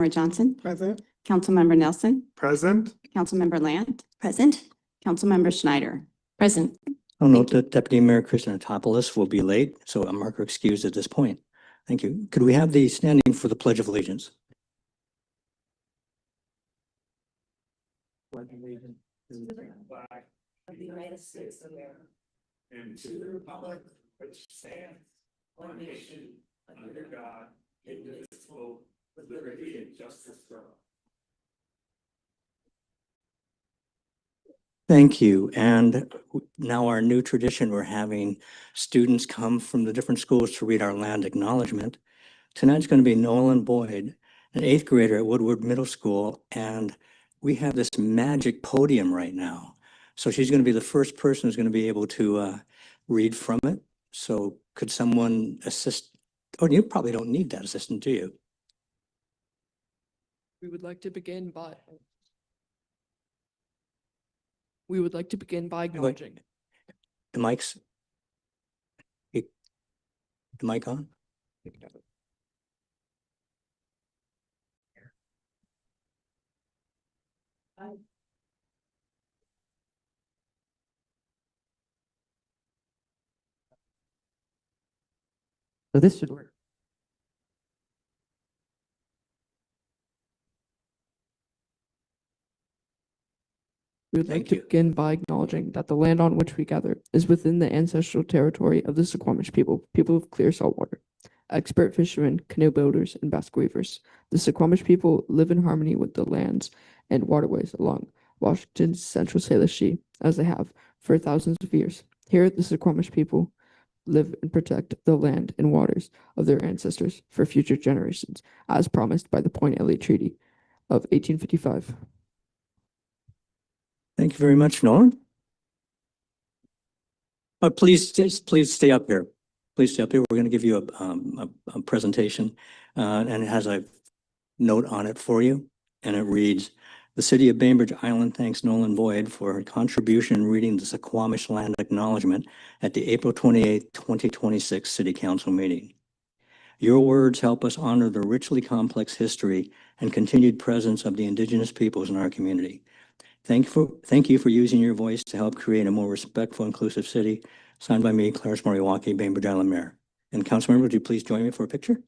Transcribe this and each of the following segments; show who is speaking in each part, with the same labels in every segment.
Speaker 1: Johnson,
Speaker 2: Present.
Speaker 1: Councilmember Nelson,
Speaker 2: Present.
Speaker 1: Councilmember Land. Present. Councilmember Schneider. Present.
Speaker 3: I'll note that Deputy Mayor Christianopoulos will be late, so I'll mark her excused at this point. Thank you. Could we have the standing for the Pledge of Allegiance? Pledge allegiance to the flag
Speaker 4: of the United States of America
Speaker 2: and to the republic which stands one nation under God, indivisible, with liberty and justice for all.
Speaker 3: Thank you. And now our new tradition, we're having students come from the different schools to read our land acknowledgement. Tonight's going to be Nolan Boyd, an 8th grader at Woodward Middle School, and we have this magic podium right now. So she's going to be the first person who's going to be able to read from it. So could someone assist? Oh, you probably don't need that assistant, do you?
Speaker 5: We would like to begin by acknowledging.
Speaker 3: The mic's, the mic on?
Speaker 5: So this should work. We would like
Speaker 3: Thank
Speaker 5: to
Speaker 3: you.
Speaker 5: begin by acknowledging that the land on which we gather is within the ancestral territory of the Suquamish people, people of clear salt water, expert fishermen, canoe builders, and basque weavers. The Suquamish people live in harmony with the lands and waterways along Washington's central Salish Sea, as they have for thousands of years. Here, the Suquamish people live and protect the land and waters of their ancestors for future generations, as promised by the Point Elliott Treaty of 1855.
Speaker 3: Thank you very much, Nolan. Please stay up here. Please stay up here. We're going to give you a presentation, and it has a note on it for you, and it reads, "The City of Bainbridge Island thanks Nolan Boyd for her contribution in reading the Suquamish Land Acknowledgement at the April 28, 2026 City Council meeting. Your words help us honor the richly complex history and continued presence of the Indigenous peoples in our community. Thank you for using your voice to help create a more respectful, inclusive city." Signed by me, Clarence Moriwaki, Bainbridge Island Mayor. And Councilmember, would you please join me for a picture?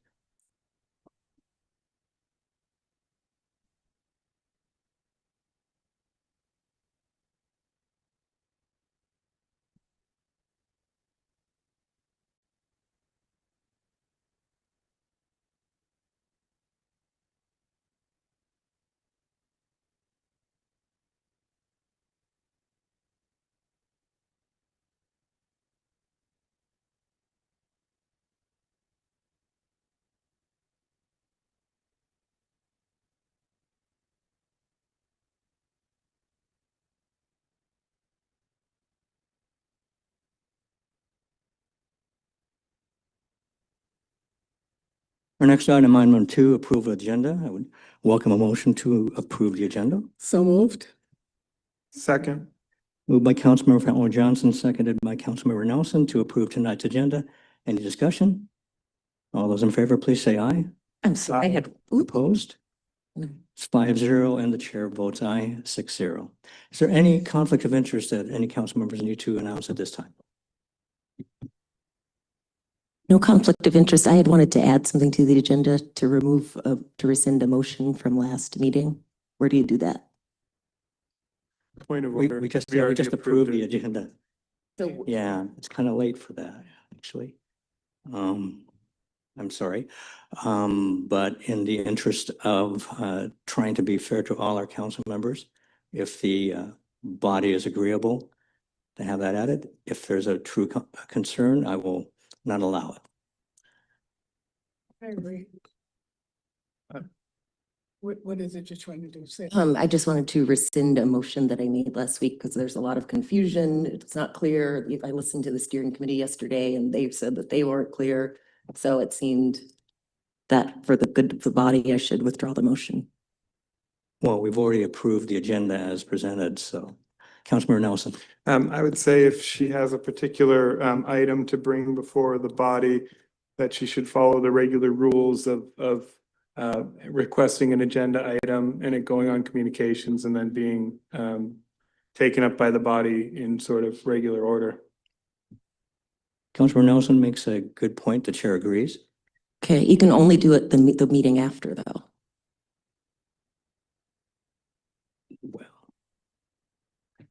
Speaker 3: Our next item, item 2, approve agenda. I would welcome a motion to approve the agenda.
Speaker 2: So moved. Second.
Speaker 3: Moved by Councilmember Fatmore Johnson, seconded by Councilmember Nelson to approve tonight's agenda. Any discussion? All those in favor, please say aye.
Speaker 4: I'm sorry, I had,
Speaker 3: Opposed? It's 5-0 and the chair votes aye, 6-0. Is there any conflict of interest that any council members need to announce at this time?
Speaker 4: no conflict of interest. I had wanted to add something to the agenda to remove, to rescind a motion from last meeting. Where do you do that?
Speaker 2: Point of
Speaker 3: We
Speaker 2: order.
Speaker 3: just
Speaker 2: already
Speaker 3: approved the
Speaker 2: it.
Speaker 3: agenda.
Speaker 4: So
Speaker 3: Yeah, it's kind of late for that, actually. I'm sorry. But in the interest of trying to be fair to all our council members, if the body is agreeable to have that added, if there's a true concern, I will not allow it.
Speaker 2: I agree. What is it you're trying to do? Say.
Speaker 4: I just wanted to rescind a motion that I made last week because there's a lot of confusion. It's not clear. I listened to the steering committee yesterday and they said that they weren't clear. So it seemed that for the good of the body, I should withdraw the motion.
Speaker 3: Well, we've already approved the agenda as presented, so. Councilmember Nelson.
Speaker 2: I would say if she has a particular item to bring before the body, that she should follow the regular rules of requesting an agenda item and it going on communications and then being taken up by the body in sort of regular order.
Speaker 3: Councilmember Nelson makes a good point. The chair agrees.
Speaker 4: Okay, you can only do it the meeting after, though.
Speaker 3: Well,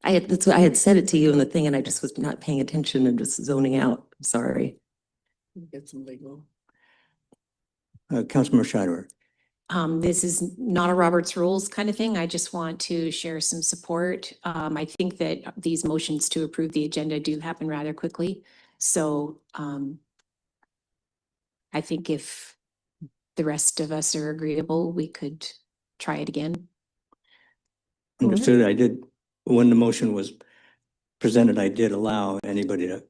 Speaker 4: That's what I had said it to you in the thing and I just was not paying attention and just zoning out. Sorry.
Speaker 6: Get some legal.
Speaker 3: Councilmember Scheider.
Speaker 7: This is not a Robert's Rules kind of thing. I just want to share some support. I think that these motions to approve the agenda do happen rather quickly. So I think if the rest of us are agreeable, we could try it again.
Speaker 3: Understood. I did, when the motion was presented, I did allow anybody to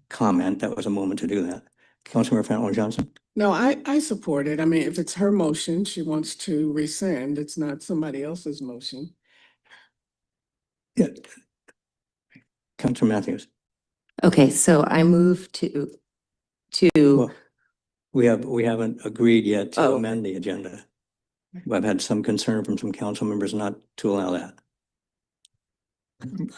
Speaker 3: comment. That was a moment to do that. Councilmember Fenton Johnson.
Speaker 6: No, I support it. I mean, if it's her motion, she wants to rescind, it's not somebody else's motion.
Speaker 3: Yeah. Councilor Matthews.
Speaker 4: Okay, so I move to,
Speaker 3: Well, we haven't agreed yet to
Speaker 4: Oh.
Speaker 3: amend the agenda. I've had some concern from some council members not to allow that.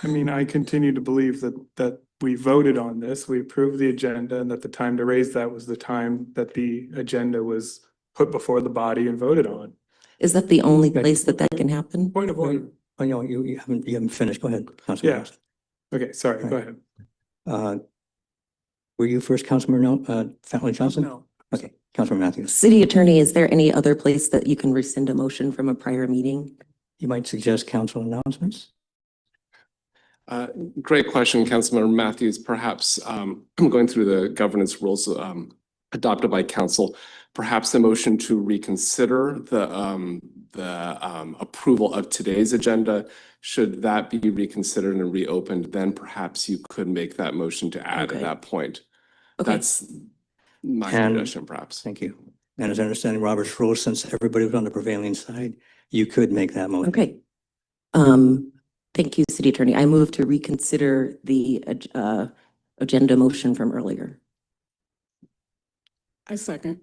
Speaker 2: I mean, I continue to believe that we voted on this, we approved the agenda, and that the time to raise that was the time that the agenda was put before the body and voted on.
Speaker 4: is that the only place that can happen?
Speaker 2: Point of order.
Speaker 3: Oh, no, you haven't finished. Go ahead, Councilor.
Speaker 2: Yeah. Okay, sorry, go ahead.
Speaker 3: Were you first, Councilmember Fenton Johnson?
Speaker 6: No,
Speaker 3: Okay, Councilor Matthews.
Speaker 4: City Attorney, is there any other place that you can rescind a motion from a prior meeting?
Speaker 3: You might suggest council announcements?
Speaker 8: Great question, Councilmember Matthews. Perhaps going through the governance rules adopted by council, perhaps the motion to reconsider the approval of today's agenda, should that be reconsidered and reopened, then perhaps you could make that motion to add
Speaker 4: Okay.
Speaker 8: at that point.
Speaker 4: Okay.
Speaker 8: That's my
Speaker 3: And-
Speaker 8: suggestion, perhaps.
Speaker 3: Thank you. And as I understand Robert's rules, since everybody was on the prevailing side, you could make that motion.
Speaker 4: Okay. Thank you, City Attorney. I move to reconsider the agenda motion from earlier.
Speaker 6: I second.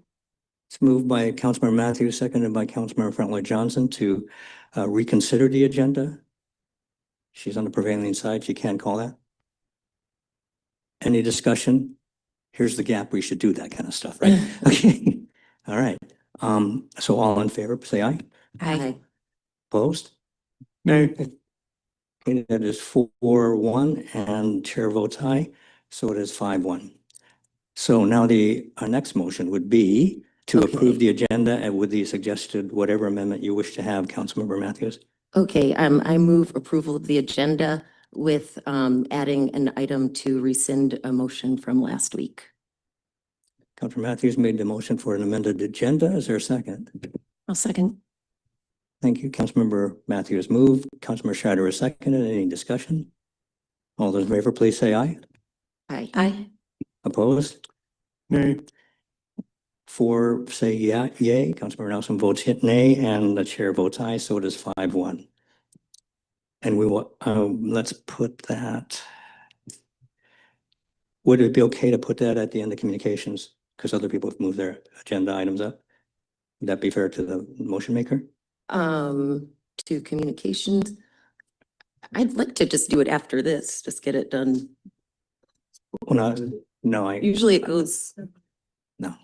Speaker 3: It's moved by Councilmember Matthews, seconded by Councilmember Fenton Johnson to reconsider the agenda. She's on the prevailing side. She can call that. Any discussion? Here's the gap. We should do that kind of stuff, right? Okay. All right. So all in favor, say aye.
Speaker 4: Aye.
Speaker 3: Opposed?
Speaker 2: Nay.
Speaker 3: Okay, that is 4-1 and chair votes aye. So it is 5-1. So now our next motion would be to
Speaker 4: Okay.
Speaker 3: approve the agenda and with the suggested whatever amendment you wish to have, Councilmember Matthews.
Speaker 4: Okay, I move approval of the agenda with adding an item to rescind a motion from last week.
Speaker 3: Councilor Matthews made the motion for an amended agenda. Is there a second?
Speaker 7: I'll second.
Speaker 3: Thank you. Councilmember Matthews moved. Councilmember Scheider is seconded. Any discussion? All those in favor, please say aye.
Speaker 4: Aye.
Speaker 7: Aye.
Speaker 3: Opposed?
Speaker 2: Nay.
Speaker 3: 4 say yay. Councilmember Nelson votes nay, and the chair votes aye, so it is 5-1. And we will, let's put that. Would it be okay to put that at the end of communications? Because other people have moved their agenda items up. Would that be fair to the motion maker?
Speaker 4: To communications. I'd like to just do it after this, just get it done.
Speaker 3: Well, no,
Speaker 4: Usually it goes.
Speaker 3: No.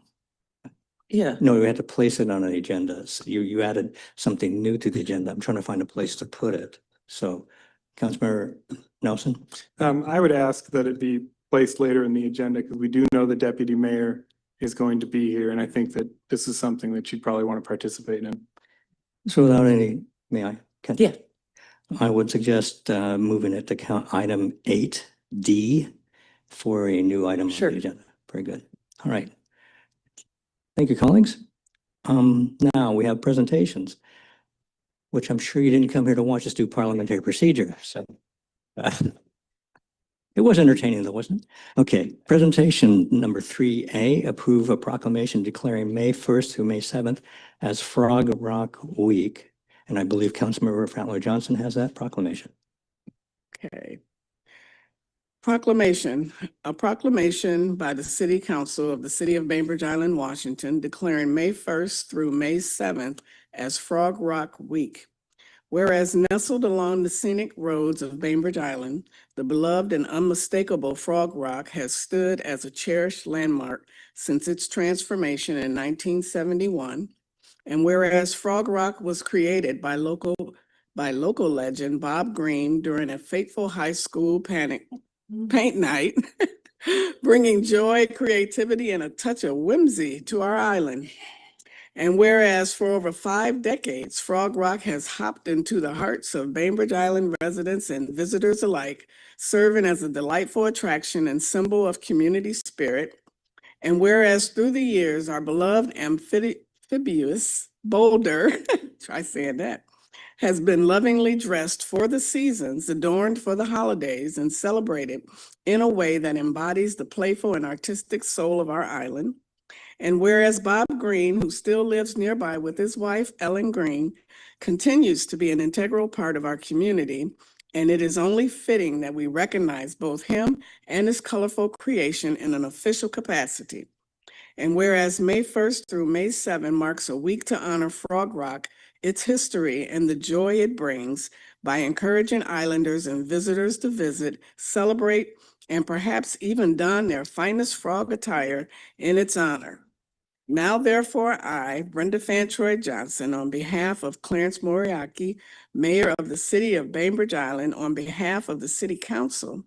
Speaker 4: Yeah.
Speaker 3: No, we had to place it on an agenda. So you added something new to the agenda. I'm trying to find a place to put it. So, Councilmember Nelson?
Speaker 2: I would ask that it be placed later in the agenda because we do know the deputy mayor is going to be here. And I think that this is something that you'd probably want to participate in.
Speaker 3: So without any, may I?
Speaker 4: Yeah.
Speaker 3: I would suggest moving it to count item 8D for a new item on
Speaker 4: Sure.
Speaker 3: the agenda. Very good. All right. Thank you, colleagues. Now we have presentations, which I'm sure you didn't come here to watch us do parliamentary procedure. So it was entertaining though, wasn't it? Okay, presentation number 3A, approve a proclamation declaring May 1st through May 7th as Frog Rock Week. And I believe Councilmember Fenton Johnson has that proclamation.
Speaker 6: Okay. Proclamation, a proclamation by the City Council of the City of Bainbridge Island, Washington, declaring May 1st through May 7th as Frog Rock Week. Whereas nestled along the scenic roads of Bainbridge Island, the beloved and unmistakable Frog Rock has stood as a cherished landmark since its transformation in 1971. And whereas Frog Rock was created by local legend Bob Green during a fateful high school paint night, bringing joy, creativity, and a touch of whimsy to our island. And whereas for over 5 decades, Frog Rock has hopped into the hearts of Bainbridge Island residents and visitors alike, serving as a delightful attraction and symbol of community spirit. And whereas through the years, our beloved amphibious boulder, try saying that, has been lovingly dressed for the seasons, adorned for the holidays, and celebrated in a way that embodies the playful and artistic soul of our island. And whereas Bob Green, who still lives nearby with his wife, Ellen Green, continues to be an integral part of our community, and it is only fitting that we recognize both him and his colorful creation in an official capacity. And whereas May 1st through May 7 marks a week to honor Frog Rock, its history, and the joy it brings by encouraging islanders and visitors to visit, celebrate, and perhaps even don their finest frog attire in its honor. Now, therefore, I, Brenda Fantroy Johnson, on behalf of Clarence Moriarty, Mayor of the City of Bainbridge Island, on behalf of the City Council,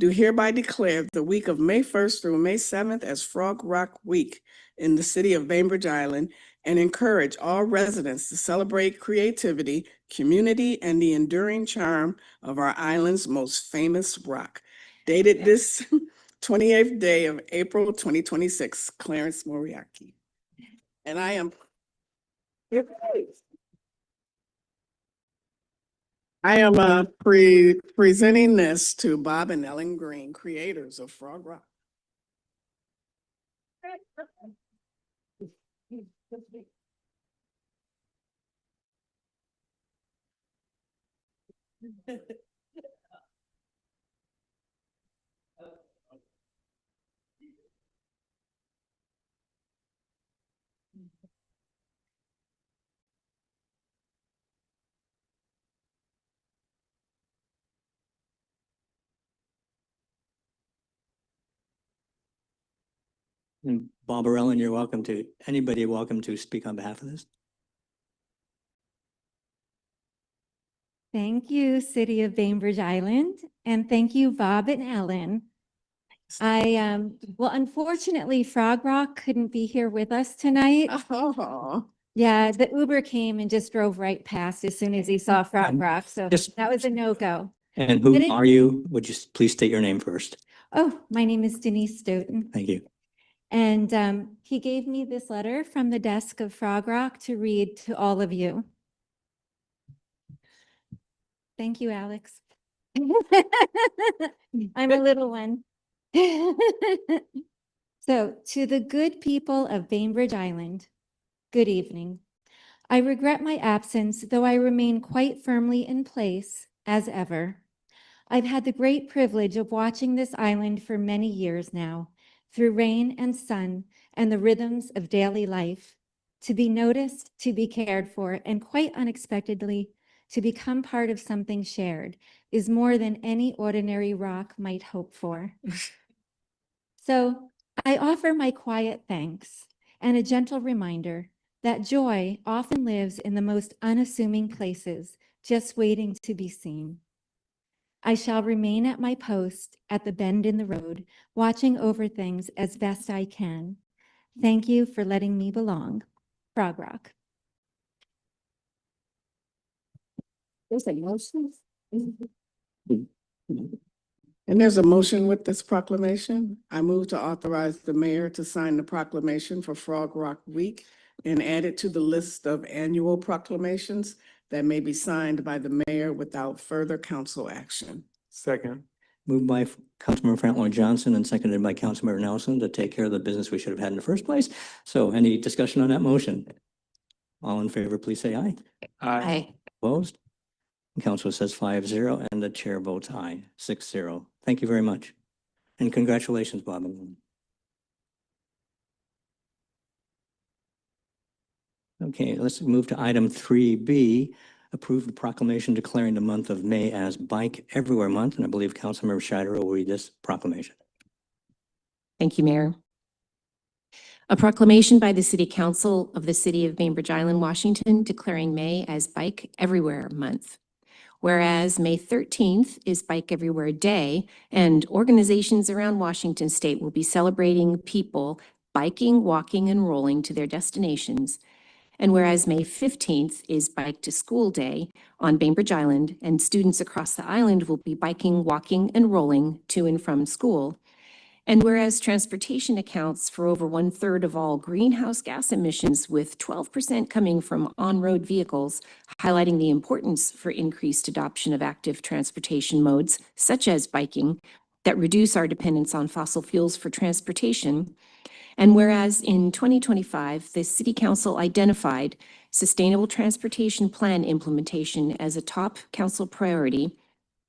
Speaker 6: do hereby declare the week of May 1st through May 7th as Frog Rock Week in the City of Bainbridge Island, and encourage all residents to celebrate creativity, community, and the enduring charm of our island's most famous rock. Dated this 28th day of April 2026, Clarence Moriarty. And I am presenting this to Bob and Ellen Green, creators of Frog Rock.
Speaker 3: And Bob or Ellen, anybody welcome to speak on behalf of this?
Speaker 9: Thank you, City of Bainbridge Island, and thank you, Bob and Ellen. Well, unfortunately, Frog Rock couldn't be here with us tonight.
Speaker 6: Oh,
Speaker 9: Yeah, the Uber came and just drove right past as soon as he saw Frog Rock, so that was a no-go.
Speaker 3: And who are you? Would you please state your name first?
Speaker 9: Oh, my name is Denise Stoughton.
Speaker 3: Thank you.
Speaker 9: And he gave me this letter from the desk of Frog Rock to read to all of you. Thank you, Alex. I'm a little one. So, to the good people of Bainbridge Island, good evening. I regret my absence, though I remain quite firmly in place, as ever. I've had the great privilege of watching this island for many years now, through rain and sun and the rhythms of daily life, to be noticed, to be cared for, and quite unexpectedly, to become part of something shared is more than any ordinary rock might hope for. So I offer my quiet thanks and a gentle reminder that joy often lives in the most unassuming places, just waiting to be seen. I shall remain at my post at the bend in the road, watching over things as best I can. Thank you for letting me belong. Frog Rock.
Speaker 6: there's a motion. And there's a motion with this proclamation. I move to authorize the mayor to sign the proclamation for Frog Rock Week and add it to the list of annual proclamations that may be signed by the mayor without further council action.
Speaker 2: Second.
Speaker 3: Moved by Councilmember Franklin Johnson and seconded by Councilmember Nelson to take care of the business we should have had in the first place. So any discussion on that motion? All in favor, please say aye.
Speaker 2: Aye.
Speaker 3: Opposed? Council says 5-0, and the chair votes aye, 6-0. Thank you very much. And congratulations, Bob. Okay, let's move to item 3B, approve the proclamation declaring the month of May as Bike Everywhere Month. And I believe Councilmember Scheider will read this proclamation.
Speaker 7: Thank you, Mayor. A proclamation by the City Council of the City of Bainbridge Island, Washington, declaring May as Bike Everywhere Month. Whereas May 13th is Bike Everywhere Day, and organizations around Washington State will be celebrating people biking, walking, and rolling to their destinations. And whereas May 15th is Bike to School Day on Bainbridge Island, and students across the island will be biking, walking, and rolling to and from school. And whereas transportation accounts for over 1/3 of all greenhouse gas emissions, with 12% coming from on-road vehicles, highlighting the importance for increased adoption of active transportation modes, such as biking, that reduce our dependence on fossil fuels for transportation. And whereas in 2025, the City Council identified Sustainable Transportation Plan implementation as a top council priority.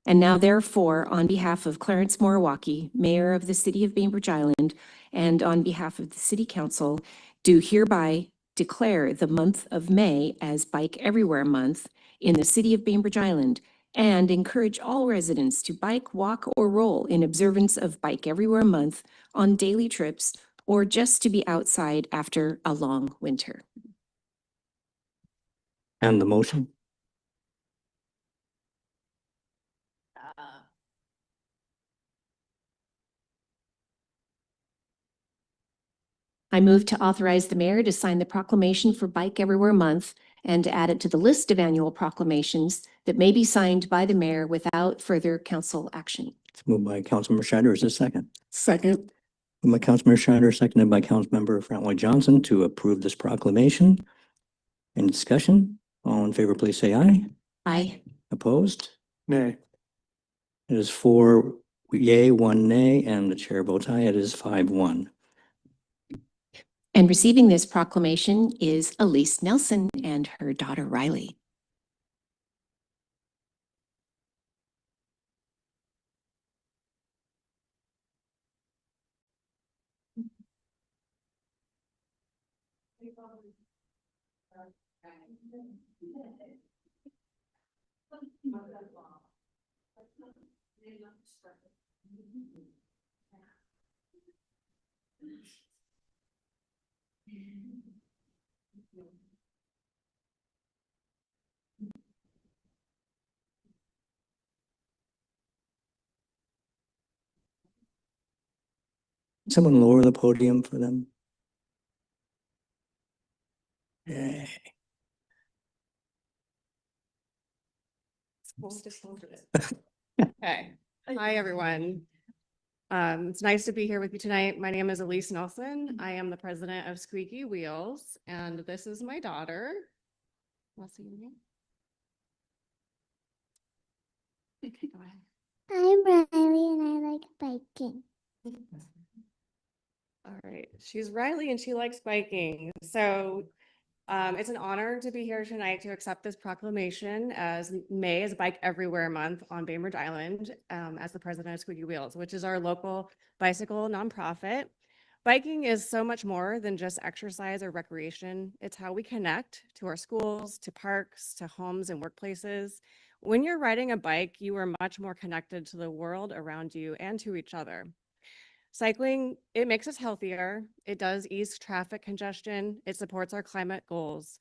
Speaker 7: And now therefore, on behalf of Clarence Moriwaki, Mayor of the City of Bainbridge Island, and on behalf of the City Council, do hereby declare the month of May as Bike Everywhere Month in the City of Bainbridge Island, and encourage all residents to bike, walk, or roll in observance of Bike Everywhere Month on daily trips, or just to be outside after a long winter.
Speaker 3: And the motion?
Speaker 7: I move to authorize the mayor to sign the proclamation for Bike Everywhere Month and to add it to the list of annual proclamations that may be signed by the mayor without further council action.
Speaker 3: It's moved by Councilmember Scheider. Is there a second?
Speaker 6: Second.
Speaker 3: Moved by Councilmember Scheider, seconded by Councilmember Francois Johnson to approve this proclamation. Any discussion? All in favor, please say aye.
Speaker 7: Aye.
Speaker 3: Opposed?
Speaker 2: Nay.
Speaker 3: It is 4 yea, 1 nay, and the chair votes aye. It is 5-1.
Speaker 7: And receiving this proclamation is Elise Nelson and her daughter Riley.
Speaker 3: Someone lower the podium for them. Yay.
Speaker 10: Okay. Hi, everyone. It's nice to be here with you tonight. My name is Elise Nelson. I am the president of Squeaky Wheels, and this is my daughter. What's your name? Okay, go ahead.
Speaker 11: I'm Riley and I like biking.
Speaker 10: All right. She's Riley and she likes biking. So it's an honor to be here tonight to accept this proclamation as May is Bike Everywhere Month on Bainbridge Island as the president of Squeaky Wheels, which is our local bicycle nonprofit. Biking is so much more than just exercise or recreation. It's how we connect to our schools, to parks, to homes and workplaces. When you're riding a bike, you are much more connected to the world around you and to each other. Cycling, it makes us healthier. It does ease traffic congestion. It supports our climate goals.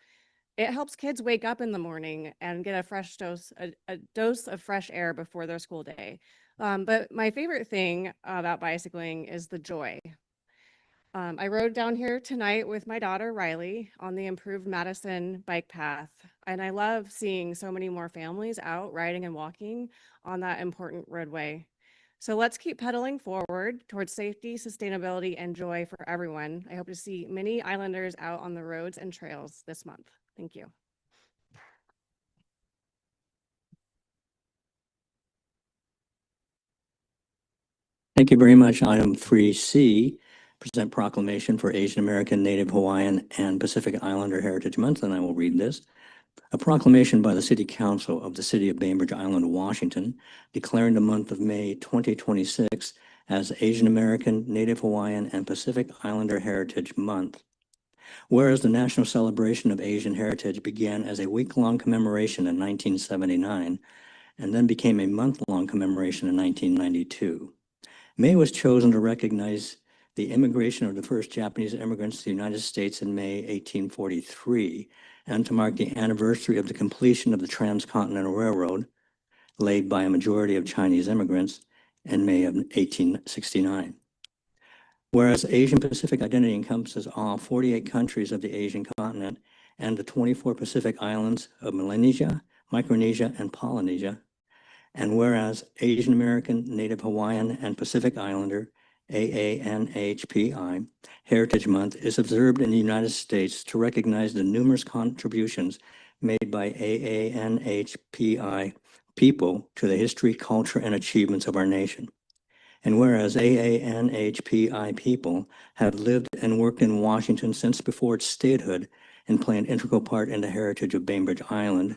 Speaker 10: It helps kids wake up in the morning and get a fresh dose, a dose of fresh air before their school day. But my favorite thing about bicycling is the joy. I rode down here tonight with my daughter Riley on the improved Madison bike path, and I love seeing so many more families out riding and walking on that important roadway. So let's keep pedaling forward towards safety, sustainability, and joy for everyone. I hope to see many Islanders out on the roads and trails this month. Thank you.
Speaker 3: Thank you very much. Item 3C, present proclamation for Asian American, Native Hawaiian, and Pacific Islander Heritage Month, and I will read this. A proclamation by the City Council of the City of Bainbridge Island, Washington, declaring the month of May 2026 as Asian American, Native Hawaiian, and Pacific Islander Heritage Month. Whereas the national celebration of Asian heritage began as a week-long commemoration in 1979 and then became a month-long commemoration in 1992. May was chosen to recognize the immigration of the first Japanese immigrants to the United States in May 1843 and to mark the anniversary of the completion of the Transcontinental Railroad, laid by a majority of Chinese immigrants, in May of 1869. Whereas Asian Pacific identity encompasses all 48 countries of the Asian continent and the 24 Pacific islands of Melanesia, Micronesia, and Polynesia. And whereas Asian American, Native Hawaiian, and Pacific Islander, AANHPI, Heritage Month is observed in the United States to recognize the numerous contributions made by AANHPI people to the history, culture, and achievements of our nation. And whereas AANHPI people have lived and worked in Washington since before its statehood and play an integral part in the heritage of Bainbridge Island,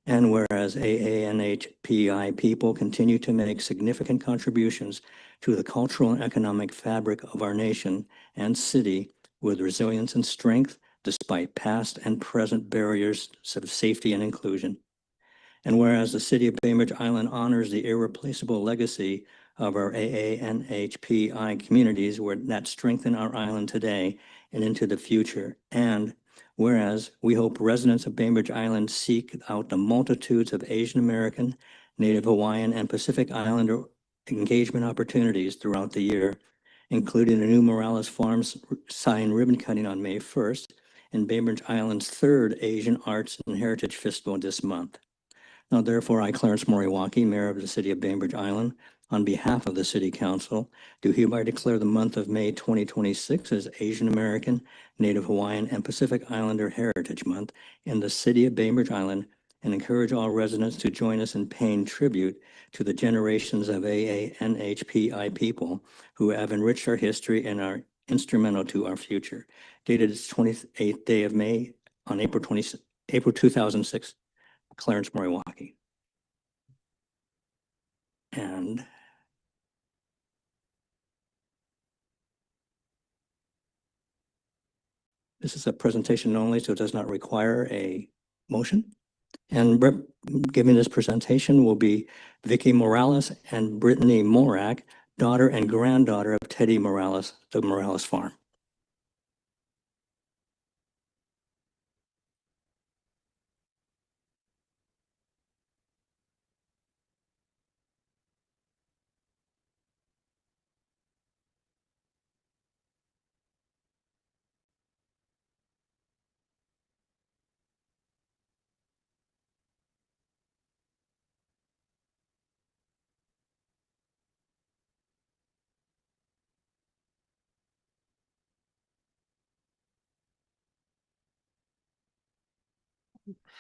Speaker 3: and whereas AANHPI people continue to make significant contributions to the cultural and economic fabric of our nation and city with resilience and strength despite past and present barriers of safety and inclusion. And whereas the City of Bainbridge Island honors the irreplaceable legacy of our AANHPI communities that strengthen our island today and into the future. And whereas we hope residents of Bainbridge Island seek out the multitudes of Asian American, Native Hawaiian, and Pacific Islander engagement opportunities throughout the year, including the new Morales Farms sign ribbon cutting on May 1st and Bainbridge Island's third Asian Arts and Heritage Festival this month. Now, therefore, I, Clarence Moriwaki, Mayor of the City of Bainbridge Island, on behalf of the City Council, do hereby declare the month of May 2026 as Asian American, Native Hawaiian, and Pacific Islander Heritage Month in the City of Bainbridge Island and encourage all residents to join us in paying tribute to the generations of AANHPI people who have enriched our history and are instrumental to our future. Dated its 28th day of May on April 2006. Clarence Moriwaki. And this is a presentation only, so it does not require a motion. And giving this presentation will be Vicky Morales and Brittany Morak, daughter and granddaughter of Teddy Morales, the Morales Farm.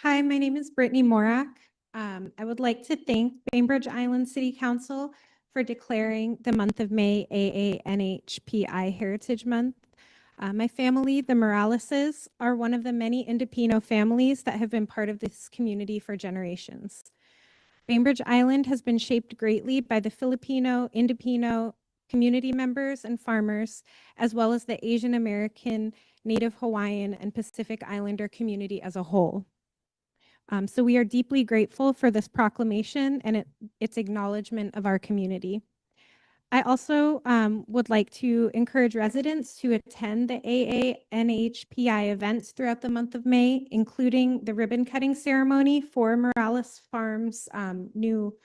Speaker 12: Hi, my name is Brittany Morak. I would like to thank Bainbridge Island City Council for declaring the month of May AANHPI Heritage Month. My family, the Moraleses, are one of the many Indopino families that have been part of this community for generations. Bainbridge Island has been shaped greatly by the Filipino, Indopino community members and farmers, as well as the Asian American, Native Hawaiian, and Pacific Islander community as a whole. So we are deeply grateful for this proclamation and its acknowledgement of our community. I also would like to encourage residents to attend the AANHPI events throughout the month of May, including the ribbon cutting ceremony for Morales Farms' new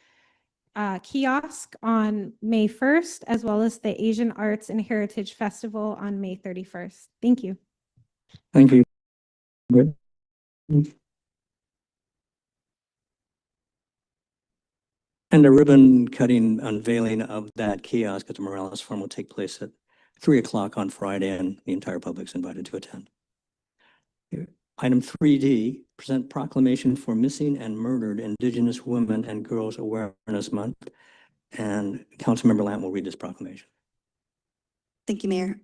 Speaker 12: kiosk on May 1st, as well as the Asian Arts and Heritage Festival on May 31st. Thank you.
Speaker 3: Thank you. And the ribbon cutting unveiling of that kiosk at the Morales Farm will take place at 3 o'clock on Friday, and the entire public's invited to attend. Item 3D, present proclamation for missing and murdered Indigenous Women and Girls Awareness Month. And Councilmember Lamb will read this proclamation.
Speaker 1: Thank you, Mayor.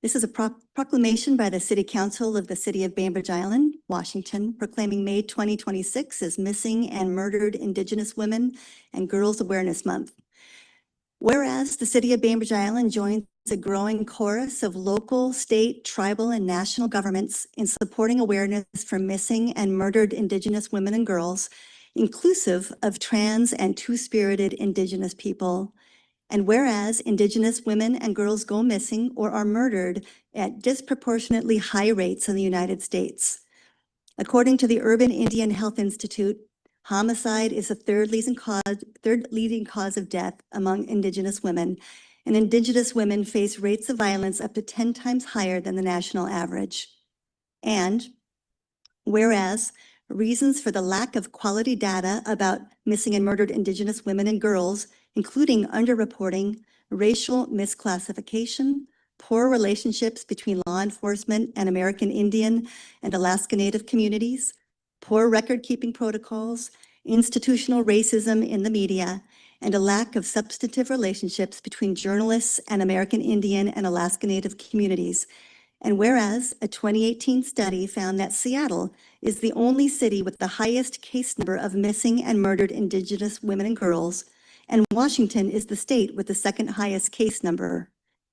Speaker 1: This is a proclamation by the City Council of the City of Bainbridge Island, Washington, proclaiming May 2026 as Missing and Murdered Indigenous Women and Girls Awareness Month. Whereas the City of Bainbridge Island joins a growing chorus of local, state, tribal, and national governments in supporting awareness for missing and murdered Indigenous women and girls, inclusive of trans and two-spirited Indigenous people. And whereas Indigenous women and girls go missing or are murdered at disproportionately high rates in the United States. According to the Urban Indian Health Institute, homicide is the third leading cause of death among Indigenous women, and Indigenous women face rates of violence up to 10 times higher than the national average. And whereas reasons for the lack of quality data about missing and murdered Indigenous women and girls, including underreporting, racial misclassification, poor relationships between law enforcement and American Indian and Alaska Native communities, poor record-keeping protocols, institutional racism in the media, and a lack of substantive relationships between journalists and American Indian and Alaska Native communities. And whereas a 2018 study found that Seattle is the only city with the highest case number of missing and murdered Indigenous women and girls, and Washington is the state with the second highest case number.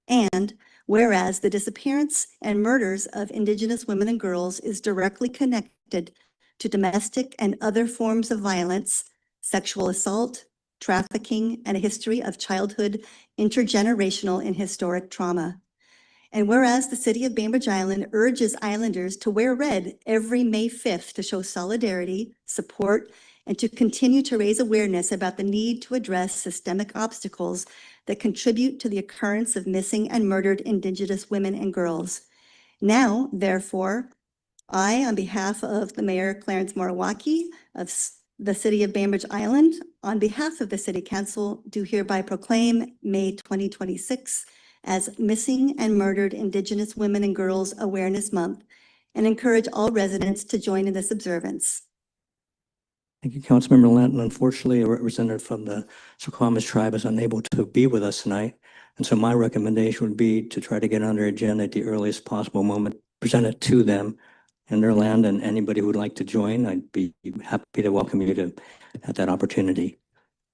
Speaker 1: And whereas the disappearance and murders of Indigenous women and girls is directly connected to domestic and other forms of violence, sexual assault, trafficking, and a history of childhood, intergenerational, and historic trauma. And whereas the City of Bainbridge Island urges Islanders to wear red every May 5th to show solidarity, support, and to continue to raise awareness about the need to address systemic obstacles that contribute to the occurrence of missing and murdered Indigenous women and girls. Now, therefore, I, on behalf of the Mayor Clarence Morawaki of the City of Bainbridge Island, on behalf of the City Council, do hereby proclaim May 2026 as Missing and Murdered Indigenous Women and Girls Awareness Month and encourage all residents to join in this observance.
Speaker 3: Thank you, Councilmember Lanton. Unfortunately, a representative from the Suquamish tribe is unable to be with us tonight. And so my recommendation would be to try to get on their agenda at the earliest possible moment, present it to them in their land, and anybody who would like to join, I'd be happy to welcome you to at that opportunity.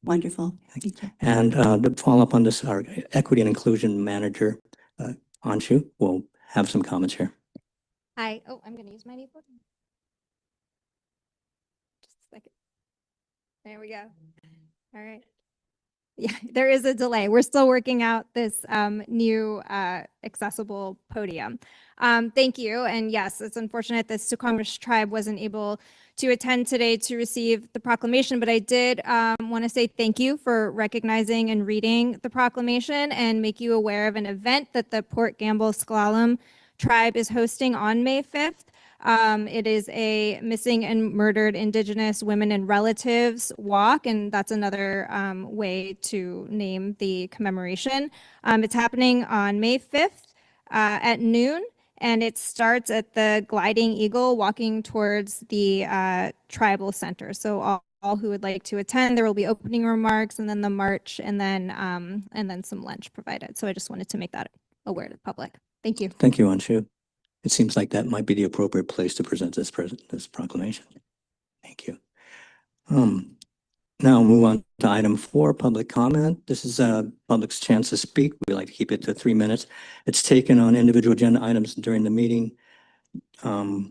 Speaker 1: Wonderful. Thank you.
Speaker 3: And to follow up on this, our Equity and Inclusion Manager, Anshu, will have some comments here.
Speaker 9: Hi. Oh, I'm going to use my new book. Just a second. There we go. All right. Yeah, there is a delay. We're still working out this new accessible podium. Thank you. And yes, it's unfortunate that Suquamish tribe wasn't able to attend today to receive the proclamation, but I did want to say thank you for recognizing and reading the proclamation and make you aware of an event that the Port Gamble S'Klallam tribe is hosting on May 5th. It is a missing and murdered Indigenous women and relatives walk, and that's another way to name the commemoration. It's happening on May 5th at noon, and it starts at the Gliding Eagle walking towards the tribal center. So all who would like to attend, there will be opening remarks and then the march and then some lunch provided. So I just wanted to make that aware to the public. Thank you.
Speaker 3: Thank you, Anshu. It seems like that might be the appropriate place to present this proclamation. Thank you. Now we'll move on to item 4, public comment. This is public's chance to speak. We like to keep it to 3 minutes. It's taken on individual agenda items during the meeting. We're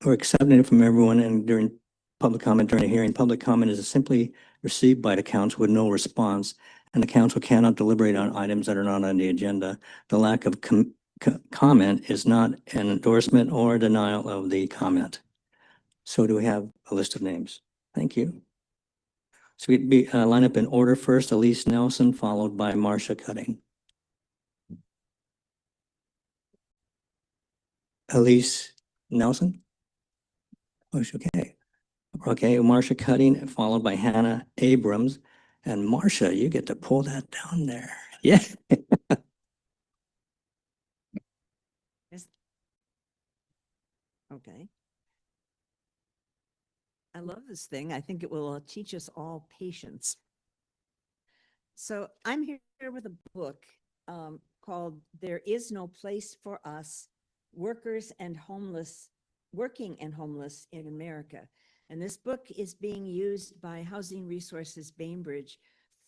Speaker 3: accepting it from everyone, and during public comment during a hearing, public comment is simply received by the council with no response, and the council cannot deliberate on items that are not on the agenda. The lack of comment is not an endorsement or denial of the comment. So do we have a list of names? Thank you. So we'd be line up in order first, Elise Nelson, followed by Marcia Cutting. Elise Nelson? Oh, okay. Okay, Marcia Cutting, followed by Hannah Abrams. And Marcia, you get to pull that down there. Yeah.
Speaker 13: Okay. I love this thing. I think it will teach us all patience. So I'm here with a book called There Is No Place for Us, Working and Homeless in America. And this book is being used by Housing Resources Bainbridge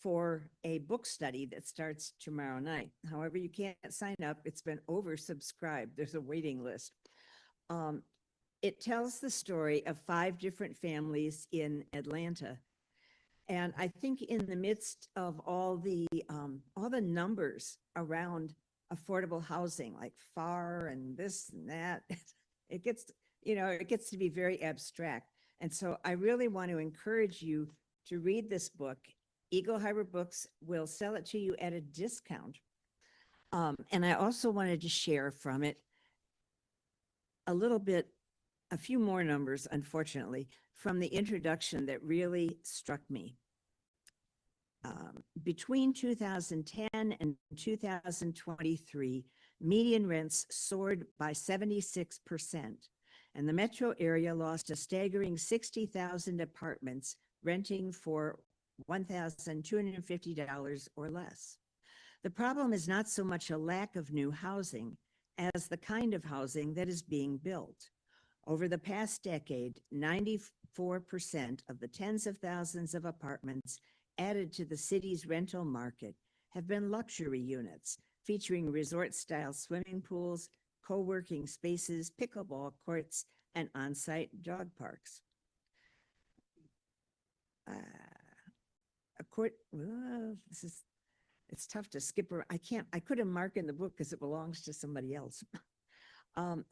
Speaker 13: for a book study that starts tomorrow night. However, you can't sign up. It's been oversubscribed. There's a waiting list. It tells the story of 5 different families in Atlanta. And I think in the midst of all the numbers around affordable housing, like FAR and this and that, it gets to be very abstract. And so I really want to encourage you to read this book. Eagle Harbor Books will sell it to you at a discount. And I also wanted to share from it a few more numbers, unfortunately, from the introduction that really struck me. Between 2010 and 2023, median rents soared by 76%, and the metro area lost a staggering 60,000 apartments renting for $1,250 or less. The problem is not so much a lack of new housing as the kind of housing that is being built. Over the past decade, 94% of the tens of thousands of apartments added to the city's rental market have been luxury units featuring resort-style swimming pools, co-working spaces, pickleball courts, and on-site dog parks. It's tough to skip around. I couldn't mark in the book because it belongs to somebody else.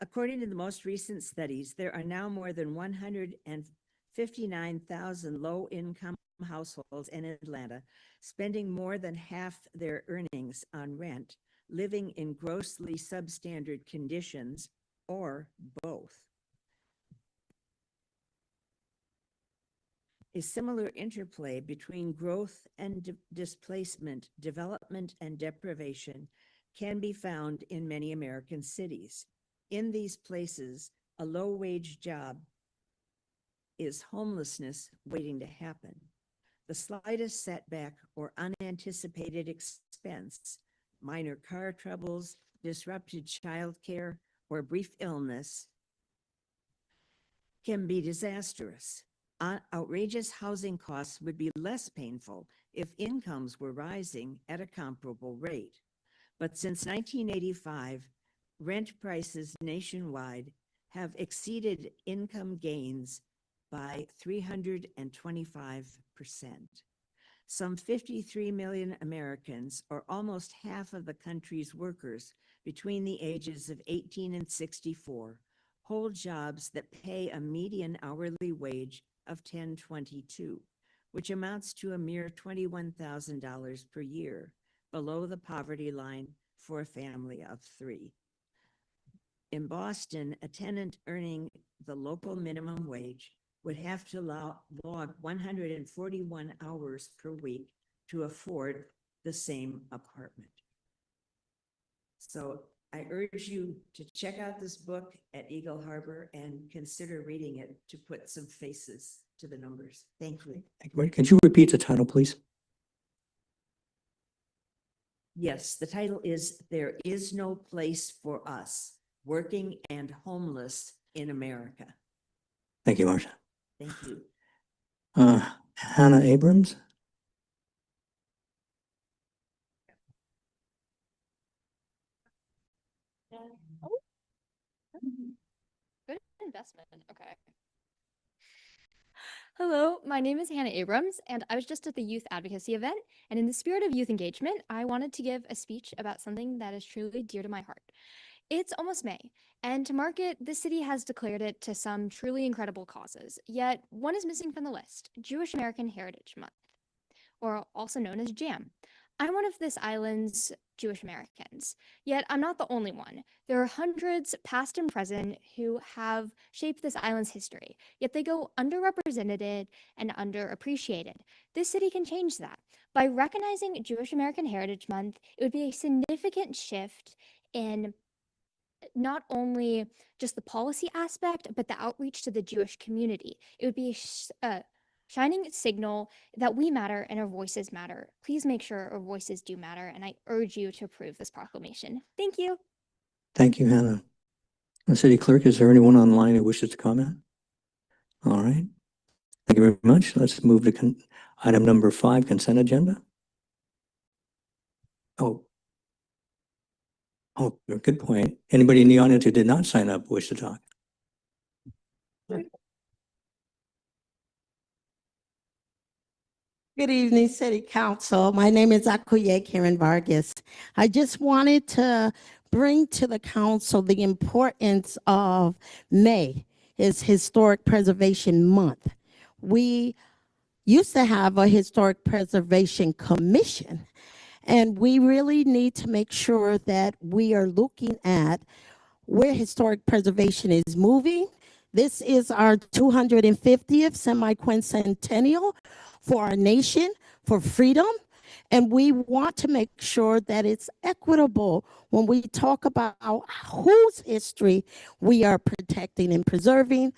Speaker 13: According to the most recent studies, there are now more than 159,000 low-income households in Atlanta, spending more than half their earnings on rent, living in grossly substandard conditions, or both. A similar interplay between growth and displacement, development and deprivation can be found in many American cities. In these places, a low-wage job is homelessness waiting to happen. The slightest setback or unanticipated expense, minor car troubles, disrupted childcare, or brief illness can be disastrous. Outrageous housing costs would be less painful if incomes were rising at a comparable rate. But since 1985, rent prices nationwide have exceeded income gains by 325%. Some 53 million Americans, or almost half of the country's workers between the ages of 18 and 64, hold jobs that pay a median hourly wage of $10.22, which amounts to a mere $21,000 per year, below the poverty line for a family of 3. In Boston, a tenant earning the local minimum wage would have to log 141 hours per week to afford the same apartment. So I urge you to check out this book at Eagle Harbor and consider reading it to put some faces to the numbers. Thank you.
Speaker 3: Could you repeat the title, please?
Speaker 13: Yes, the title is There Is No Place for Us, Working and Homeless in America.
Speaker 3: Thank you, Marcia.
Speaker 13: Thank you.
Speaker 3: Hannah Abrams?
Speaker 14: Good investment. Okay. Hello, my name is Hannah Abrams, and I was just at the youth advocacy event. And in the spirit of youth engagement, I wanted to give a speech about something that is truly dear to my heart. It's almost May, and to mark it, the city has declared it to some truly incredible causes. Yet one is missing from the list: Jewish American Heritage Month, or also known as JAM. I'm one of this island's Jewish Americans, yet I'm not the only one. There are hundreds, past and present, who have shaped this island's history, yet they go underrepresented and underappreciated. This city can change that. By recognizing Jewish American Heritage Month, it would be a significant shift in not only just the policy aspect, but the outreach to the Jewish community. It would be shining a signal that we matter and our voices matter. Please make sure our voices do matter, and I urge you to approve this proclamation. Thank you.
Speaker 3: Thank you, Hannah. City Clerk, is there anyone online who wishes to comment? All right. Thank you very much. Let's move to item number 5, consent agenda. Oh, good point. Anybody in the audience who did not sign up wish to talk?
Speaker 15: Good evening, City Council. My name is Akuye Karen Vargas. I just wanted to bring to the council the importance of May, is Historic Preservation Month. We used to have a Historic Preservation Commission, and we really need to make sure that we are looking at where historic preservation is moving. This is our 250th semi-quincentennial for our nation, for freedom. And we want to make sure that it's equitable when we talk about whose history we are protecting and preserving,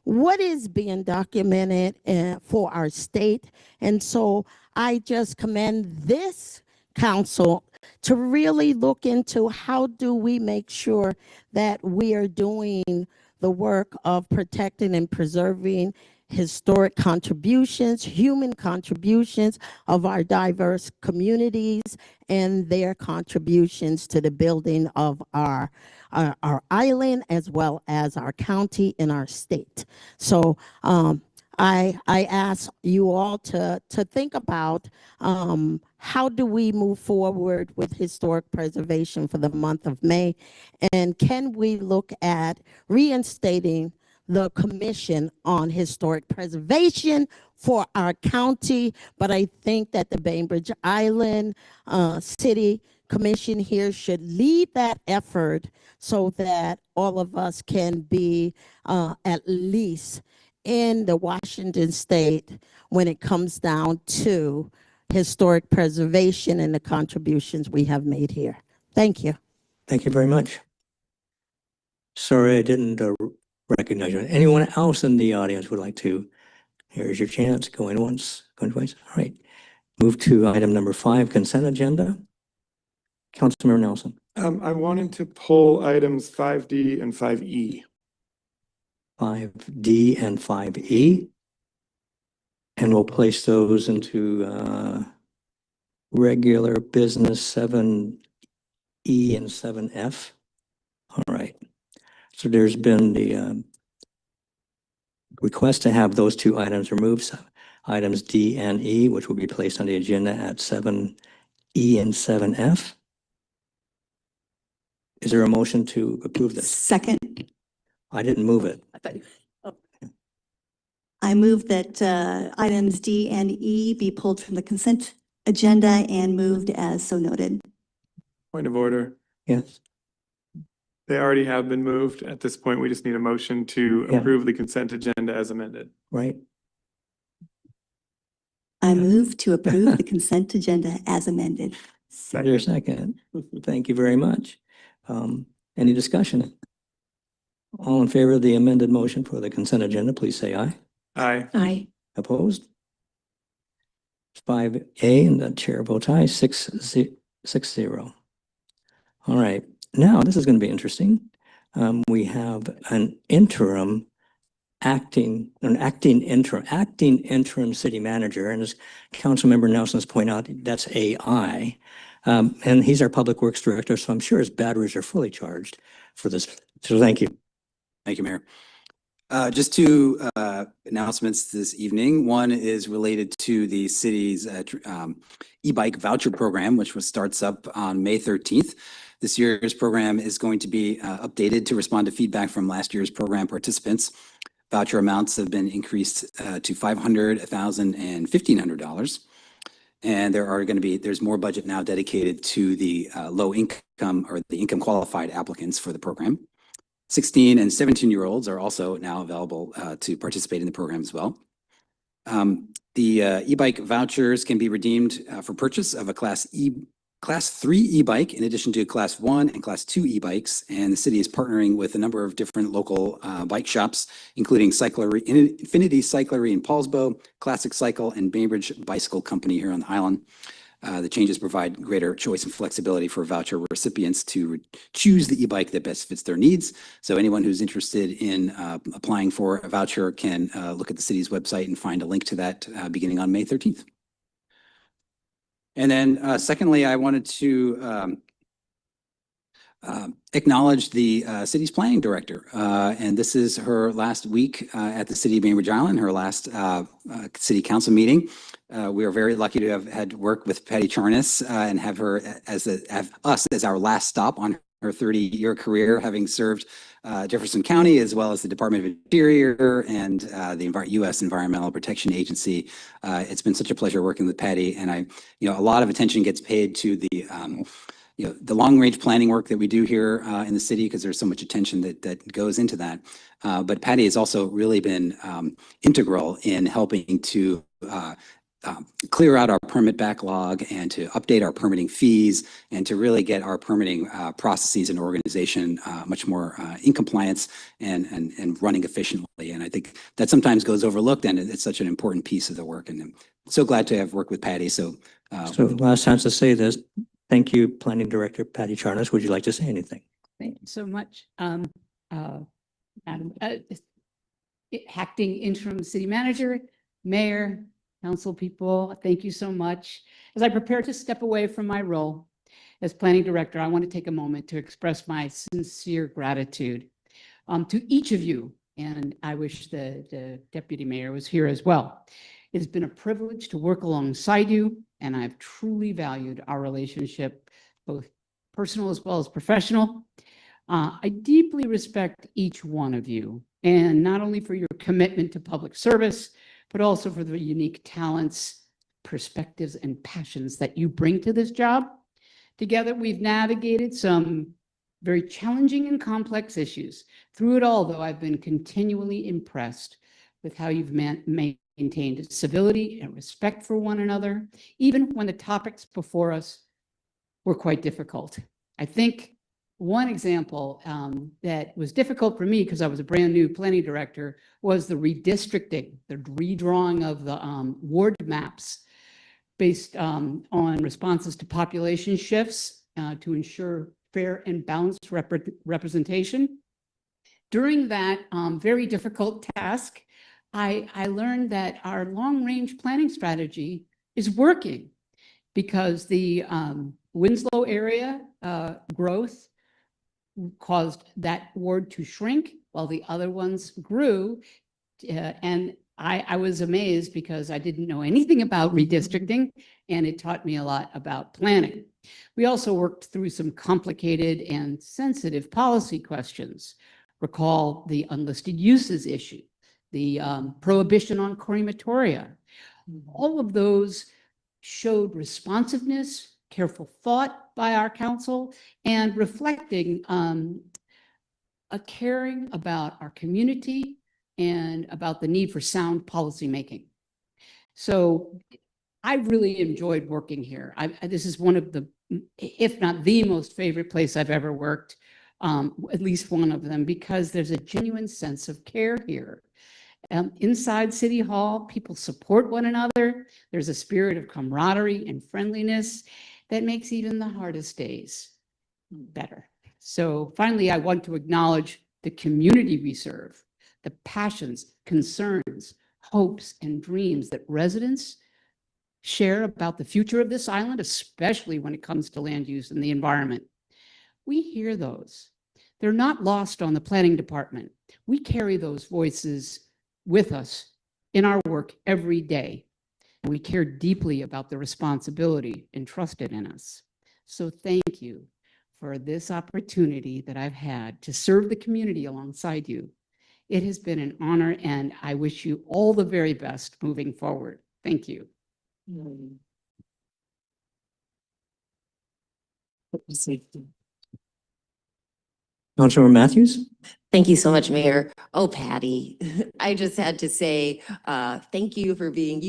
Speaker 15: what is being documented for our state. And so I just commend this council to really look into how do we make sure that we are doing the work of protecting and preserving historic contributions, human contributions of our diverse communities and their contributions to the building of our island as well as our county and our state. So I ask you all to think about how do we move forward with historic preservation for the month of May, and can we look at reinstating the Commission on Historic Preservation for our county. But I think that the Bainbridge Island City Commission here should lead that effort so that all of us can be at least in the Washington state when it comes down to historic preservation and the contributions we have made here. Thank you.
Speaker 3: Thank you very much. Sorry, I didn't recognize you. Anyone else in the audience would like to? Here's your chance. Going once, going twice. All right. Move to item number 5, consent agenda. Councilmember Nelson.
Speaker 2: I wanted to pull items 5D and 5E.
Speaker 3: 5D and 5E. And we'll place those into regular business 7E and 7F. All right. So there's been the request to have those 2 items removed, items D and E, which will be placed on the agenda at 7E and 7F. Is there a motion to approve this?
Speaker 1: Second,
Speaker 3: I didn't move it.
Speaker 1: I move that items D and E be pulled from the consent agenda and moved as so noted.
Speaker 2: Point of order.
Speaker 3: Yes.
Speaker 2: They already have been moved. At this point, we just need a motion to
Speaker 3: Yeah.
Speaker 2: approve the consent agenda as amended.
Speaker 3: Right.
Speaker 1: I move to approve the consent agenda as amended.
Speaker 3: Is there a second? Thank you very much. Any discussion? All in favor of the amended motion for the consent agenda, please say aye.
Speaker 2: Aye.
Speaker 1: Aye.
Speaker 3: Opposed? 5A, and the chair votes aye, 6-0. All right, now this is going to be interesting. We have an acting interim city manager, and as Councilmember Nelson's pointed out, that's AI. And he's our public works director, so I'm sure his batteries are fully charged for this. So thank you.
Speaker 16: Thank you, Mayor. Just 2 announcements this evening. One is related to the city's e-bike voucher program, which starts up on May 13th. This year's program is going to be updated to respond to feedback from last year's program participants. Voucher amounts have been increased to $500, $1,000, and $1,500. And there's more budget now dedicated to the low income or the income qualified applicants for the program. 16 and 17-year-olds are also now available to participate in the program as well. The e-bike vouchers can be redeemed for purchase of a Class Class 3 e-bike in addition to Class 1 and Class 2 e-bikes. And the city is partnering with a number of different local bike shops, including Infinity Cyclery in Paulsbo, Classic Cycle, and Bainbridge Bicycle Company here on the island. The changes provide greater choice and flexibility for voucher recipients to choose the e-bike that best fits their needs. So anyone who's interested in applying for a voucher can look at the city's website and find a link to that beginning on May 13th. And then secondly, I wanted to acknowledge the city's planning director. And this is her last week at the city of Bainbridge Island, her last city council meeting. We are very lucky to have had work with Patty Charnas and have her have us as our last stop on her 30-year career, having served Jefferson County as well as the Department of Interior and the U.S. Environmental Protection Agency. It's been such a pleasure working with Patty, and a lot of attention gets paid to the the long-range planning work that we do here in the city, because there's so much attention that goes into that. But Patty has also really been integral in helping to clear out our permit backlog and to update our permitting fees and to really get our permitting processes and organization much more in compliance and running efficiently. And I think that sometimes goes overlooked, and it's such an important piece of the work. And I'm so glad to have worked with Patty. So
Speaker 3: last chance to say this. Thank you, Planning Director Patty Charnas. Would you like to say anything?
Speaker 17: Thank you so much. Acting interim city manager, mayor, council people, thank you so much. As I prepare to step away from my role as planning director, I want to take a moment to express my sincere gratitude to each of you. And I wish the deputy mayor was here as well. It has been a privilege to work alongside you, and I've truly valued our relationship, both personal as well as professional. I deeply respect each one of you, and not only for your commitment to public service, but also for the unique talents, perspectives, and passions that you bring to this job. Together, we've navigated some very challenging and complex issues. Through it all, though, I've been continually impressed with how you've maintained civility and respect for one another, even when the topics before us were quite difficult. I think one example that was difficult for me, because I was a brand new planning director, was the redistricting, the redrawing of the ward maps based on responses to population shifts to ensure fair and balanced representation. During that very difficult task, I learned that our long-range planning strategy is working, because the Winslow area growth caused that ward to shrink while the other ones grew. And I was amazed, because I didn't know anything about redistricting, and it taught me a lot about planning. We also worked through some complicated and sensitive policy questions. Recall the unlisted uses issue, the prohibition on crematoria. All of those showed responsiveness, careful thought by our council, and reflecting a caring about our community and about the need for sound policymaking. So I really enjoyed working here. This is one of the, if not the most favorite place I've ever worked, at least one of them, because there's a genuine sense of care here. Inside City Hall, people support one another. There's a spirit of camaraderie and friendliness that makes even the hardest days better. So finally, I want to acknowledge the community we serve, the passions, concerns, hopes, and dreams that residents share about the future of this island, especially when it comes to land use and the environment. We hear those. They're not lost on the planning department. We carry those voices with us in our work every day. And we care deeply about the responsibility entrusted in us. So thank you for this opportunity that I've had to serve the community alongside you. It has been an honor, and I wish you all the very best moving forward. Thank you.
Speaker 3: Councilmember Matthews?
Speaker 4: Thank you so much, Mayor. Oh, Patty, I just had to say, thank you, for being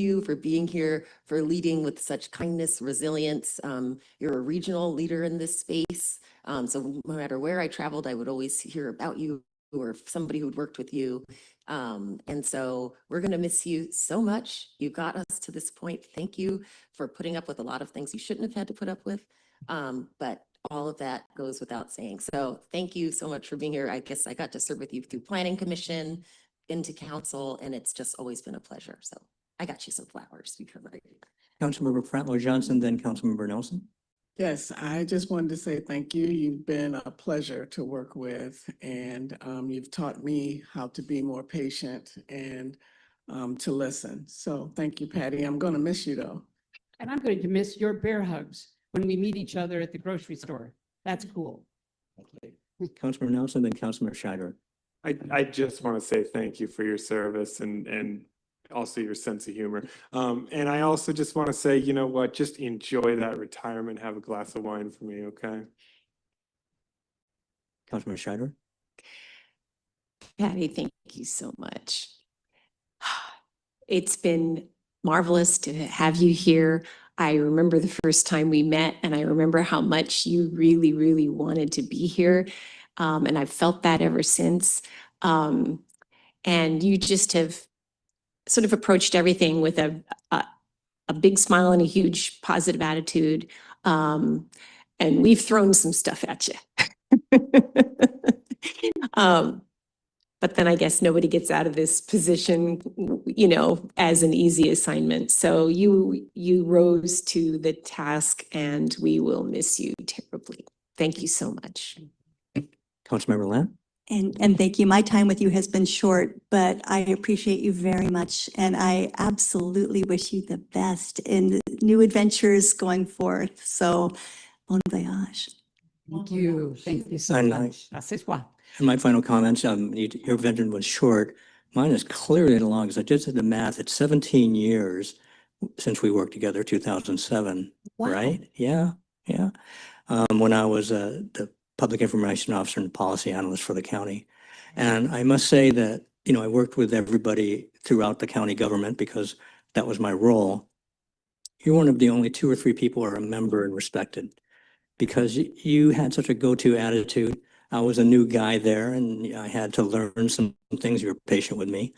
Speaker 4: here, for leading with such kindness, resilience. You're a regional leader in this space. So no matter where I traveled, I would always hear about you or somebody who'd worked with you. And so we're going to miss you so much. You got us to this point. Thank you for putting up with a lot of things you shouldn't have had to put up with. But all of that goes without saying. So thank you so much for being here. I guess I got to serve with you through Planning Commission, into council, and it's just always been a pleasure. So I got you some flowers because I.
Speaker 3: Councilmember Pratlow Johnson, then Councilmember Nelson.
Speaker 6: Yes, I just wanted to say thank you. You've been a pleasure to work with, and you've taught me how to be more patient and to listen. So thank you, Patty. I'm going to miss you, though.
Speaker 17: And I'm going to miss your bear hugs when we meet each other at the grocery store. That's cool.
Speaker 3: Councilmember Nelson, then Councilmember Scheider.
Speaker 2: I just want to say thank you for your service and also your sense of humor. And I also just want to say, you know what, just enjoy that retirement. Have a glass of wine for me, okay?
Speaker 3: Councilmember Scheider.
Speaker 7: Patty, thank you so much. It's been marvelous to have you here. I remember the first time we met, and I remember how much you really, really wanted to be here. And I've felt that ever since. And you just have sort of approached everything with a big smile and a huge positive attitude. And we've thrown some stuff at you. But then I guess nobody gets out of this position, you know, as an easy assignment. So you rose to the task, and we will miss you terribly. Thank you so much.
Speaker 3: Councilmember Lamb.
Speaker 1: And thank you. My time with you has been short, but I appreciate you very much. And I absolutely wish you the best in new adventures going forth. So, bon voyage.
Speaker 17: Thank you. Thank you so
Speaker 3: And
Speaker 17: much.
Speaker 3: And my final comments, your veteran was short. Mine is clearly long, because I just did the math. It's 17 years since we worked together, 2007,
Speaker 4: Wow.
Speaker 3: right? Yeah, yeah. When I was the public information officer and policy analyst for the county. And I must say that, you know, I worked with everybody throughout the county government because that was my role. You're one of the only 2 or 3 people I remember and respected, because you had such a go-to attitude. I was a new guy there, and I had to learn some things. You were patient with me.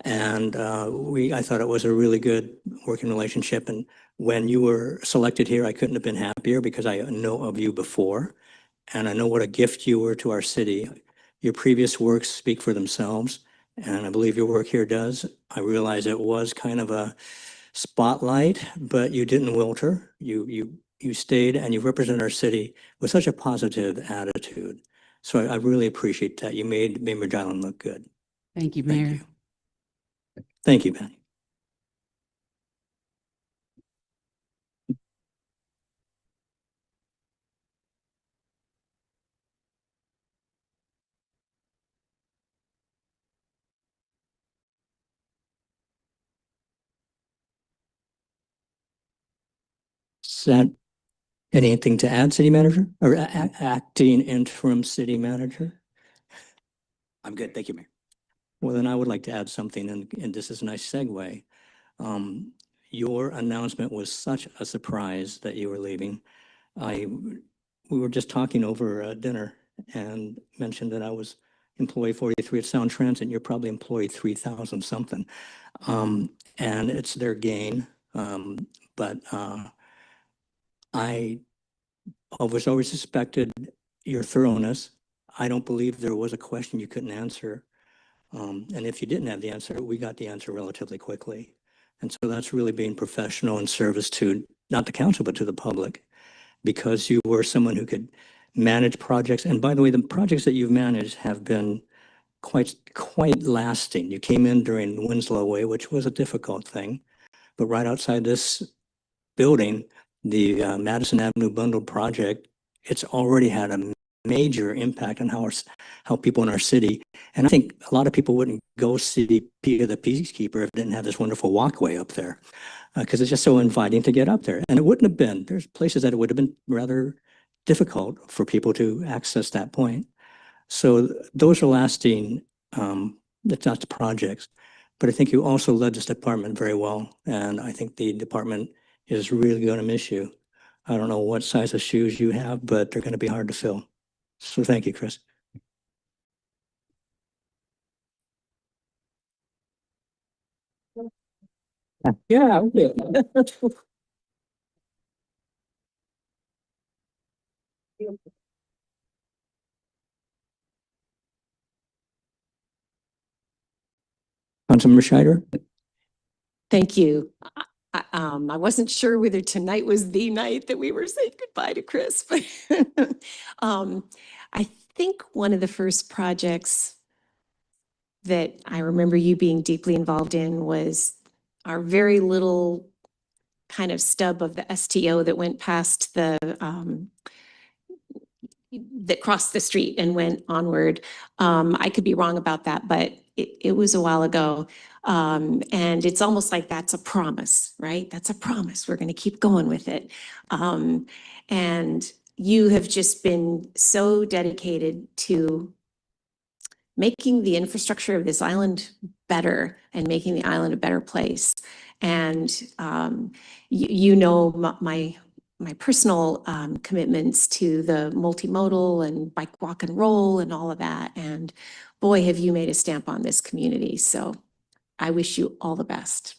Speaker 3: And I thought it was a really good working relationship. And when you were selected here, I couldn't have been happier, because I know of you before, and I know what a gift you were to our city. Your previous works speak for themselves, and I believe your work here does. I realize it was kind of a spotlight, but you didn't wilter. You stayed, and you represent our city with such a positive attitude. So I really appreciate that. You made Bainbridge Island look good.
Speaker 17: Thank you,
Speaker 3: Thank
Speaker 17: Mayor.
Speaker 3: you. Thank you, Patty. Is that anything to add, city manager, or acting interim city manager?
Speaker 16: I'm good. Thank you, Mayor.
Speaker 3: Well, then I would like to add something, and this is a nice segue. Your announcement was such a surprise that you were leaving. We were just talking over dinner and mentioned that I was employee 43 at Sound Transit. You're probably employee 3,000 something. And it's their gain. But I was always suspected your thoroughness. I don't believe there was a question you couldn't answer. And if you didn't have the answer, we got the answer relatively quickly. And so that's really being professional in service to not the council, but to the public, because you were someone who could manage projects. And by the way, the projects that you've managed have been quite lasting. You came in during Winslow Way, which was a difficult thing, but right outside this building, the Madison Avenue Bundle project, it's already had a major impact on how people in our city. And I think a lot of people wouldn't go see Peter the Peacekeeper if it didn't have this wonderful walkway up there, because it's just so inviting to get up there. And it wouldn't have been. There's places that it would have been rather difficult for people to access that point. So those are lasting, that's not the projects. But I think you also led this department very well. And I think the department is really going to miss you. I don't know what size of shoes you have, but they're going to be hard to fill. So thank you, Chris. Yeah. Councilmember Scheider?
Speaker 4: Thank you. I wasn't sure whether tonight was the night that we were saying goodbye to Chris, but I think one of the first projects that I remember you being deeply involved in was our very little kind of stub of the STO that went past the that crossed the street and went onward. I could be wrong about that, but it was a while ago. And it's almost like that's a promise, right? That's a promise. We're going to keep going with it. And you have just been so dedicated to making the infrastructure of this island better and making the island a better place. And you know my personal commitments to the multimodal and bike, walk and roll and all of that. And boy, have you made a stamp on this community. So I wish you all the best.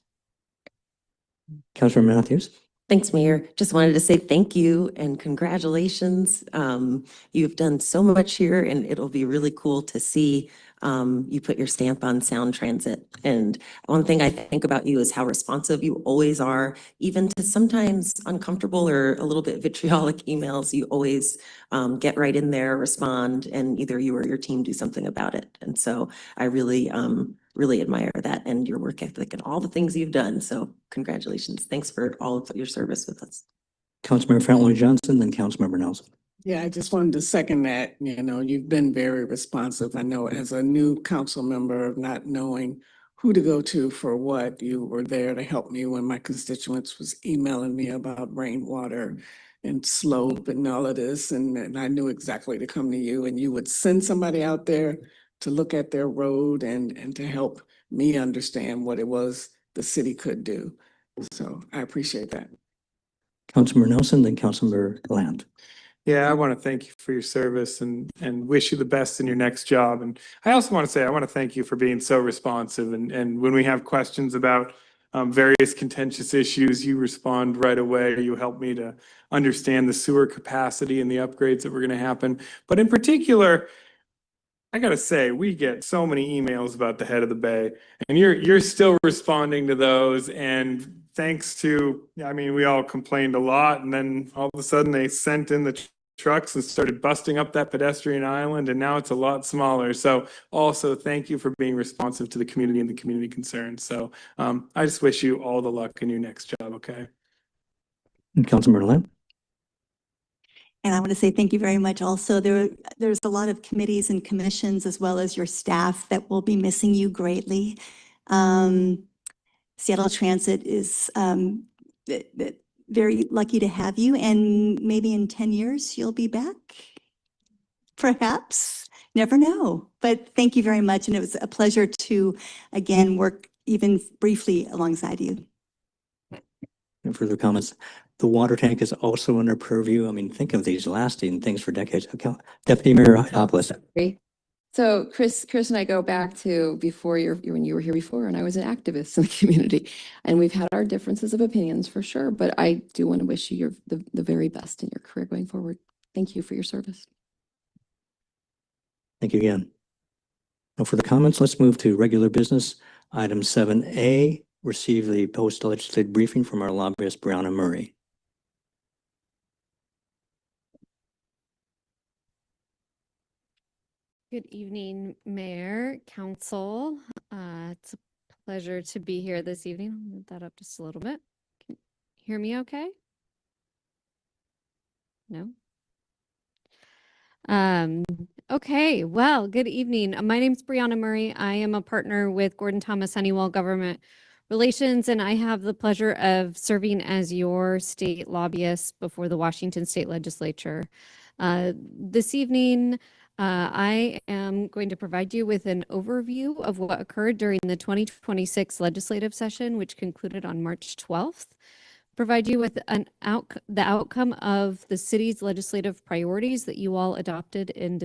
Speaker 3: Councilmember Matthews?
Speaker 4: Thanks, Mayor. Just wanted to say thank you and congratulations. You've done so much here and it'll be really cool to see you put your stamp on sound transit. And one thing I think about you is how responsive you always are, even to sometimes uncomfortable or a little bit vitriolic emails. You always get right in there, respond, and either you or your team do something about it. And so I really admire that and your work ethic and all the things you've done. So congratulations. Thanks for all of your service with us.
Speaker 3: Councilmember Fenton Johnson, then Councilmember Nelson.
Speaker 6: Yeah, I just wanted to second that. You know, you've been very responsive. I know as a new council member, not knowing who to go to for what, you were there to help me when my constituents was emailing me about rainwater and slope and all of this. And I knew exactly to come to you, and you would send somebody out there to look at their road and to help me understand what it was the city could do. So I appreciate that.
Speaker 3: Councilmember Nelson, then Councilmember Land.
Speaker 2: Yeah, I want to thank you for your service and wish you the best in your next job. And I also want to say, I want to thank you for being so responsive. And when we have questions about various contentious issues, you respond right away. You help me to understand the sewer capacity and the upgrades that were going to happen. But in particular, I gotta say, we get so many emails about the head of the bay, and you're still responding to those. And thanks to, I mean, we all complained a lot, and then all of a sudden they sent in the trucks and started busting up that pedestrian island, and now it's a lot smaller. So also thank you for being responsive to the community and the community concerns. So I just wish you all the luck in your next job. Okay.
Speaker 3: And Councilmember Land.
Speaker 1: And I want to say thank you very much also. There's a lot of committees and commissions as well as your staff that will be missing you greatly. Seattle Transit is very lucky to have you, and maybe in 10 years you'll be back. Perhaps, never know. But thank you very much, and it was a pleasure to again work even briefly alongside you.
Speaker 3: And further comments? The water tank is also under purview. I mean, think of these lasting things for decades. Deputy Mayor Hopeless.
Speaker 18: So Chris and I go back to before when you were here before, and I was an activist in the community, and we've had our differences of opinions for sure. But I do want to wish you the very best in your career going forward. Thank you for your service.
Speaker 3: Thank you again. No further comments. Let's move to regular business. Item 7A, receive the post-legislative briefing from our lobbyist, Brianna Murray.
Speaker 19: Good evening, Mayor, Council. It's a pleasure to be here this evening. I'll move that up just a little bit. Can you hear me okay? No? Okay, well, good evening. My name's Brianna Murray. I am a partner with Gordon Thomas Honeywell Government Relations, and I have the pleasure of serving as your state lobbyist before the Washington State Legislature. This evening, I am going to provide you with an overview of what occurred during the 2026 legislative session, which concluded on March 12th. Provide you with the outcome of the city's legislative priorities that you all adopted in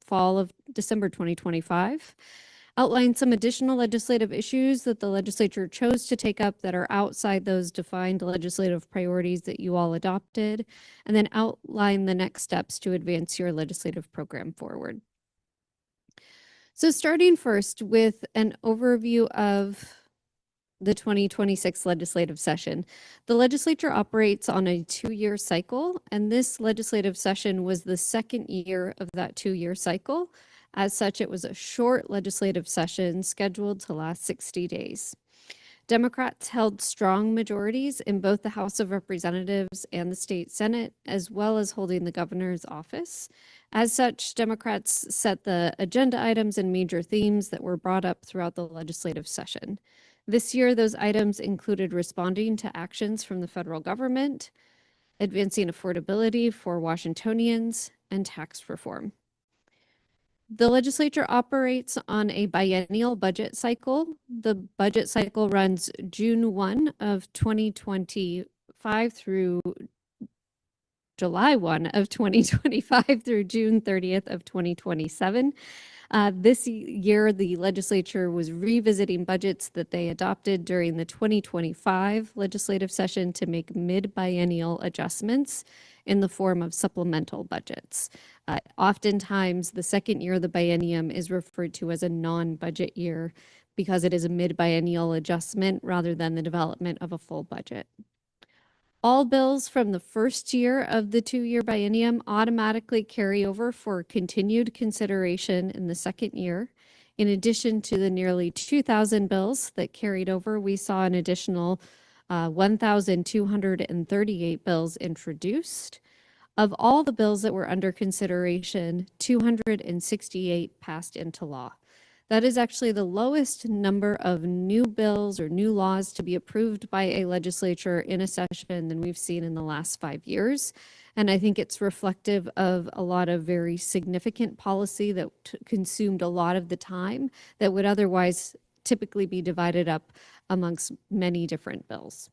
Speaker 19: fall of December 2025. Outline some additional legislative issues that the legislature chose to take up that are outside those defined legislative priorities that you all adopted, and then outline the next steps to advance your legislative program forward. So starting first with an overview of the 2026 legislative session. The legislature operates on a 2-year cycle, and this legislative session was the second year of that 2-year cycle. As such, it was a short legislative session scheduled to last 60 days. Democrats held strong majorities in both the House of Representatives and the state Senate, as well as holding the governor's office. As such, Democrats set the agenda items and major themes that were brought up throughout the legislative session. This year, those items included responding to actions from the federal government, advancing affordability for Washingtonians, and tax reform. The legislature operates on a biennial budget cycle. The budget cycle runs June 1 of 2025 through July 1 of 2025 through June 30th of 2027. This year, the legislature was revisiting budgets that they adopted during the 2025 legislative session to make mid-biennial adjustments in the form of supplemental budgets. Oftentimes, the second year of the biennium is referred to as a non-budget year because it is a mid-biennial adjustment rather than the development of a full budget. All bills from the first year of the 2-year biennium automatically carry over for continued consideration in the second year. In addition to the nearly 2,000 bills that carried over, we saw an additional 1,238 bills introduced. Of all the bills that were under consideration, 268 passed into law. That is actually the lowest number of new bills or new laws to be approved by a legislature in a session than we've seen in the last 5 years. And I think it's reflective of a lot of very significant policy that consumed a lot of the time that would otherwise typically be divided up amongst many different bills.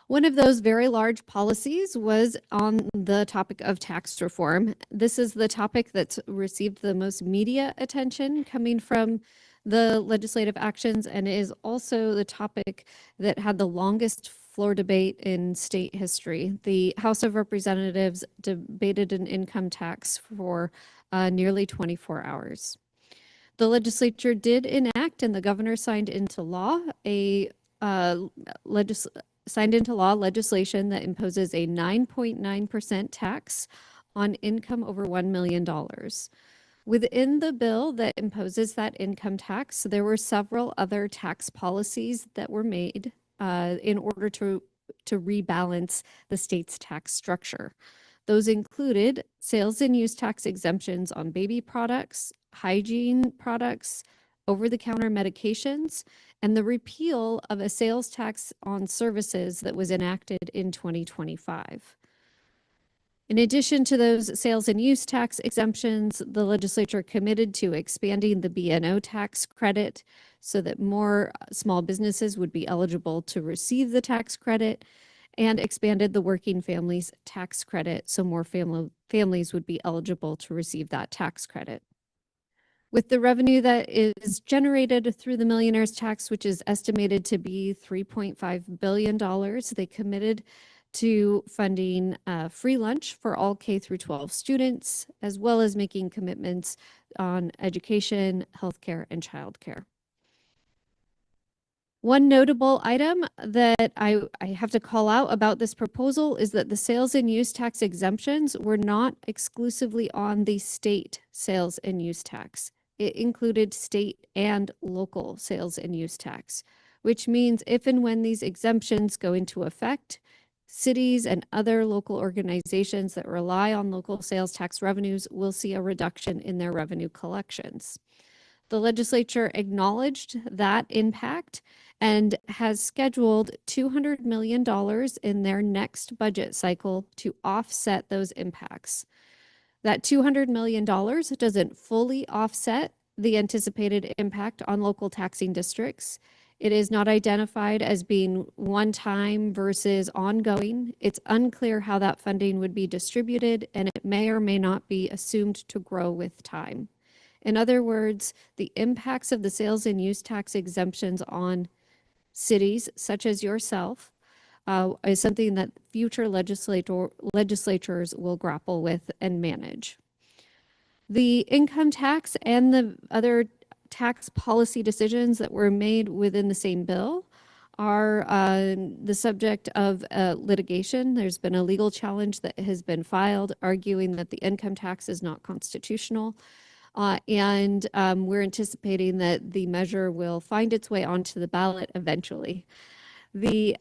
Speaker 19: One of those very large policies was on the topic of tax reform. This is the topic that's received the most media attention coming from the legislative actions, and is also the topic that had the longest floor debate in state history. The House of Representatives debated an income tax for nearly 24 hours. The legislature did enact, and the governor signed into law legislation that imposes a 9.9% tax on income over $1 million. Within the bill that imposes that income tax, there were several other tax policies that were made in order to rebalance the state's tax structure. Those included sales and use tax exemptions on baby products, hygiene products, over-the-counter medications, and the repeal of a sales tax on services that was enacted in 2025. In addition to those sales and use tax exemptions, the legislature committed to expanding the B&O tax credit so that more small businesses would be eligible to receive the tax credit, and expanded the working families tax credit so more families would be eligible to receive that tax credit. With the revenue that is generated through the millionaire's tax, which is estimated to be $3.5 billion, they committed to funding free lunch for all K through 12 students, as well as making commitments on education, healthcare, and childcare. One notable item that I have to call out about this proposal is that the sales and use tax exemptions were not exclusively on the state sales and use tax. It included state and local sales and use tax, which means if and when these exemptions go into effect, cities and other local organizations that rely on local sales tax revenues will see a reduction in their revenue collections. The legislature acknowledged that impact and has scheduled $200 million in their next budget cycle to offset those impacts. That $200 million doesn't fully offset the anticipated impact on local taxing districts. It is not identified as being one-time versus ongoing. It's unclear how that funding would be distributed, and it may or may not be assumed to grow with time. In other words, the impacts of the sales and use tax exemptions on cities such as yourself is something that future legislatures will grapple with and manage. The income tax and the other tax policy decisions that were made within the same bill are the subject of litigation. There's been a legal challenge that has been filed arguing that the income tax is not constitutional. And we're anticipating that the measure will find its way onto the ballot eventually. The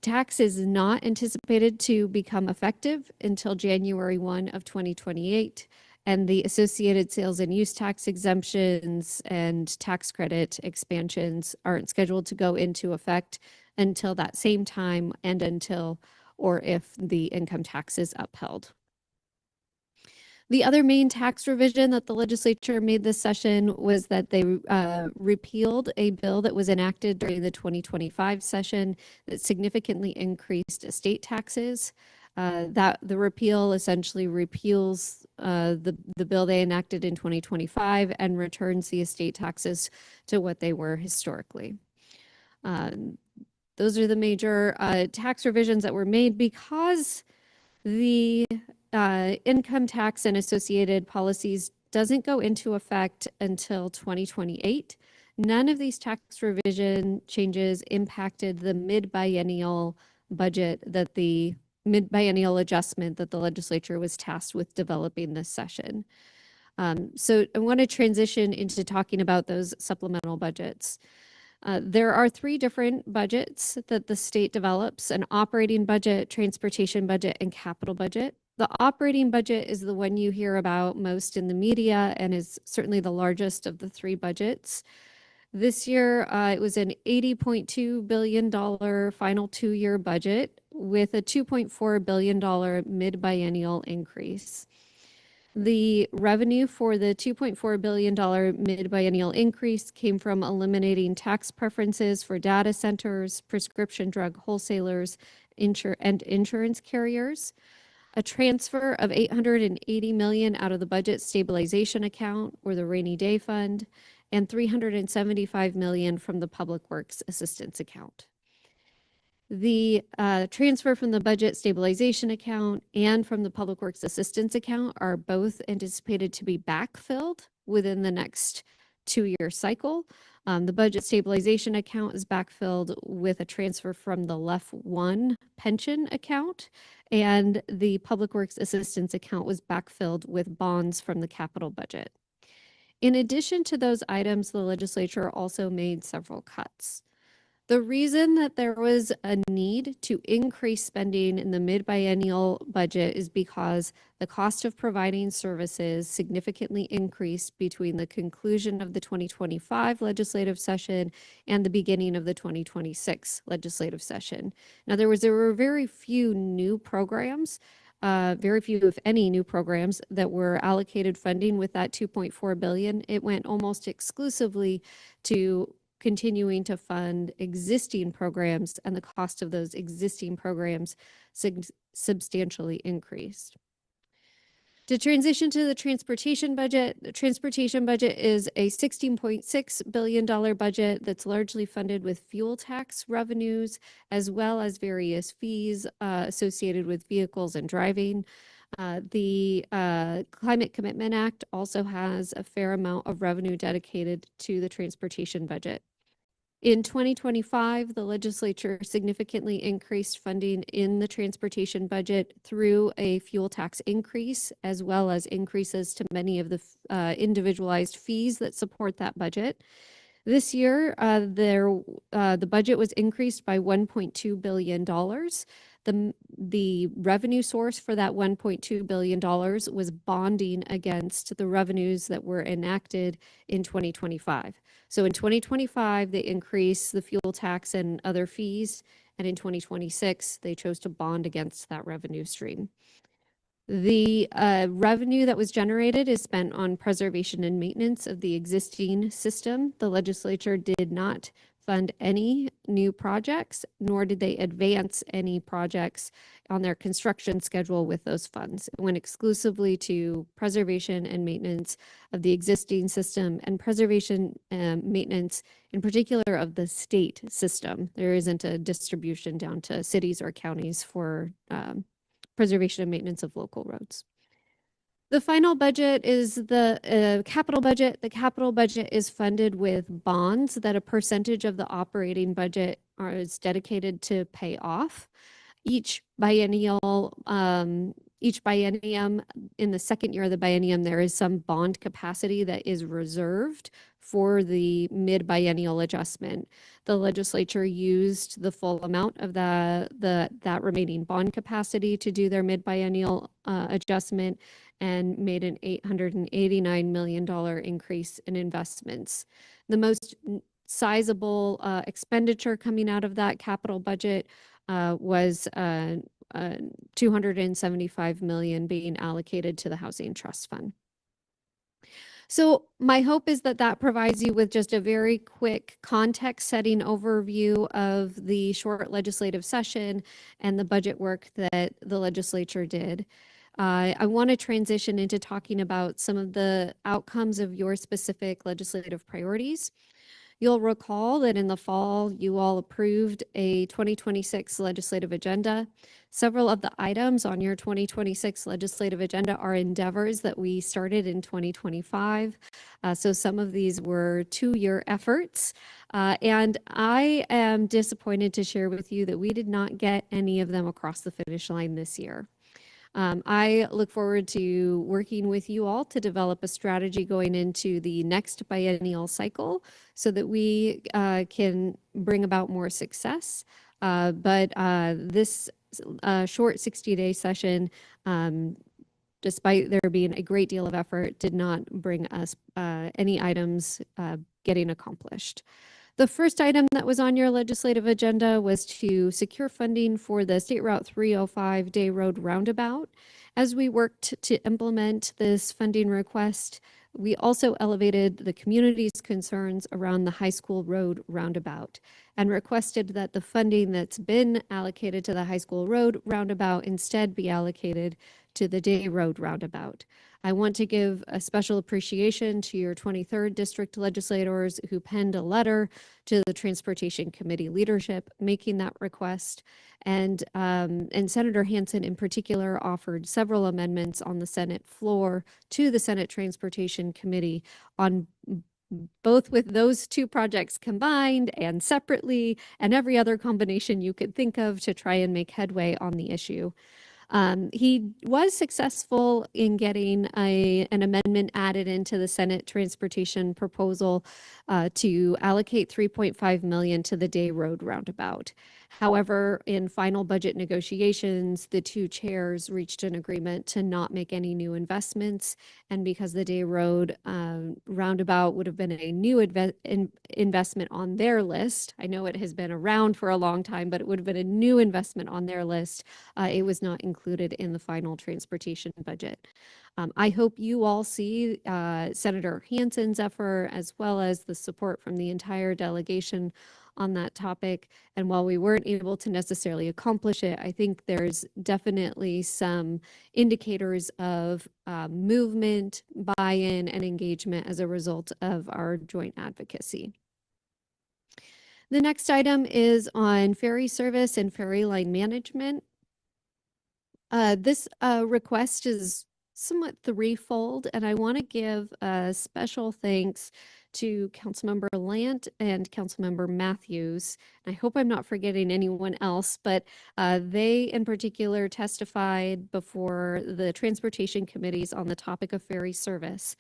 Speaker 19: tax is not anticipated to become effective until January 1 of 2028, and the associated sales and use tax exemptions and tax credit expansions aren't scheduled to go into effect until that same time and until or if the income tax is upheld. The other main tax revision that the legislature made this session was that they repealed a bill that was enacted during the 2025 session that significantly increased estate taxes. That the repeal essentially repeals the bill they enacted in 2025 and returns the estate taxes to what they were historically. Those are the major tax revisions that were made because the income tax and associated policies doesn't go into effect until 2028. None of these tax revision changes impacted the mid-biennial budget that the mid-biennial adjustment that the legislature was tasked with developing this session. So I want to transition into talking about those supplemental budgets. There are three different budgets that the state develops: an operating budget, transportation budget, and capital budget. The operating budget is the one you hear about most in the media and is certainly the largest of the three budgets. This year, it was an $80.2 billion final two-year budget with a $2.4 billion mid-biennial increase. The revenue for the $2.4 billion mid-biennial increase came from eliminating tax preferences for data centers, prescription drug wholesalers, and insurance carriers, a transfer of $880 million out of the budget stabilization account or the rainy day fund, and $375 million from the public works assistance account. The transfer from the budget stabilization account and from the public works assistance account are both anticipated to be backfilled within the next two-year cycle. The budget stabilization account is backfilled with a transfer from the LEF 1 pension account, and the public works assistance account was backfilled with bonds from the capital budget. In addition to those items, the legislature also made several cuts. The reason that there was a need to increase spending in the mid-biennial budget is because the cost of providing services significantly increased between the conclusion of the 2025 legislative session and the beginning of the 2026 legislative session. In other words, there were very few new programs, very few, if any, new programs that were allocated funding with that $2.4 billion. It went almost exclusively to continuing to fund existing programs, and the cost of those existing programs substantially increased. To transition to the transportation budget is a $16.6 billion budget that's largely funded with fuel tax revenues, as well as various fees associated with vehicles and driving. The Climate Commitment Act also has a fair amount of revenue dedicated to the transportation budget. In 2025, the legislature significantly increased funding in the transportation budget through a fuel tax increase, as well as increases to many of the individualized fees that support that budget. This year, the budget was increased by $1.2 billion. The revenue source for that $1.2 billion was bonding against the revenues that were enacted in 2025. So in 2025, they increased the fuel tax and other fees, and in 2026, they chose to bond against that revenue stream. The revenue that was generated is spent on preservation and maintenance of the existing system. The legislature did not fund any new projects, nor did they advance any projects on their construction schedule with those funds. It went exclusively to preservation and maintenance of the existing system and preservation and maintenance in particular of the state system. There isn't a distribution down to cities or counties for preservation and maintenance of local roads. The final budget is the capital budget. The capital budget is funded with bonds that a percentage of the operating budget is dedicated to pay off. Each biennium, in the second year of the biennium, there is some bond capacity that is reserved for the mid-biennial adjustment. The legislature used the full amount of that remaining bond capacity to do their mid-biennial adjustment and made an $889 million increase in investments. The most sizable expenditure coming out of that capital budget was $275 million being allocated to the Housing Trust Fund. So my hope is that that provides you with just a very quick context-setting overview of the short legislative session and the budget work that the legislature did. I want to transition into talking about some of the outcomes of your specific legislative priorities. You'll recall that in the fall, you all approved a 2026 legislative agenda. Several of the items on your 2026 legislative agenda are endeavors that we started in 2025. So some of these were two-year efforts. And I am disappointed to share with you that we did not get any of them across the finish line this year. I look forward to working with you all to develop a strategy going into the next biennial cycle so that we can bring about more success. But this short 60-day session, despite there being a great deal of effort, did not bring us any items getting accomplished. The first item that was on your legislative agenda was to secure funding for the State Route 305 Day Road Roundabout. As we worked to implement this funding request, we also elevated the community's concerns around the High School Road Roundabout and requested that the funding that's been allocated to the High School Road Roundabout instead be allocated to the Day Road Roundabout. I want to give a special appreciation to your 23rd District legislators who penned a letter to the Transportation Committee leadership making that request. And Senator Hansen in particular offered several amendments on the Senate floor to the Senate Transportation Committee on both with those two projects combined and separately and every other combination you could think of to try and make headway on the issue. He was successful in getting an amendment added into the Senate transportation proposal to allocate $3.5 million to the Day Road Roundabout. However, in final budget negotiations, the two chairs reached an agreement to not make any new investments. And because the Day Road Roundabout would have been a new investment on their list, I know it has been around for a long time, but it would have been a new investment on their list. It was not included in the final transportation budget. I hope you all see Senator Hansen's effort as well as the support from the entire delegation on that topic. And while we weren't able to necessarily accomplish it, I think there's definitely some indicators of movement, buy-in, and engagement as a result of our joint advocacy. The next item is on ferry service and ferry line management. This request is somewhat threefold, and I want to give a special thanks to Councilmember Lant and Councilmember Matthews. I hope I'm not forgetting anyone else, but they in particular testified before the transportation committees on the topic of ferry service.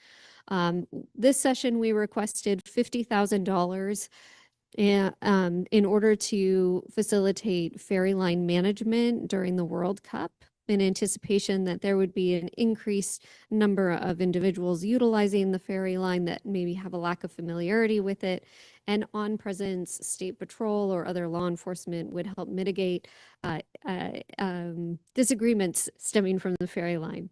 Speaker 19: This session, we requested $50,000 in order to facilitate ferry line management during the World Cup, in anticipation that there would be an increased number of individuals utilizing the ferry line that maybe have a lack of familiarity with it. and on-presence state patrol or other law enforcement would help mitigate disagreements stemming from the ferry line.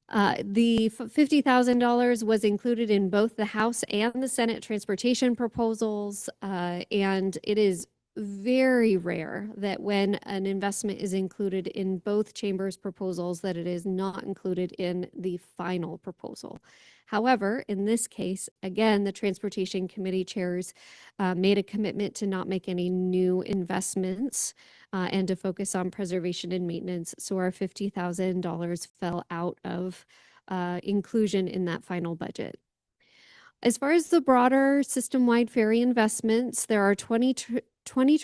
Speaker 19: The $50,000 was included in both the House and the Senate transportation proposals, and it is very rare that when an investment is included in both chambers' proposals that it is not included in the final proposal. However, in this case, again, the Transportation Committee chairs made a commitment to not make any new investments and to focus on preservation and maintenance. So our $50,000 fell out of inclusion in that final budget. As far as the broader system-wide ferry investments, there are 20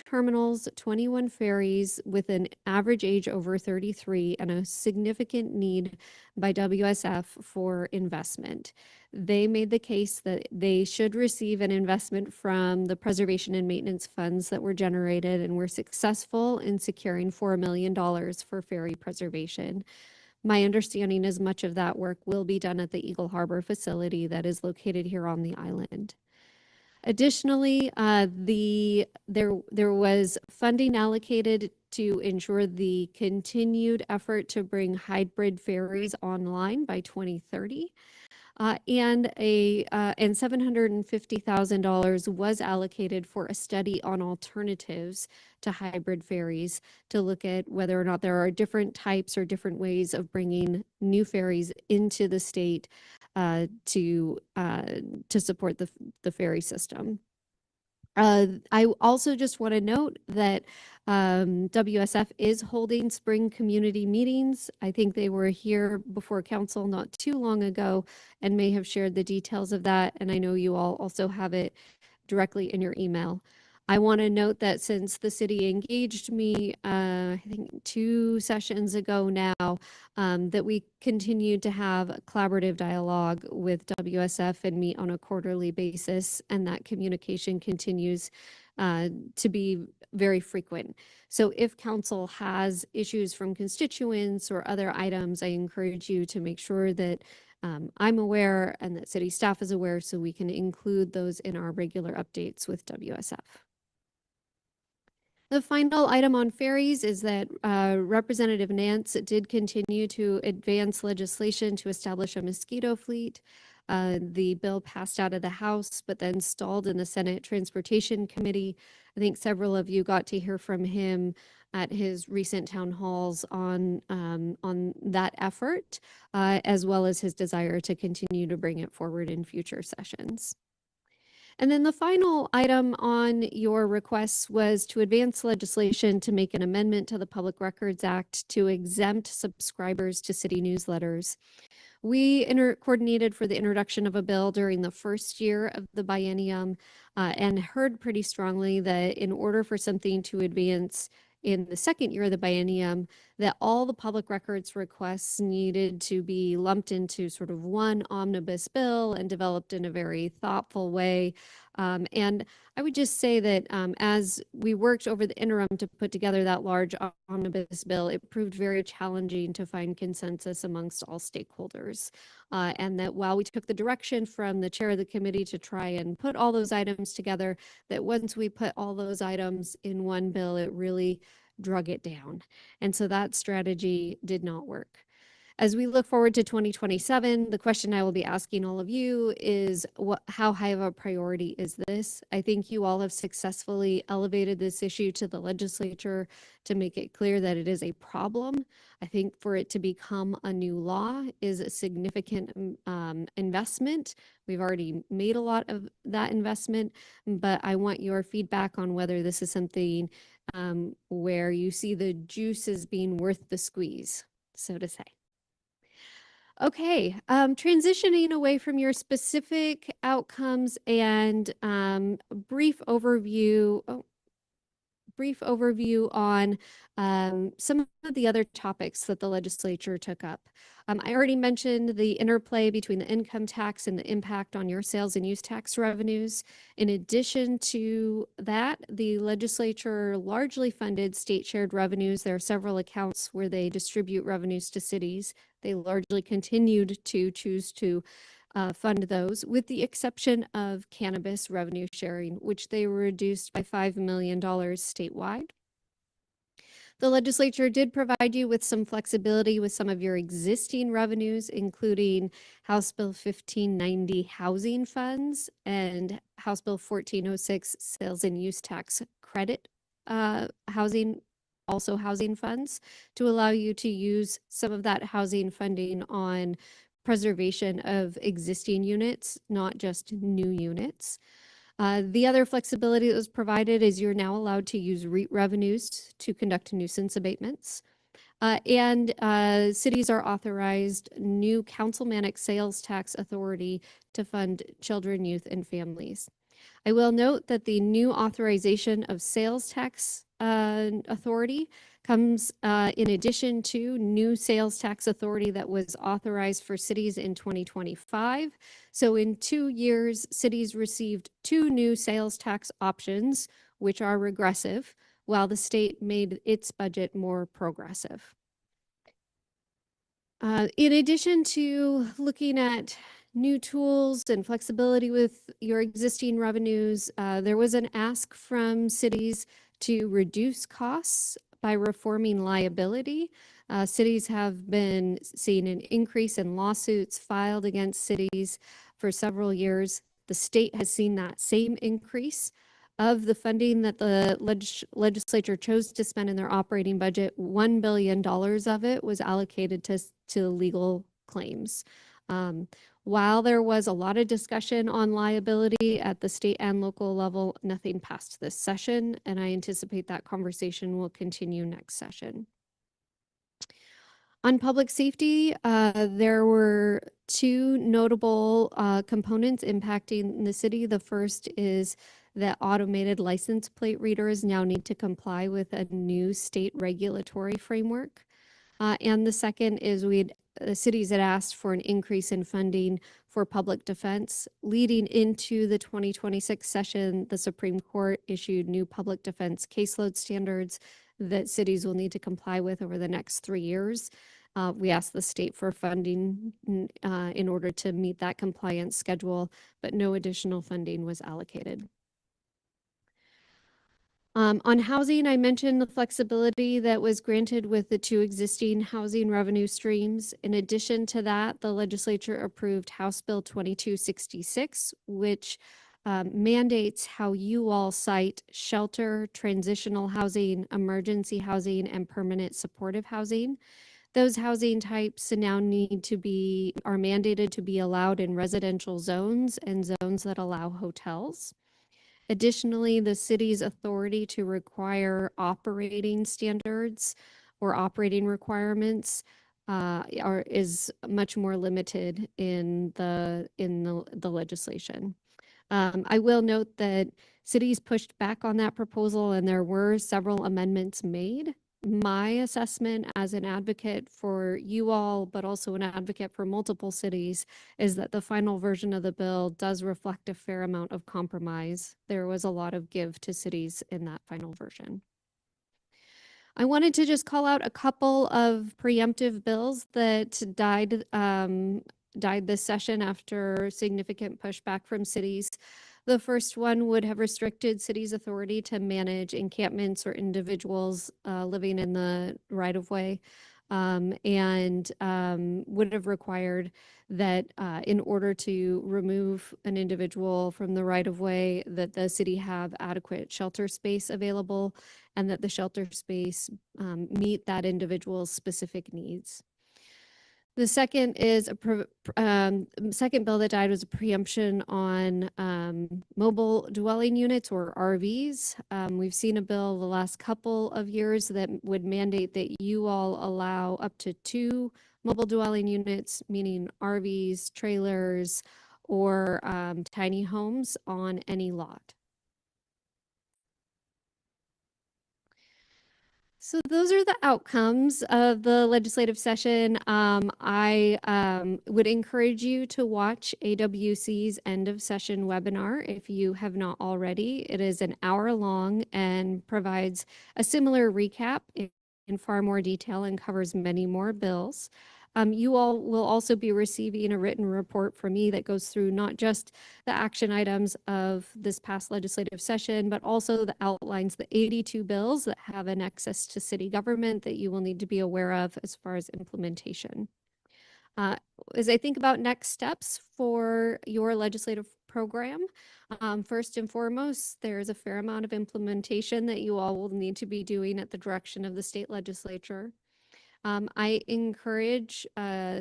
Speaker 19: terminals, 21 ferries with an average age over 33 and a significant need by WSF for investment. They made the case that they should receive an investment from the preservation and maintenance funds that were generated and were successful in securing $4 million for ferry preservation. My understanding is much of that work will be done at the Eagle Harbor facility that is located here on the island. Additionally, there was funding allocated to ensure the continued effort to bring hybrid ferries online by 2030. And $750,000 was allocated for a study on alternatives to hybrid ferries to look at whether or not there are different types or different ways of bringing new ferries into the state to support the ferry system. I also just want to note that WSF is holding spring community meetings. I think they were here before council not too long ago and may have shared the details of that. And I know you all also have it directly in your email. I want to note that since the city engaged me, I think 2 sessions ago now, that we continued to have a collaborative dialogue with WSF and meet on a quarterly basis, and that communication continues to be very frequent. So if council has issues from constituents or other items, I encourage you to make sure that I'm aware and that city staff is aware so we can include those in our regular updates with WSF. The final item on ferries is that Representative Nance did continue to advance legislation to establish a mosquito fleet. The bill passed out of the House, but then stalled in the Senate Transportation Committee. I think several of you got to hear from him at his recent town halls on that effort, as well as his desire to continue to bring it forward in future sessions. And then the final item on your requests was to advance legislation to make an amendment to the Public Records Act to exempt subscribers to city newsletters. We coordinated for the introduction of a bill during the first year of the biennium and heard pretty strongly that in order for something to advance in the second year of the biennium, that all the public records requests needed to be lumped into sort of one omnibus bill and developed in a very thoughtful way. And I would just say that as we worked over the interim to put together that large omnibus bill, it proved very challenging to find consensus amongst all stakeholders. And that while we took the direction from the chair of the committee to try and put all those items together, that once we put all those items in one bill, it really drug it down. And so that strategy did not work. As we look forward to 2027, the question I will be asking all of you is how high of a priority is this? I think you all have successfully elevated this issue to the legislature to make it clear that it is a problem. I think for it to become a new law is a significant investment. We've already made a lot of that investment, but I want your feedback on whether this is something where you see the juice as being worth the squeeze, so to say. Okay, transitioning away from your specific outcomes and brief overview on some of the other topics that the legislature took up. I already mentioned the interplay between the income tax and the impact on your sales and use tax revenues. In addition to that, the legislature largely funded state shared revenues. There are several accounts where they distribute revenues to cities. They largely continued to choose to fund those, with the exception of cannabis revenue sharing, which they were reduced by $5 million statewide. The legislature did provide you with some flexibility with some of your existing revenues, including House Bill 1590 housing funds and House Bill 1406 sales and use tax credit housing funds, to allow you to use some of that housing funding on preservation of existing units, not just new units. The other flexibility that was provided is you're now allowed to use REIT revenues to conduct nuisance abatements. And cities are authorized new councilmanic sales tax authority to fund children, youth, and families. I will note that the new authorization of sales tax authority comes in addition to new sales tax authority that was authorized for cities in 2025. So in 2 years, cities received 2 new sales tax options, which are regressive, while the state made its budget more progressive. In addition to looking at new tools and flexibility with your existing revenues, there was an ask from cities to reduce costs by reforming liability. Cities have been seeing an increase in lawsuits filed against cities for several years. The state has seen that same increase. Of the funding that the legislature chose to spend in their operating budget, $1 billion of it was allocated to legal claims. While there was a lot of discussion on liability at the state and local level, nothing passed this session, and I anticipate that conversation will continue next session. On public safety, there were 2 notable components impacting the city. The first is that automated license plate readers now need to comply with a new state regulatory framework. And the second is the cities had asked for an increase in funding for public defense. Leading into the 2026 session, the Supreme Court issued new public defense caseload standards that cities will need to comply with over the next 3 years. We asked the state for funding in order to meet that compliance schedule, but no additional funding was allocated. On housing, I mentioned the flexibility that was granted with the 2 existing housing revenue streams. In addition to that, the legislature approved House Bill 2266, which mandates how you all cite shelter, transitional housing, emergency housing, and permanent supportive housing. Those housing types now are mandated to be allowed in residential zones and zones that allow hotels. Additionally, the city's authority to require operating standards or operating requirements is much more limited in the legislation. I will note that cities pushed back on that proposal, and there were several amendments made. My assessment as an advocate for you all, but also an advocate for multiple cities, is that the final version of the bill does reflect a fair amount of compromise. There was a lot of give to cities in that final version. I wanted to just call out a couple of preemptive bills that died this session after significant pushback from cities. The first one would have restricted cities' authority to manage encampments or individuals living in the right-of-way, and would have required that in order to remove an individual from the right-of-way, that the city have adequate shelter space available, and that the shelter space meet that individual's specific needs. The second is second bill that died was a preemption on mobile dwelling units, or RVs. We've seen a bill the last couple of years that would mandate that you all allow up to 2 mobile dwelling units, meaning RVs, trailers, or tiny homes on any lot. So those are the outcomes of the legislative session. I would encourage you to watch AWC's end of session webinar if you have not already. It is an hour long and provides a similar recap in far more detail and covers many more bills. You all will also be receiving a written report from me that goes through not just the action items of this past legislative session, but also that outlines the 82 bills that have an access to city government that you will need to be aware of as far as implementation. As I think about next steps for your legislative program, first and foremost, there's a fair amount of implementation that you all will need to be doing at the direction of the state legislature. I encourage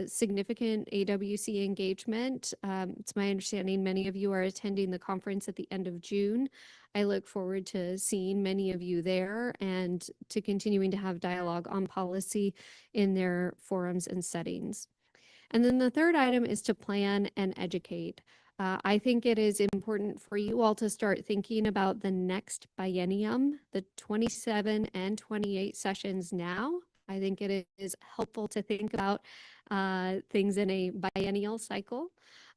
Speaker 19: significant AWC engagement. It's my understanding many of you are attending the conference at the end of June. I look forward to seeing many of you there and to continuing to have dialogue on policy in their forums and settings. And then the third item is to plan and educate. I think it is important for you all to start thinking about the next biennium, the 27 and 28 sessions now. I think it is helpful to think about things in a biennial cycle.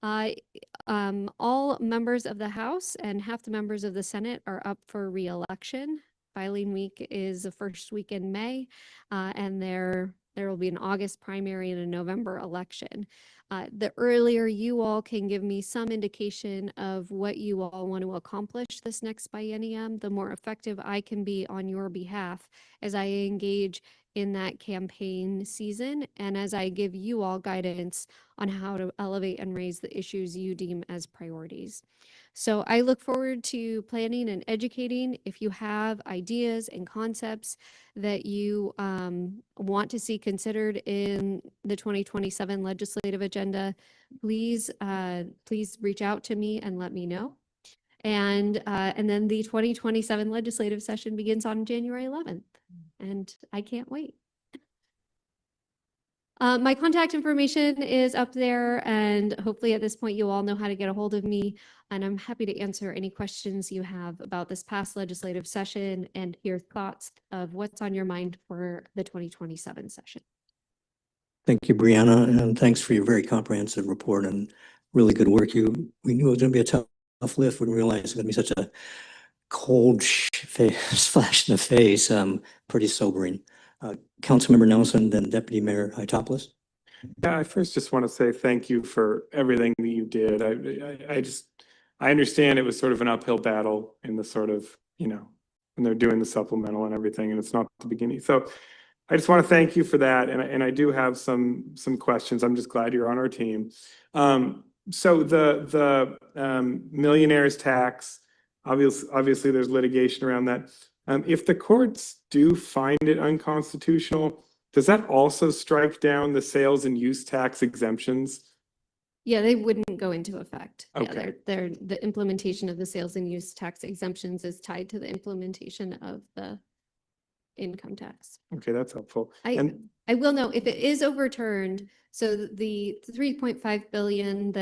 Speaker 19: All members of the House and half the members of the Senate are up for re-election. Filing week is the first week in May, and there will be an August primary and a November election. The earlier you all can give me some indication of what you all want to accomplish this next biennium, the more effective I can be on your behalf as I engage in that campaign season and as I give you all guidance on how to elevate and raise the issues you deem as priorities. So I look forward to planning and educating. If you have ideas and concepts that you want to see considered in the 2027 legislative agenda, please reach out to me and let me know. And then the 2027 legislative session begins on January 11th, and I can't wait. My contact information is up there, and hopefully at this point you all know how to get a hold of me, and I'm happy to answer any questions you have about this past legislative session and hear thoughts of what's on your mind for the 2027 session.
Speaker 3: Thank you, Brianna, and thanks for your very comprehensive report and really good work. We knew it was going to be a tough lift. We didn't realize it was going to be such a cold flash in the face. Pretty sobering. Councilmember Nelson, then Deputy Mayor Hytopoulos.
Speaker 2: Yeah, I first just want to say thank you for everything that you did. I understand it was sort of an uphill battle in the sort of, when they're doing the supplemental and everything, and it's not the beginning. So I just want to thank you for that. And I do have some questions. I'm just glad you're on our team. So the millionaire's tax, obviously there's litigation around that. If the courts do find it unconstitutional, does that also strike down the sales and use tax exemptions?
Speaker 19: Yeah, they wouldn't go into effect.
Speaker 2: Okay.
Speaker 19: Yeah, the implementation of the sales and use tax exemptions is tied to the implementation of the income tax.
Speaker 2: Okay, that's helpful.
Speaker 19: I will note if it is overturned, so the 3.5 billion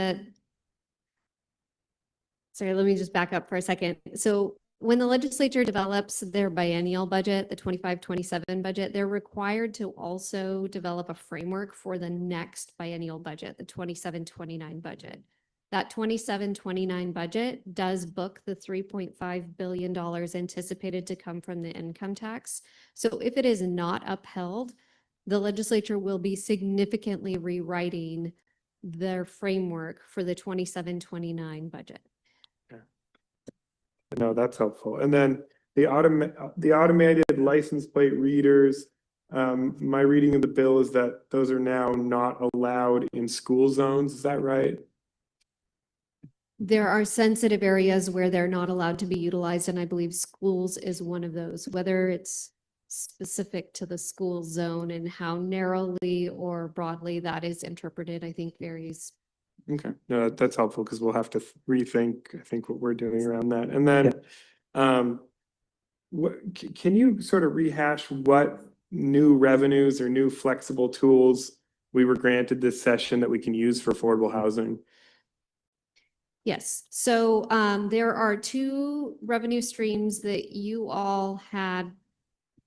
Speaker 19: sorry, let me just back up for a second. So when the legislature develops their biennial budget, the 25-27 budget, they're required to also develop a framework for the next biennial budget, the 27-29 budget. That 27-29 budget does book the $3.5 billion anticipated to come from the income tax. So if it is not upheld, the legislature will be significantly rewriting their framework for the 27-29 budget.
Speaker 2: No, that's helpful. And then the automated license plate readers, my reading of the bill is that those are now not allowed in school zones. Is that right?
Speaker 19: There are sensitive areas where they're not allowed to be utilized, and I believe schools is one of those, whether it's specific to the school zone and how narrowly or broadly that is interpreted, I think varies.
Speaker 2: Okay, no, that's helpful because we'll have to rethink, I think, what we're doing around that. And then, can you sort of rehash what new revenues or new flexible tools we were granted this session that we can use for affordable housing?
Speaker 19: Yes, so there are two revenue streams that you all had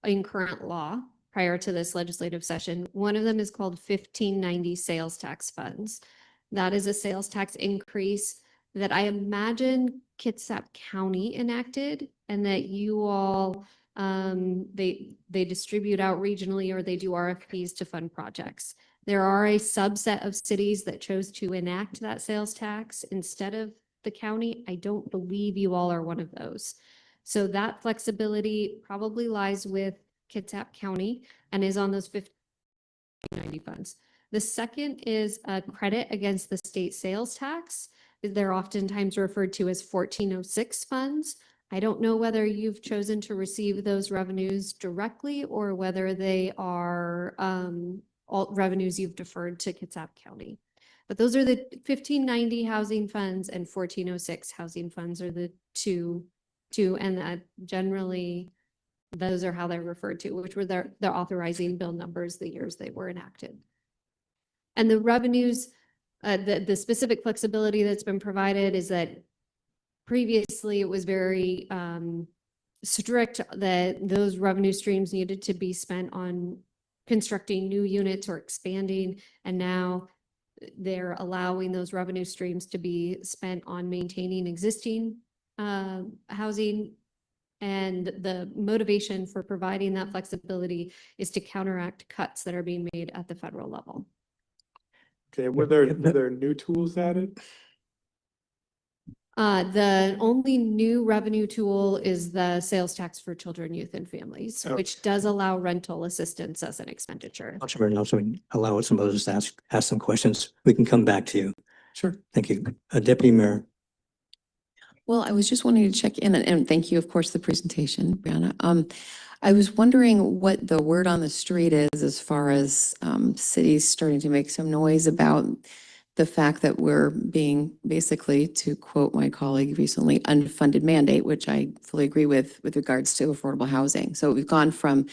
Speaker 19: in current law prior to this legislative session. One of them is called 1590 sales tax funds. That is a sales tax increase that I imagine Kitsap County enacted, and that you all, they distribute out regionally or they do RFPs to fund projects. There are a subset of cities that chose to enact that sales tax instead of the county. I don't believe you all are one of those. So that flexibility probably lies with Kitsap County and is on those 1590 funds. The second is a credit against the state sales tax. They're oftentimes referred to as 1406 funds. I don't know whether you've chosen to receive those revenues directly or whether they are all revenues you've deferred to Kitsap County. But those are the 1590 housing funds and 1406 housing funds are the two, and generally those are how they're referred to, which were their authorizing bill numbers the years they were enacted. And the revenues, the specific flexibility that's been provided is that previously it was very strict that those revenue streams needed to be spent on constructing new units or expanding, and now they're allowing those revenue streams to be spent on maintaining existing housing. And the motivation for providing that flexibility is to counteract cuts that are being made at the federal level.
Speaker 2: Okay, were there new tools added?
Speaker 19: The only new revenue tool is the sales tax for children, youth, and families, which does allow rental assistance as an expenditure.
Speaker 3: Councilmember Nelson, allow some of us to ask some questions. We can come back to you.
Speaker 2: Sure.
Speaker 3: Thank you. Deputy Mayor.
Speaker 18: Well, I was just wanting to check in and thank you, of course, the presentation, Brianna. I was wondering what the word on the street is as far as cities starting to make some noise about the fact that we're being basically, to quote my colleague recently, unfunded mandate, which I fully agree with regards to affordable housing. So we've gone from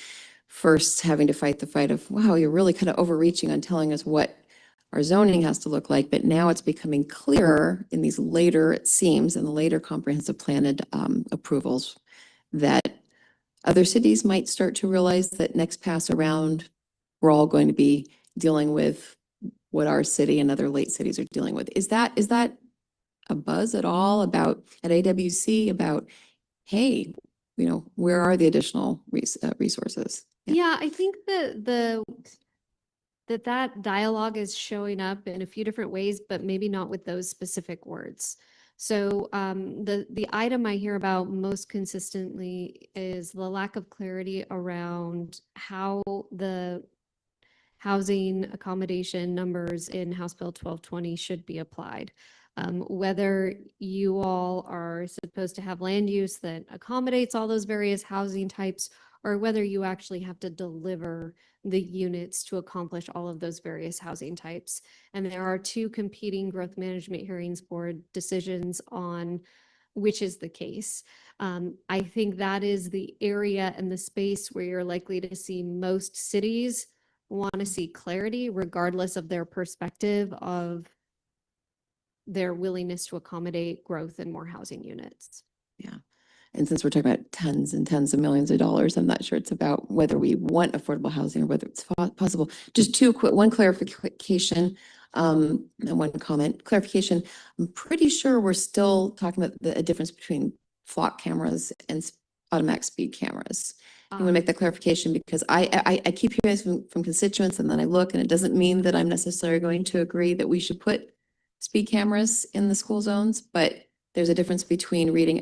Speaker 18: first having to fight the fight of, wow, you're really kind of overreaching on telling us what our zoning has to look like, but now it's becoming clearer in these later, it seems, in the later comprehensive plan approvals that other cities might start to realize that next pass around, we're all going to be dealing with what our city and other late cities are dealing with. Is that a buzz at all about at AWC about, hey, you know, where are the additional resources?
Speaker 19: Yeah, I think that dialogue is showing up in a few different ways, but maybe not with those specific words. So the item I hear about most consistently is the lack of clarity around how the housing accommodation numbers in House Bill 1220 should be applied. Whether you all are supposed to have land use that accommodates all those various housing types, or whether you actually have to deliver the units to accomplish all of those various housing types. And there are two competing growth management hearings board decisions on which is the case. I think that is the area and the space where you're likely to see most cities want to see clarity, regardless of their perspective of their willingness to accommodate growth and more housing units.
Speaker 18: Yeah. And since we're talking about tens and tens of millions of dollars, I'm not sure it's about whether we want affordable housing or whether it's possible. Just one clarification and one comment. Clarification, I'm pretty sure we're still talking about a difference between flock cameras and automatic speed cameras. I want to make that clarification because I keep hearing this from constituents, and then I look and it doesn't mean that I'm necessarily going to agree that we should put speed cameras in the school zones, but there's a difference between reading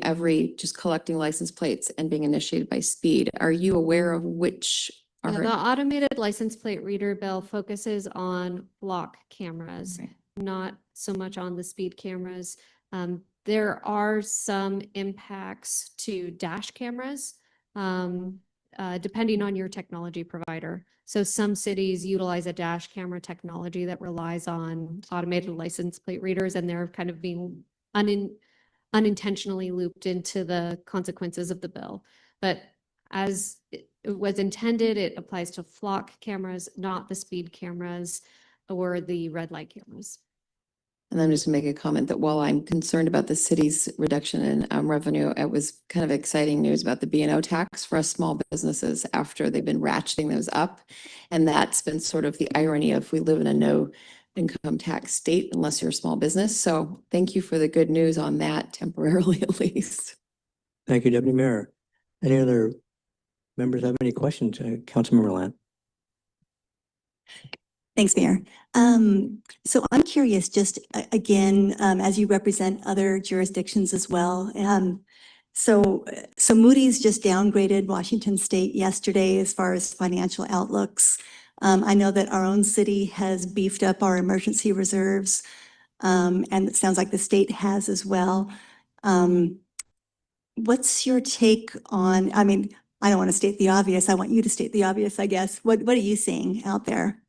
Speaker 18: just collecting license plates and being initiated by speed. Are you aware of which are?
Speaker 19: The automated license plate reader bill focuses on flock cameras, not so much on the speed cameras. There are some impacts to dash cameras, depending on your technology provider. So some cities utilize a dash camera technology that relies on automated license plate readers, and they're kind of being unintentionally looped into the consequences of the bill. But as it was intended, it applies to flock cameras, not the speed cameras or the red light cameras.
Speaker 18: And I'm just gonna make a comment that while I'm concerned about the city's reduction in revenue, it was kind of exciting news about the B&O tax for us small businesses after they've been ratcheting those up. And that's been sort of the irony of we live in a no income tax state unless you're a small business. So thank you for the good news on that temporarily at least.
Speaker 3: Thank you, Deputy Mayor. Any other members have any questions? Councilmember Land.
Speaker 1: Thanks, Mayor. So I'm curious, just again, as you represent other jurisdictions as well. So Moody's just downgraded Washington State yesterday as far as financial outlooks. I know that our own city has beefed up our emergency reserves, and it sounds like the state has as well. What's your take on, I mean, I don't want to state the obvious. I want you to state the obvious, I guess. What are you seeing out there?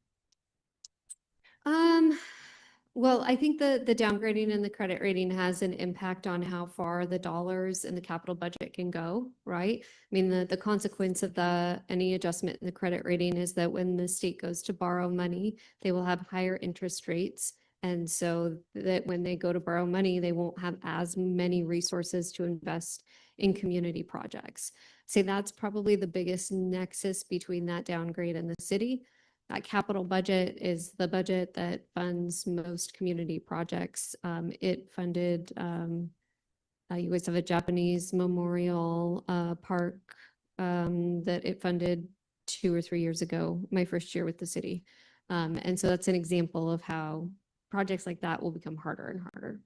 Speaker 19: Well, I think the downgrading in the credit rating has an impact on how far the dollars in the capital budget can go, right? I mean, the consequence of any adjustment in the credit rating is that when the state goes to borrow money, they will have higher interest rates. And so that when they go to borrow money, they won't have as many resources to invest in community projects. So that's probably the biggest nexus between that downgrade and the city. That capital budget is the budget that funds most community projects. It funded, you guys have a Japanese memorial park that it funded 2 or 3 years ago, my first year with the city. And so that's an example of how projects like that will become harder and harder.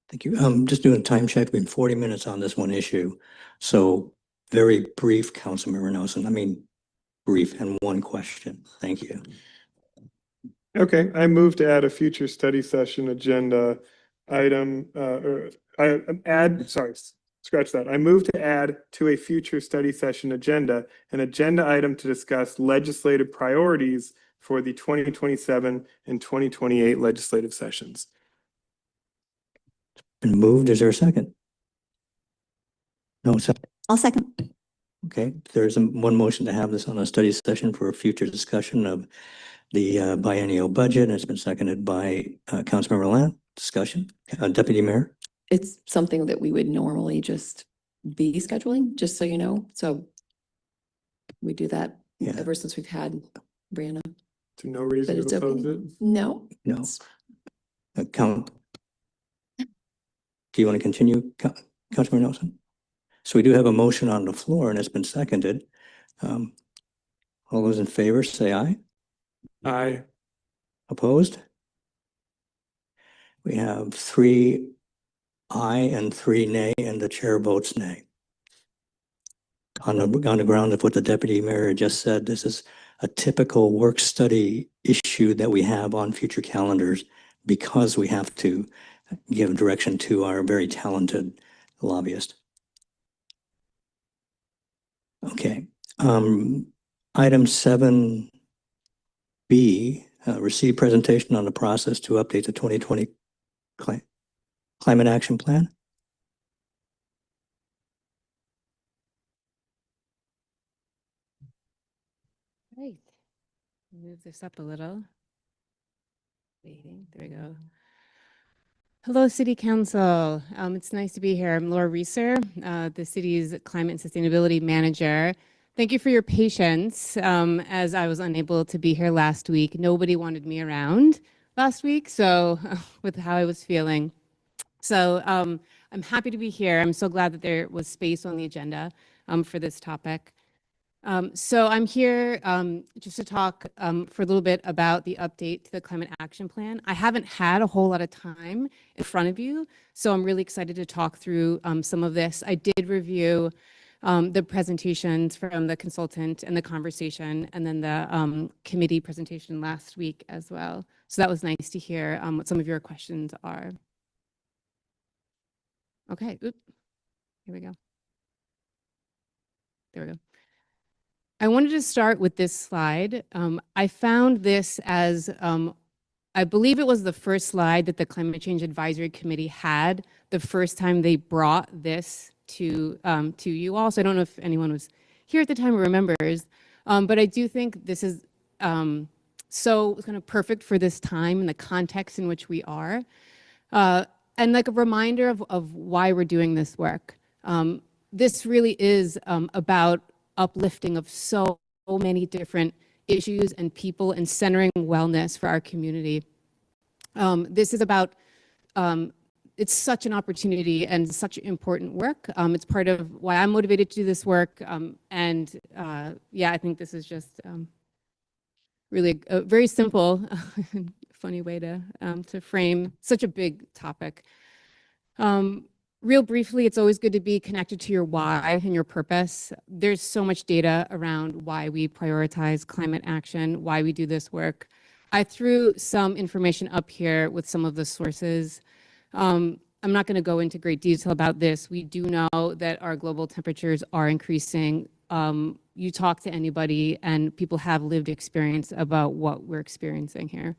Speaker 3: Thank you. Just doing a time check. We've been 40 minutes on this one issue. So very brief, Councilmember Nelson. I mean, brief and one question. Thank you.
Speaker 2: Okay, I move to add a future study session agenda item, scratch that. I move to add to a future study session agenda, an agenda item to discuss legislative priorities for the 2027 and 2028 legislative sessions.
Speaker 3: Been moved. Is there a second? No, second.
Speaker 1: I'll second.
Speaker 3: Okay, there's one motion to have this on a study session for a future discussion of the biennial budget, and it's been seconded by Councilmember Lamb. Discussion. Deputy Mayor?
Speaker 18: It's something that we would normally just be scheduling, just so you know. So we do that ever since we've had Brianna.
Speaker 2: So no reason
Speaker 18: But it's
Speaker 2: to oppose
Speaker 18: okay.
Speaker 2: it?
Speaker 18: No.
Speaker 3: No. Count. Do you want to continue, Councilmember Nelson? So we do have a motion on the floor and it's been seconded. All those in favor say aye.
Speaker 2: Aye.
Speaker 3: Opposed? We have 3 aye and 3 nay, and the chair votes nay. On the ground of what the deputy mayor just said, this is a typical work study issue that we have on future calendars because we have to give direction to our very talented lobbyist. Okay. Item 7B, receive presentation on the process to update the 2020 climate action plan.
Speaker 20: Right. Move this up a little. Waiting. There we go. Hello, City Council. It's nice to be here. I'm Laura Reeser, the city's climate and sustainability manager. Thank you for your patience as I was unable to be here last week. Nobody wanted me around last week, so with how I was feeling. So I'm happy to be here. I'm so glad that there was space on the agenda for this topic. So I'm here just to talk for a little bit about the update to the Climate Action Plan. I haven't had a whole lot of time in front of you, so I'm really excited to talk through some of this. I did review the presentations from the consultant and the conversation, and then the committee presentation last week as well. So that was nice to hear what some of your questions are. Okay, here we go. There we go. I wanted to start with this slide. I found this as, I believe it was the first slide that the Climate Change Advisory Committee had the first time they brought this to you all. So I don't know if anyone was here at the time or remembers, but I do think this is so kind of perfect for this time and the context in which we are. And like a reminder of why we're doing this work. This really is about uplifting of so many different issues and people and centering wellness for our community. This is about it's such an opportunity and such important work. It's part of why I'm motivated to do this work. Yeah, I think this is just really a very simple, funny way to frame such a big topic. Real briefly, it's always good to be connected to your why and your purpose. There's so much data around why we prioritize climate action, why we do this work. I threw some information up here with some of the sources. I'm not going to go into great detail about this. We do know that our global temperatures are increasing. You talk to anybody and people have lived experience about what we're experiencing here,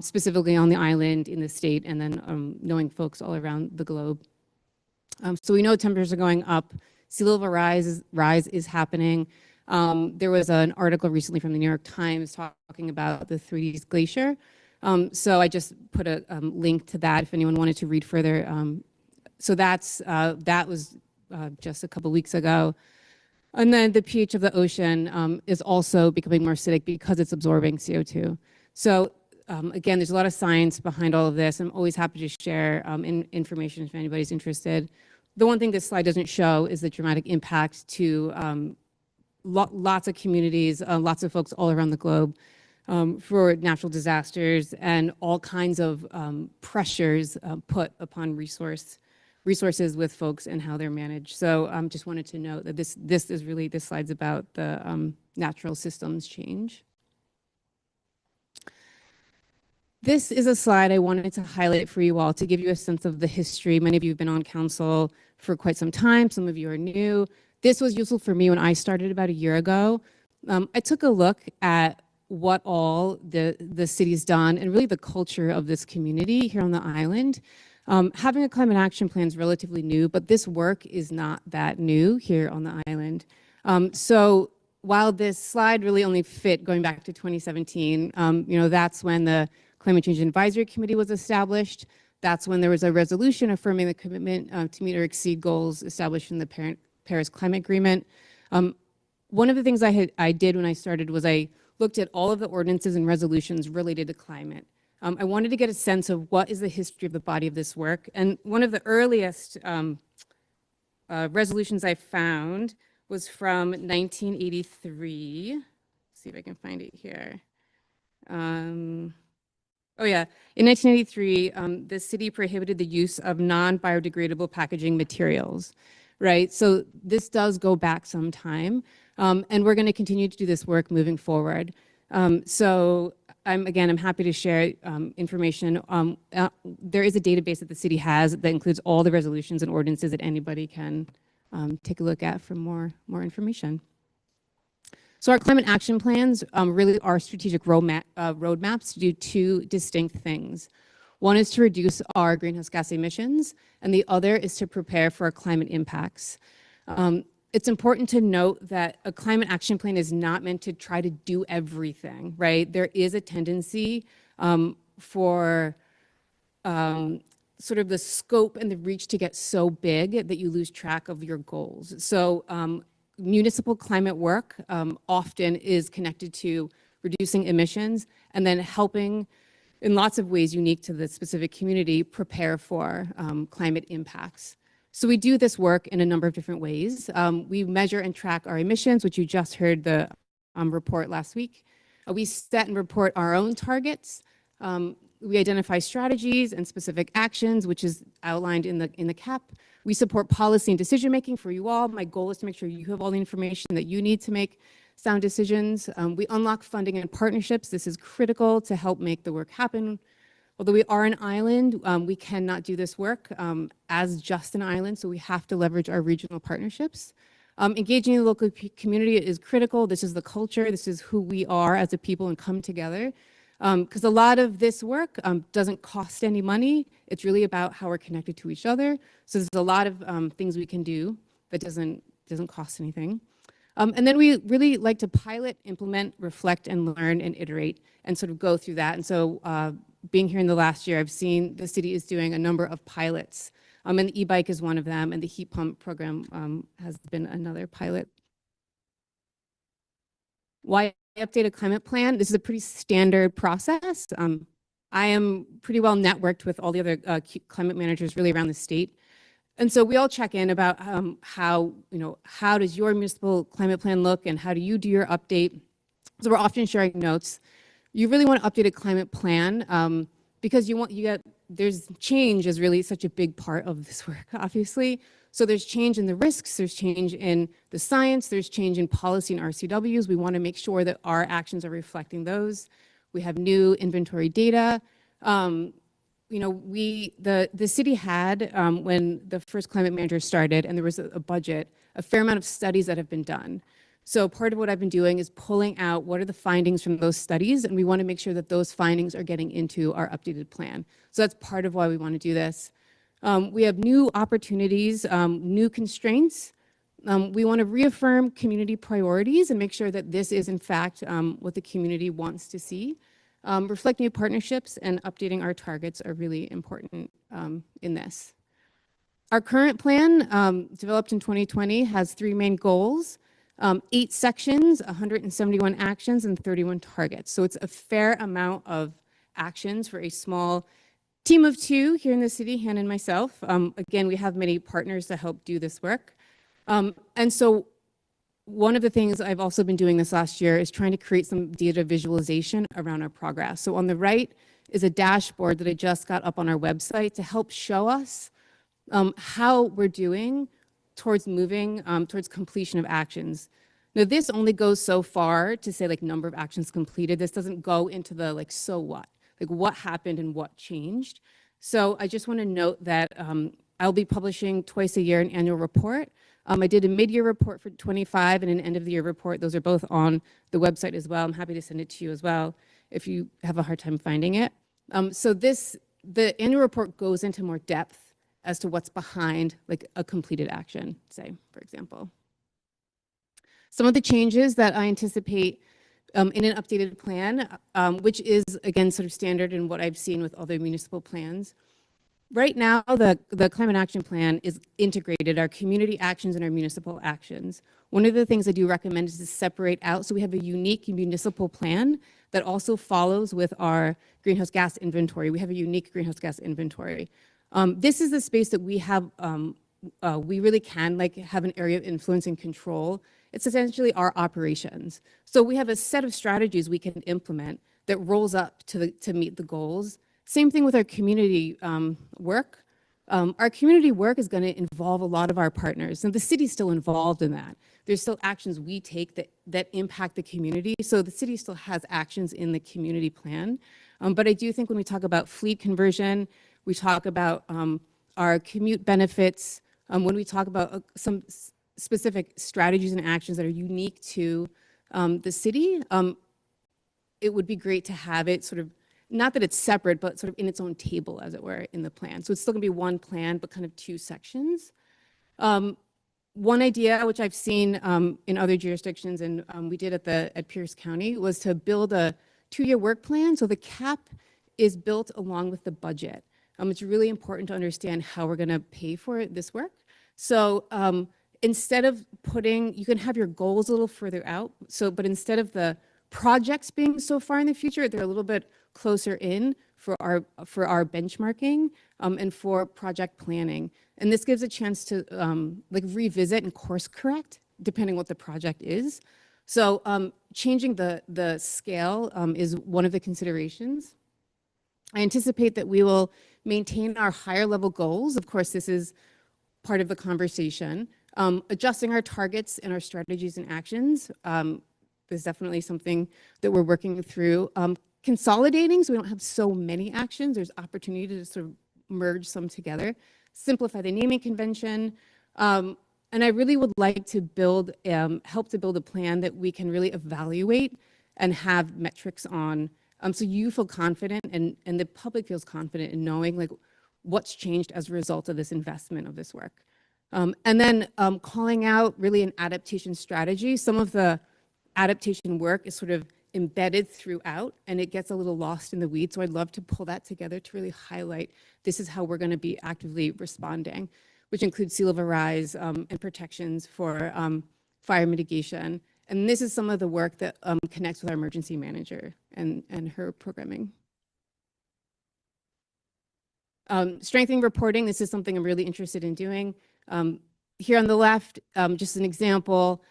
Speaker 20: specifically on the island, in the state, and then knowing folks all around the globe. So we know temperatures are going up. Sea level rise is happening. There was an article recently from the New York Times talking about the Three Dees Glacier. So I just put a link to that if anyone wanted to read further. So that was just a couple weeks ago. And then the pH of the ocean is also becoming more acidic because it's absorbing CO2. So again, there's a lot of science behind all of this. I'm always happy to share information if anybody's interested. The one thing this slide doesn't show is the dramatic impact to lots of communities, lots of folks all around the globe for natural disasters and all kinds of pressures put upon resources with folks and how they're managed. So just wanted to note that this slide's about the natural systems change. This is a slide I wanted to highlight for you all to give you a sense of the history. Many of you have been on council for quite some time. Some of you are new. This was useful for me when I started about a year ago. I took a look at what all the city's done and really the culture of this community here on the island. Having a climate action plan is relatively new, but this work is not that new here on the island. So while this slide really only fit going back to 2017, that's when the Climate Change Advisory Committee was established. That's when there was a resolution affirming the commitment to meet or exceed goals established in the Paris Climate Agreement. One of the things I did when I started was I looked at all of the ordinances and resolutions related to climate. I wanted to get a sense of what is the history of the body of this work. And one of the earliest resolutions I found was from 1983. Let's see if I can find it here. Oh yeah, in 1983, the city prohibited the use of non-biodegradable packaging materials, right? So this does go back some time, and we're going to continue to do this work moving forward. So I'm happy to share information. There is a database that the city has that includes all the resolutions and ordinances that anybody can take a look at for more information. So our climate action plans really are strategic roadmaps to do two distinct things. One is to reduce our greenhouse gas emissions, and the other is to prepare for our climate impacts. It's important to note that a climate action plan is not meant to try to do everything, right? There is a tendency for sort of the scope and the reach to get so big that you lose track of your goals. So municipal climate work often is connected to reducing emissions and then helping in lots of ways unique to the specific community prepare for climate impacts. So we do this work in a number of different ways. We measure and track our emissions, which you just heard the report last week. We set and report our own targets. We identify strategies and specific actions, which is outlined in the CAP. We support policy and decision-making for you all. My goal is to make sure you have all the information that you need to make sound decisions. We unlock funding and partnerships. This is critical to help make the work happen. Although we are an island, we cannot do this work as just an island, so we have to leverage our regional partnerships. Engaging the local community is critical. This is the culture. This is who we are as a people and come together. Because a lot of this work doesn't cost any money. It's really about how we're connected to each other. So there's a lot of things we can do that doesn't cost anything. And then we really like to pilot, implement, reflect, and learn and iterate and sort of go through that. And so being here in the last year, I've seen the city is doing a number of pilots. And the e-bike is one of them, and the heat pump program has been another pilot. Why update a climate plan? This is a pretty standard process. I am pretty well networked with all the other climate managers really around the state. And so we all check in about how does your municipal climate plan look and how do you do your update? So we're often sharing notes. You really want to update a climate plan because there's change is really such a big part of this work, obviously. So there's change in the risks, there's change in the science, there's change in policy and RCWs. We want to make sure that our actions are reflecting those. We have new inventory data. The city had, when the first climate manager started and there was a budget, a fair amount of studies that have been done. So part of what I've been doing is pulling out what are the findings from those studies, and we want to make sure that those findings are getting into our updated plan. So that's part of why we want to do this. We have new opportunities, new constraints. We want to reaffirm community priorities and make sure that this is in fact what the community wants to see. Reflect new partnerships and updating our targets are really important in this. Our current plan, developed in 2020, has 3 main goals, 8 sections, 171 actions, and 31 targets. So it's a fair amount of actions for a small team of 2 here in the city, Hannah and myself. Again, we have many partners to help do this work. And so one of the things I've also been doing this last year is trying to create some data visualization around our progress. So on the right is a dashboard that I just got up on our website to help show us how we're doing towards moving towards completion of actions. Now, this only goes so far to say like number of actions completed. This doesn't go into the like, so what? Like what happened and what changed. So I just want to note that I'll be publishing twice a year an annual report. I did a mid-year report for 25 and an end-of-the-year report. Those are both on the website as well. I'm happy to send it to you as well if you have a hard time finding it. The annual report goes into more depth as to what's behind like a completed action, say, for example. Some of the changes that I anticipate in an updated plan, which is again sort of standard in what I've seen with other municipal plans. Right now, the Climate Action Plan is integrated, our community actions and our municipal actions. One of the things I do recommend is to separate out, so we have a unique municipal plan that also follows with our greenhouse gas inventory. We have a unique greenhouse gas inventory. This is the space that we have, we really can like have an area of influence and control. It's essentially our operations. So we have a set of strategies we can implement that rolls up to meet the goals. Same thing with our community work. Our community work is going to involve a lot of our partners, and the city's still involved in that. There's still actions we take that impact the community, so the city still has actions in the community plan. But I do think when we talk about fleet conversion, we talk about our commute benefits, when we talk about some specific strategies and actions that are unique to the city, it would be great to have it sort of, not that it's separate, but sort of in its own table, as it were, in the plan. So it's still gonna be one plan, but kind of 2 sections. One idea, which I've seen in other jurisdictions, and we did at Pierce County, was to build a 2-year work plan. So the cap is built along with the budget. It's really important to understand how we're gonna pay for this work. So instead of you can have your goals a little further out. But instead of the projects being so far in the future, they're a little bit closer in for our benchmarking and for project planning. And this gives a chance to like revisit and course correct depending what the project is. So changing the scale is one of the considerations. I anticipate that we will maintain our higher level goals. Of course, this is part of the conversation. Adjusting our targets and our strategies and actions is definitely something that we're working through. Consolidating, so we don't have so many actions. There's opportunity to sort of merge some together. Simplify the naming convention. And I really would like to help to build a plan that we can really evaluate and have metrics on. So you feel confident and the public feels confident in knowing like what's changed as a result of this investment of this work. And then calling out really an adaptation strategy. Some of the adaptation work is sort of embedded throughout and it gets a little lost in the weeds. So I'd love to pull that together to really highlight this is how we're going to be actively responding, which includes sea level rise and protections for fire mitigation. And this is some of the work that connects with our emergency manager and her programming. Strengthening reporting, this is something I'm really interested in doing. Here on the left, just an example,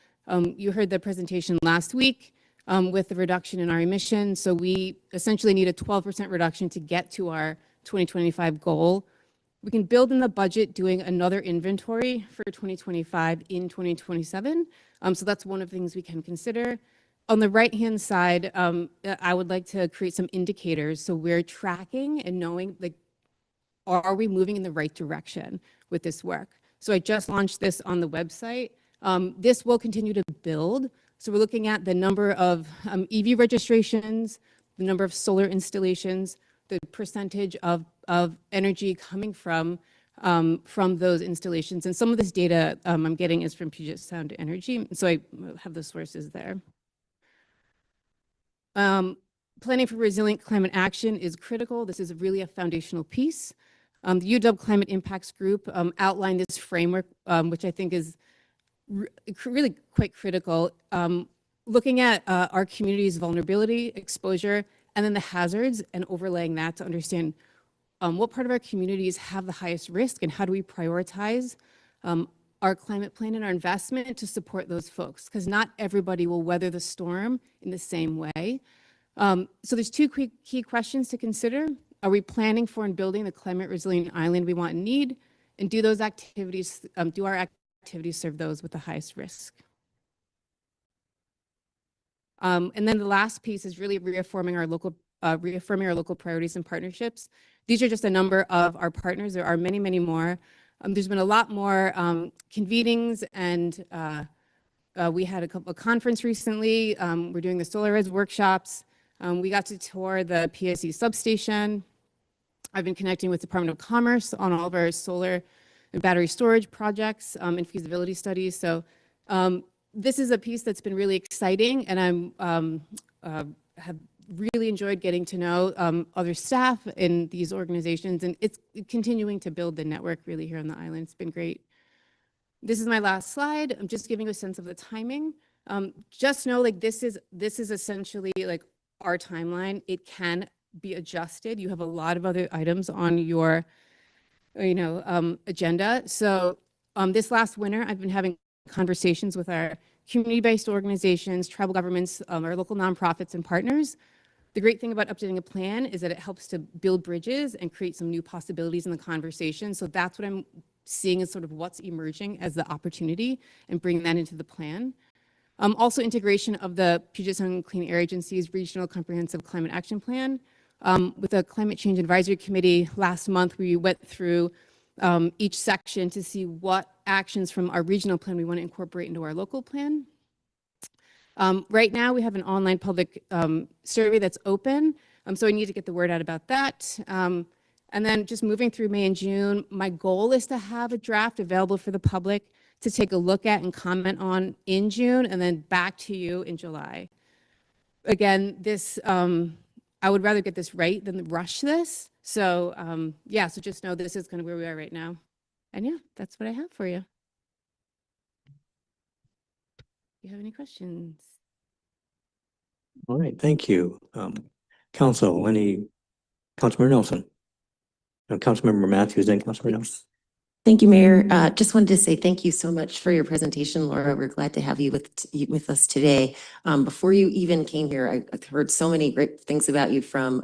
Speaker 20: you heard the presentation last week with the reduction in our emissions. So we essentially need a 12% reduction to get to our 2025 goal. We can build in the budget doing another inventory for 2025 in 2027. So that's one of the things we can consider. On the right-hand side, I would like to create some indicators. So we're tracking and knowing, like, are we moving in the right direction with this work? So I just launched this on the website. This will continue to build. So we're looking at the number of EV registrations, the number of solar installations, the percentage of energy coming from those installations. And some of this data I'm getting is from Puget Sound Energy. So I have the sources there. Planning for resilient climate action is critical. This is really a foundational piece. The UW Climate Impacts Group outlined this framework, which I think is really quite critical, looking at our community's vulnerability, exposure, and then the hazards, and overlaying that to understand what part of our communities have the highest risk and how do we prioritize our climate plan and our investment to support those folks, because not everybody will weather the storm in the same way. So there's two key questions to consider. Are we planning for and building the climate resilient island we want and need? And do those activities, do our activities serve those with the highest risk? And then the last piece is really reaffirming our local priorities and partnerships. These are just a number of our partners. There are many, many more. There's been a lot more convenings, and we had a conference recently. We're doing the SolarRez workshops. We got to tour the PSE substation. I've been connecting with Department of Commerce on all of our solar and battery storage projects and feasibility studies. So this is a piece that's been really exciting, and I'm have really enjoyed getting to know other staff in these organizations, and it's continuing to build the network really here on the island. It's been great. This is my last slide. I'm just giving a sense of the timing. Just know, like, this is essentially like our timeline. It can be adjusted. You have a lot of other items on your agenda. So this last winter, I've been having conversations with our community-based organizations, tribal governments, our local nonprofits and partners. The great thing about updating a plan is that it helps to build bridges and create some new possibilities in the conversation. So that's what I'm seeing as sort of what's emerging as the opportunity and bringing that into the plan. Also integration of the Puget Sound Clean Air Agency's Regional Comprehensive Climate Action Plan. With the Climate Change Advisory Committee last month, we went through each section to see what actions from our regional plan we want to incorporate into our local plan. Right now, we have an online public survey that's open, so I need to get the word out about that. And then just moving through May and June, my goal is to have a draft available for the public to take a look at and comment on in June, and then back to you in July. Again, this, I would rather get this right than rush this. So yeah, so just know this is kind of where we are right now. And yeah, that's what I have for you. Do you have any questions?
Speaker 3: All right, thank you. Councilmember Nelson? No, Councilmember Matthews, then Councilmember Nelson.
Speaker 4: Thank you, Mayor. Just wanted to say thank you so much for your presentation, Laura. We're glad to have you with us today. Before you even came here, I heard so many great things about you from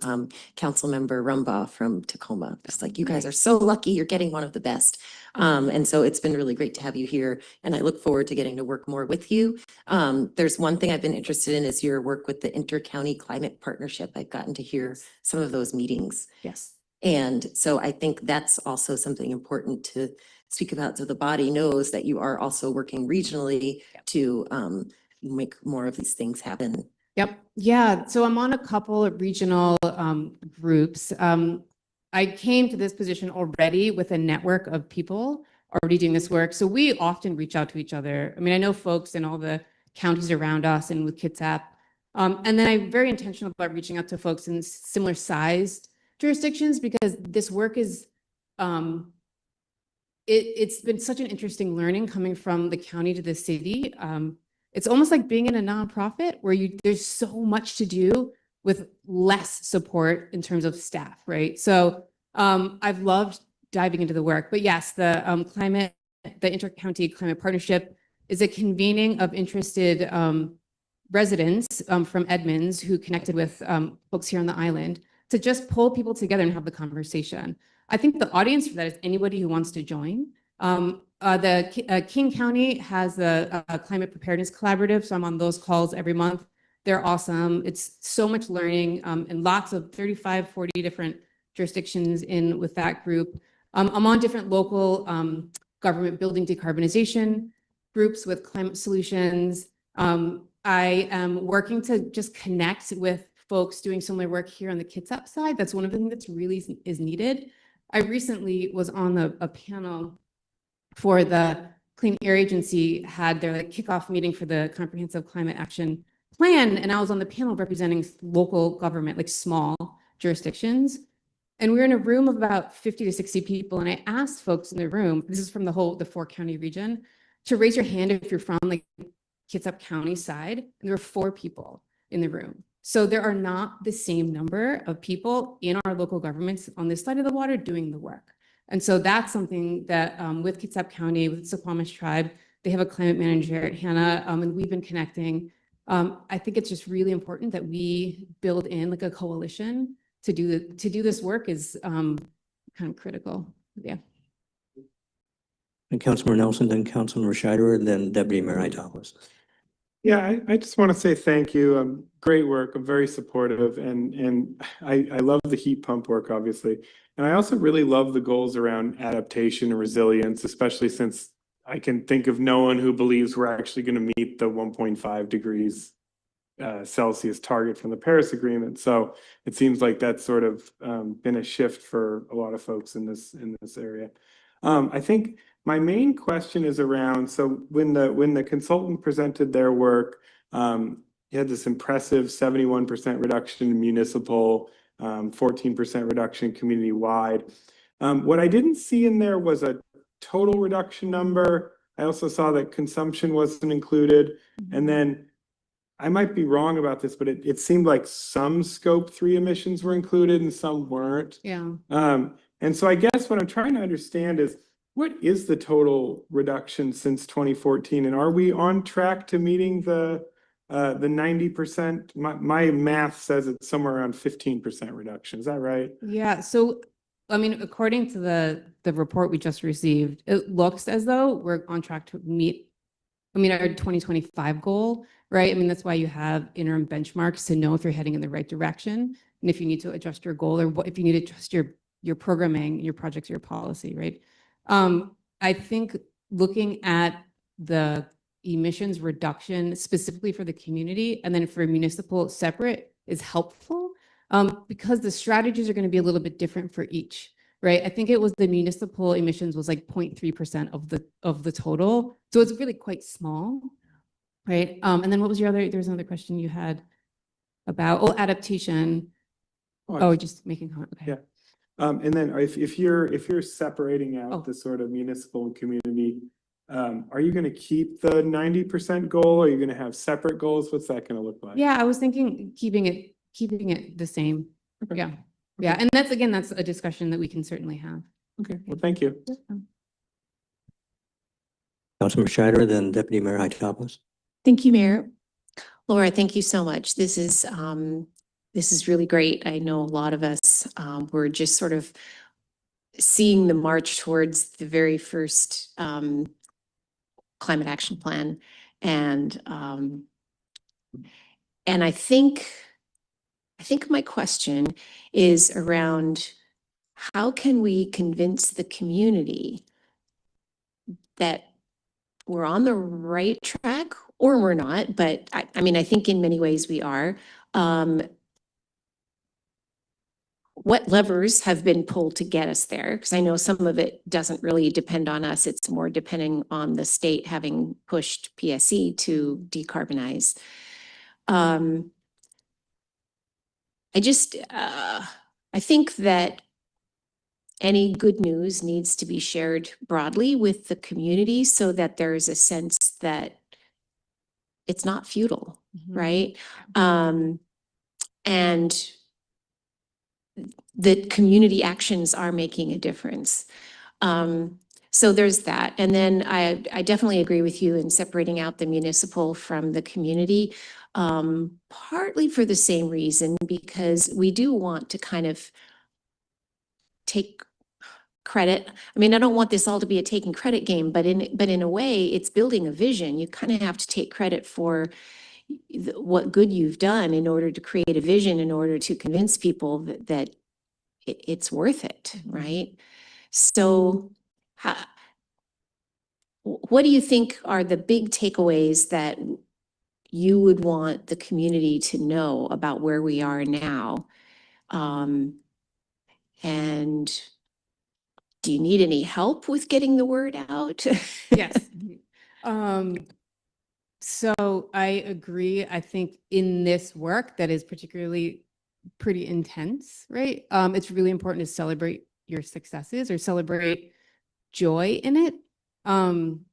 Speaker 4: Councilmember Rumbaugh from Tacoma. Just like, you guys are so lucky, you're getting one of the best. And so it's been really great to have you here, and I look forward to getting to work more with you. There's one thing I've been interested in is your work with the Inter-County Climate Partnership. I've gotten to hear some of those meetings.
Speaker 20: Yes.
Speaker 4: And so I think that's also something important to speak about, so the body knows that you are also working regionally to make more of these things happen.
Speaker 20: Yep. Yeah. So I'm on a couple of regional groups. I came to this position already with a network of people already doing this work. So we often reach out to each other. I mean, I know folks in all the counties around us and with Kitsap. And then I'm very intentional about reaching out to folks in similar sized jurisdictions, because this work is, it's been such an interesting learning coming from the county to the city. It's almost like being in a nonprofit where there's so much to do with less support in terms of staff, right? So I've loved diving into the work, but yes, the Intercounty Climate Partnership is a convening of interested residents from Edmonds who connected with folks here on the island to just pull people together and have the conversation. I think the audience for that is anybody who wants to join. King County has a climate preparedness collaborative, so I'm on those calls every month. They're awesome. It's so much learning and lots of 35, 40 different jurisdictions in with that group. I'm on different local government building decarbonization groups with climate solutions. I am working to just connect with folks doing similar work here on the Kitsap side. That's one of the things that's really is needed. I recently was on a panel for the Clean Air Agency, had their kickoff meeting for the Comprehensive Climate Action Plan, and I was on the panel representing local government, like small jurisdictions. And we were in a room of about 50 to 60 people, and I asked folks in the room, this is from the 4-county region, to raise your hand if you're from like Kitsap County side, and there were 4 people in the room. So there are not the same number of people in our local governments on this side of the water doing the work. And so that's something that with Kitsap County, with the Suquamish tribe, they have a climate manager, Hannah, and we've been connecting. I think it's just really important that we build in like a coalition to do this work is kind of critical. Yeah.
Speaker 3: And Councilmember Nelson, then Councilmember Scheider, and then Deputy Mayor Itopoulos.
Speaker 2: Yeah, I just want to say thank you. Great work. I'm very supportive, and I love the heat pump work, obviously. And I also really love the goals around adaptation and resilience, especially since I can think of no one who believes we're actually going to meet the 1.5 degrees Celsius target from the Paris Agreement. So it seems like that's sort of been a shift for a lot of folks in this area. I think my main question is around, so when the consultant presented their work, you had this impressive 71% reduction in municipal, 14% reduction community-wide. What I didn't see in there was a total reduction number. I also saw that consumption wasn't included. And then I might be wrong about this, but it seemed like some scope 3 emissions were included and some weren't.
Speaker 20: Yeah.
Speaker 2: And so I guess what I'm trying to understand is, what is the total reduction since 2014? And are we on track to meeting the 90%? My math says it's somewhere around 15% reduction. Is that right?
Speaker 20: Yeah. So, I mean, according to the report we just received, it looks as though we're on track to meet, our 2025 goal, right? I mean, that's why you have interim benchmarks to know if you're heading in the right direction and if you need to adjust your goal or if you need to adjust your programming, your projects, your policy, right? I think looking at the emissions reduction specifically for the community and then for municipal separate is helpful because the strategies are going to be a little bit different for each, right? I think it was the municipal emissions was like 0.3% of the total. So it's really quite small, right? And then what was there's another question you had about, adaptation. Just making comment. Okay.
Speaker 2: Yeah. And then if you're separating out the sort of municipal and community, are you going to keep the 90% goal? Are you going to have separate goals? What's that going to look like?
Speaker 20: Yeah, I was thinking keeping it the same.
Speaker 2: Okay.
Speaker 20: Yeah. Yeah. And that's a discussion that we can certainly have.
Speaker 2: Okay. Well, thank you.
Speaker 3: Councilmember Scheider, then Deputy Mayor Itopoulos.
Speaker 7: Thank you, Mayor. Laura, thank you so much. This is really great. I know a lot of us were just sort of seeing the march towards the very first climate action plan. And I think my question is around how can we convince the community that we're on the right track or we're not, but I mean, I think in many ways we are. What levers have been pulled to get us there? Because I know some of it doesn't really depend on us. It's more depending on the state having pushed PSE to decarbonize. I think that any good news needs to be shared broadly with the community so that there is a sense that it's not futile, right? And that community actions are making a difference. So there's that. And then I definitely agree with you in separating out the municipal from the community, partly for the same reason, because we do want to kind of take credit. I mean, I don't want this all to be a taking credit game, but in a way, it's building a vision. You kind of have to take credit for what good you've done in order to create a vision, in order to convince people that it's worth it, right? So what do you think are the big takeaways that you would want the community to know about where we are now? And do you need any help with getting the word out?
Speaker 20: Yes. So I agree. I think in this work that is particularly pretty intense, right? It's really important to celebrate your successes or celebrate joy in it. One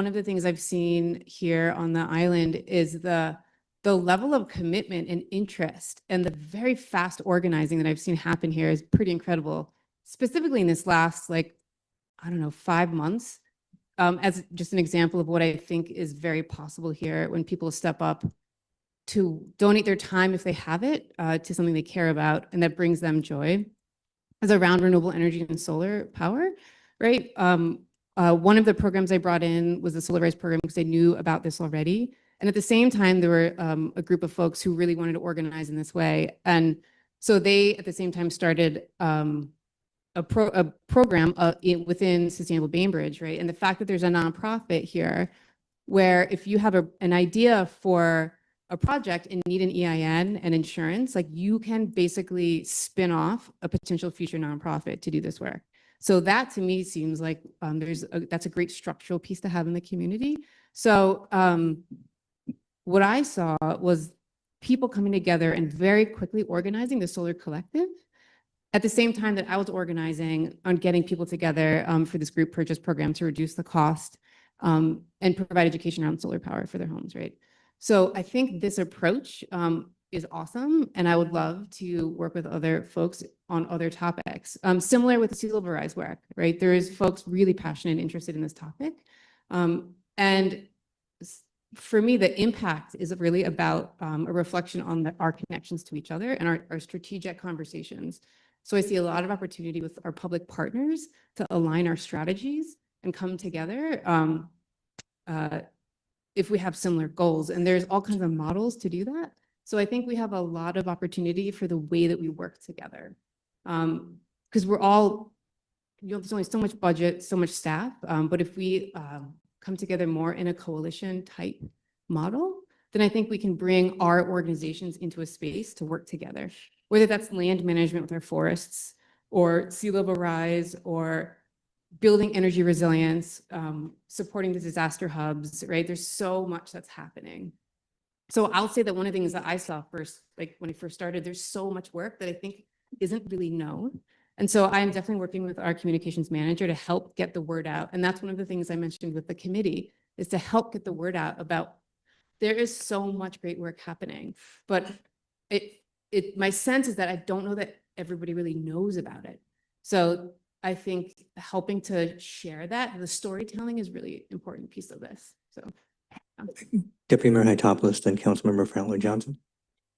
Speaker 20: of the things I've seen here on the island is the level of commitment and interest and the very fast organizing that I've seen happen here is pretty incredible. Specifically in this last, like, I don't know, 5 months, as just an example of what I think is very possible here when people step up to donate their time, if they have it, to something they care about and that brings them joy, is around renewable energy and solar power, right? One of the programs I brought in was the Solar Rise program because I knew about this already. And at the same time, there were a group of folks who really wanted to organize in this way. And so they, at the same time, started a program within Sustainable Bainbridge, right? And the fact that there's a nonprofit here where if you have an idea for a project and need an EIN and insurance, like you can basically spin off a potential future nonprofit to do this work. So that to me seems like that's a great structural piece to have in the community. So what I saw was people coming together and very quickly organizing the Solar Collective at the same time that I was organizing on getting people together for this group purchase program to reduce the cost and provide education around solar power for their homes, right? So I think this approach is awesome, and I would love to work with other folks on other topics. Similar with the sea level rise work, right? There is folks really passionate and interested in this topic. And for me, the impact is really about a reflection on our connections to each other and our strategic conversations. So I see a lot of opportunity with our public partners to align our strategies and come together if we have similar goals. And there's all kinds of models to do that. So I think we have a lot of opportunity for the way that we work together. Because we're all, there's only so much budget, so much staff. But if we come together more in a coalition type model, then I think we can bring our organizations into a space to work together, whether that's land management with our forests or sea level rise or building energy resilience, supporting the disaster hubs, right? There's so much that's happening. So I'll say that one of the things that I saw first, like when I first started, there's so much work that I think isn't really known. And so I am definitely working with our communications manager to help get the word out. And that's one of the things I mentioned with the committee is to help get the word out about there is so much great work happening, but my sense is that I don't know that everybody really knows about it. So I think helping to share that, the storytelling is really important piece of this. So.
Speaker 3: Deputy Mayor Hytopoulos, then Councilmember Frontline Johnson.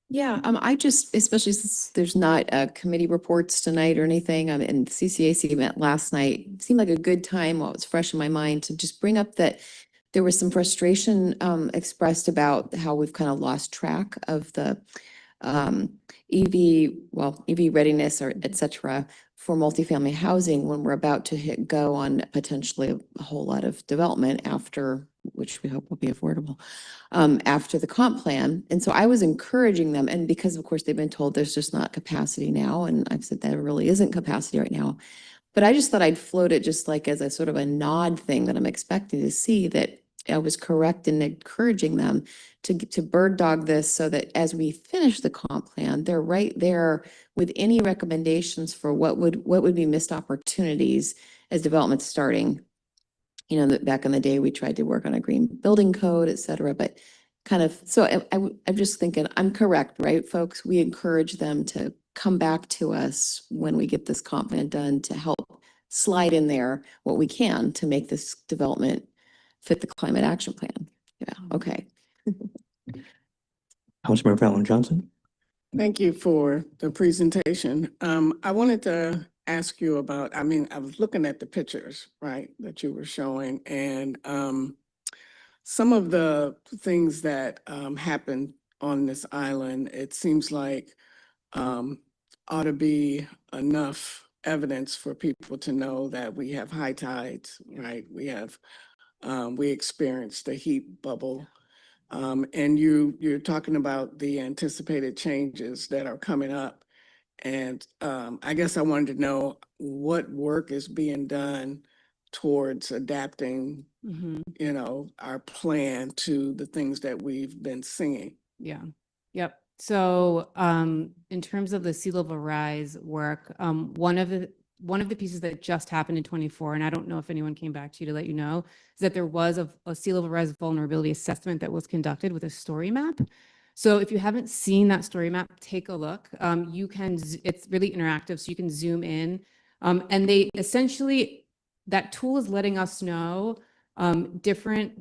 Speaker 18: Yeah, I just, especially since there's not committee reports tonight or anything, and CCAC met last night, seemed like a good time while it was fresh in my mind to just bring up that there was some frustration expressed about how we've kind of lost track of the EV readiness or et cetera for multifamily housing when we're about to go on potentially a whole lot of development after, which we hope will be affordable, after the comp plan. And so I was encouraging them, and because of course they've been told there's just not capacity now, and I've said there really isn't capacity right now. But I just thought I'd float it just like as a sort of a nod thing that I'm expecting to see that I was correct in encouraging them to bird dog this so that as we finish the comp plan, they're right there with any recommendations for what would be missed opportunities as development's starting. You know, back in the day, we tried to work on a green building code, et cetera, but kind of, so I'm just thinking, I'm correct, right, folks? We encourage them to come back to us when we get this comp plan done to help slide in there what we can to make this development fit the climate action plan. Yeah, okay.
Speaker 3: Councilmember Fallon Johnson.
Speaker 6: Thank you for the presentation. I wanted to ask you about, I mean, I was looking at the pictures, right, that you were showing, and some of the things that happened on this island, it seems like ought to be enough evidence for people to know that we have high tides, right? We experienced the heat bubble. And you're talking about the anticipated changes that are coming up. And I guess I wanted to know what work is being done towards adapting, you know, our plan to the things that we've been seeing.
Speaker 20: Yeah. Yep. So in terms of the sea level rise work, one of the pieces that just happened in 24, and I don't know if anyone came back to you to let you know, is that there was a sea level rise vulnerability assessment that was conducted with a story map. So if you haven't seen that story map, take a look. You can, it's really interactive, so you can zoom in. And they essentially, that tool is letting us know different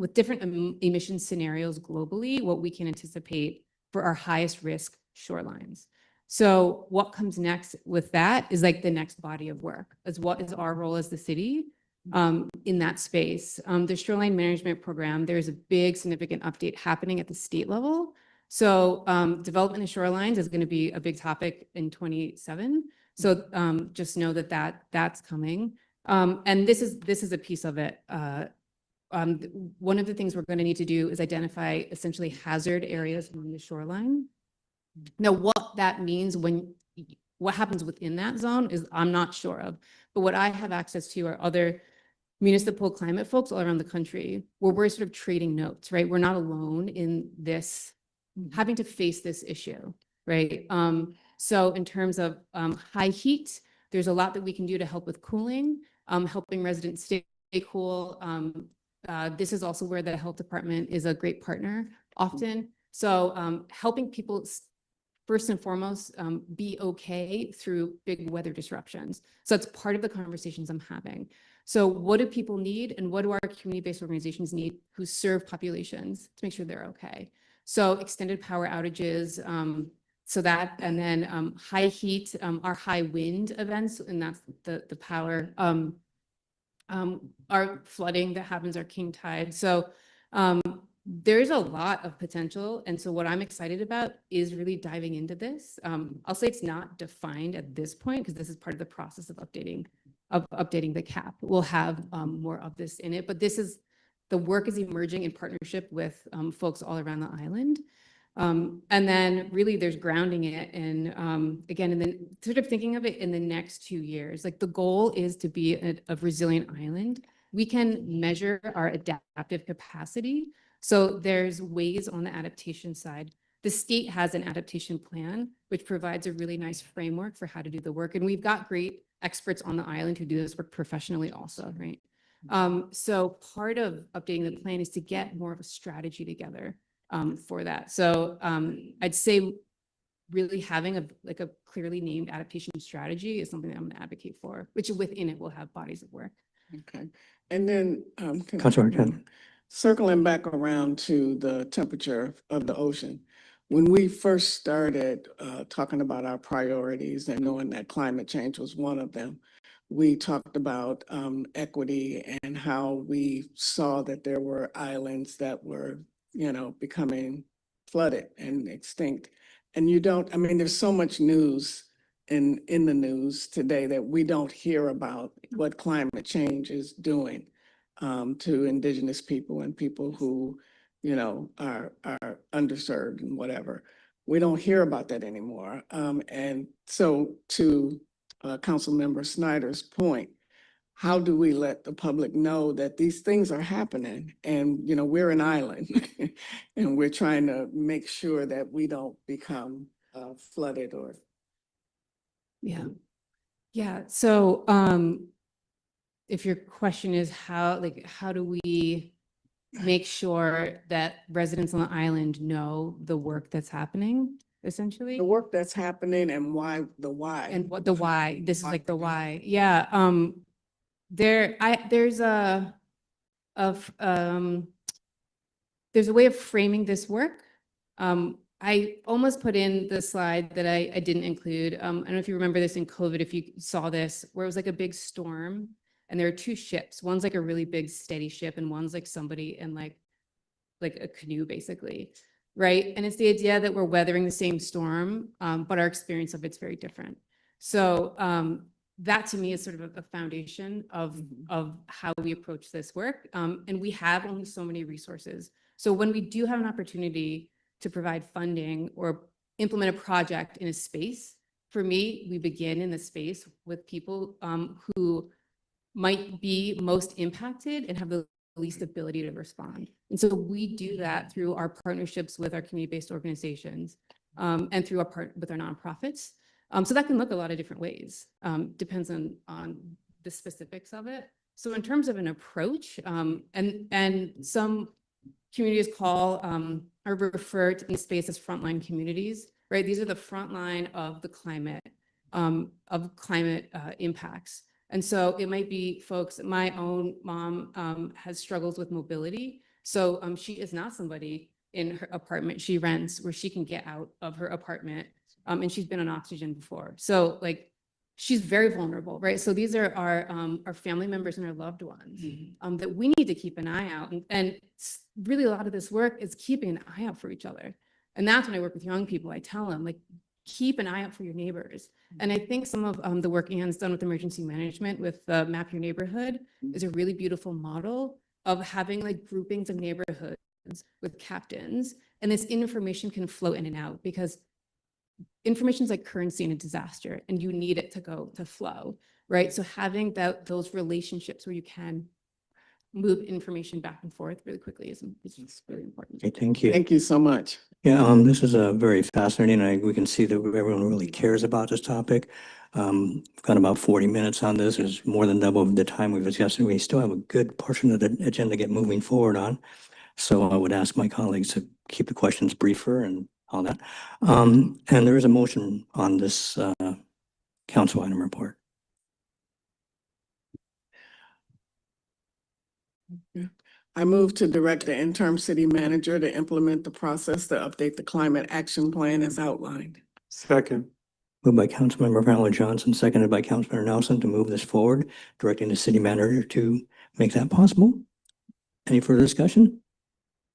Speaker 20: emission scenarios globally, what we can anticipate for our highest risk shorelines. So what comes next with that is like the next body of work, is what is our role as the city in that space. The shoreline management program, there's a big significant update happening at the state level. So development of shorelines is going to be a big topic in 27. So just know that that's coming. And this is a piece of it. One of the things we're going to need to do is identify essentially hazard areas along the shoreline. Now, what that means what happens within that zone is I'm not sure of, but what I have access to are other municipal climate folks all around the country where we're sort of trading notes, right? We're not alone in this, having to face this issue, right? So in terms of high heat, there's a lot that we can do to help with cooling, helping residents stay cool. This is also where the health department is a great partner often. So helping people first and foremost be okay through big weather disruptions. So that's part of the conversations I'm having. So what do people need and what do our community-based organizations need who serve populations to make sure they're okay? So extended power outages, so that, and then high heat, our high wind events, and that's the power, our flooding that happens, our king tide. So there's a lot of potential. And so what I'm excited about is really diving into this. I'll say it's not defined at this point because this is part of the process of updating the cap. We'll have more of this in it, but the work is emerging in partnership with folks all around the island. And then really there's grounding it in, again, and then sort of thinking of it in the next 2 years. Like the goal is to be a resilient island. We can measure our adaptive capacity. So there's ways on the adaptation side. The state has an adaptation plan, which provides a really nice framework for how to do the work. And we've got great experts on the island who do this work professionally also, right? So part of updating the plan is to get more of a strategy together for that. So I'd say really having a clearly named adaptation strategy is something that I'm going to advocate for, which within it will have bodies of work.
Speaker 6: Okay. And then
Speaker 3: Councilmember Chen.
Speaker 6: circling back around to the temperature of the ocean. When we first started talking about our priorities and knowing that climate change was one of them, we talked about equity and how we saw that there were islands that were, you know, becoming flooded and extinct. And I mean, there's so much news in the news today that we don't hear about what climate change is doing to Indigenous people and people who, you know, are underserved and whatever. We don't hear about that anymore. And so to Councilmember Snyder's point, how do we let the public know that these things are happening? And, you know, we're an island and we're trying to make sure that we don't become flooded or.
Speaker 20: Yeah. Yeah. So if your question is how do we make sure that residents on the island know the work that's happening? essentially.
Speaker 6: The work that's happening and why, the why.
Speaker 20: And what the why, this is like the why. Yeah, there's a there's a way of framing this work. I almost put in the slide that I didn't include. I don't know if you remember this in COVID, if you saw this, where it was like a big storm and there are two ships. One's like a really big steady ship and one's like somebody in like a canoe basically, right? And it's the idea that we're weathering the same storm, but our experience of it's very different. So that to me is sort of a foundation of how we approach this work. And we have only so many resources. So when we do have an opportunity to provide funding or implement a project in a space, for me, we begin in the space with people who might be most impacted and have the least ability to respond. And so we do that through our partnerships with our community-based organizations and through with our nonprofits. So that can look a lot of different ways, depends on the specifics of it. So in terms of an approach, and some communities call or refer to the space as frontline communities, right? These are the front line of the climate, impacts. And so it might be folks, my own mom has struggles with mobility. So she is not somebody in her apartment she rents where she can get out of her apartment. And she's been on oxygen before. So like, she's very vulnerable, right? So these are our family members and our loved ones that we need to keep an eye out. And really a lot of this work is keeping an eye out for each other. And that's when I work with young people, I tell them like, keep an eye out for your neighbors. And I think some of the work Anne's done with emergency management with Map Your Neighborhood is a really beautiful model of having like groupings of neighborhoods with captains. And this information can flow in and out because information is like currency in a disaster and you need it to flow, right? So having those relationships where you can move information back and forth really quickly is really important.
Speaker 3: Okay, thank you.
Speaker 6: Thank you so much.
Speaker 3: Yeah, this is a very fascinating. We can see that everyone really cares about this topic. We've got about 40 minutes on this. It's more than double the time we've discussed. We still have a good portion of the agenda to get moving forward on. So I would ask my colleagues to keep the questions briefer and all that. And there is a motion on this council item report.
Speaker 6: I move to direct the interim city manager to implement the process to update the climate action plan as outlined.
Speaker 2: Second.
Speaker 3: Moved by Councilmember Fowler Johnson, seconded by Councilmember Nelson to move this forward, directing the city manager to make that possible. Any further discussion?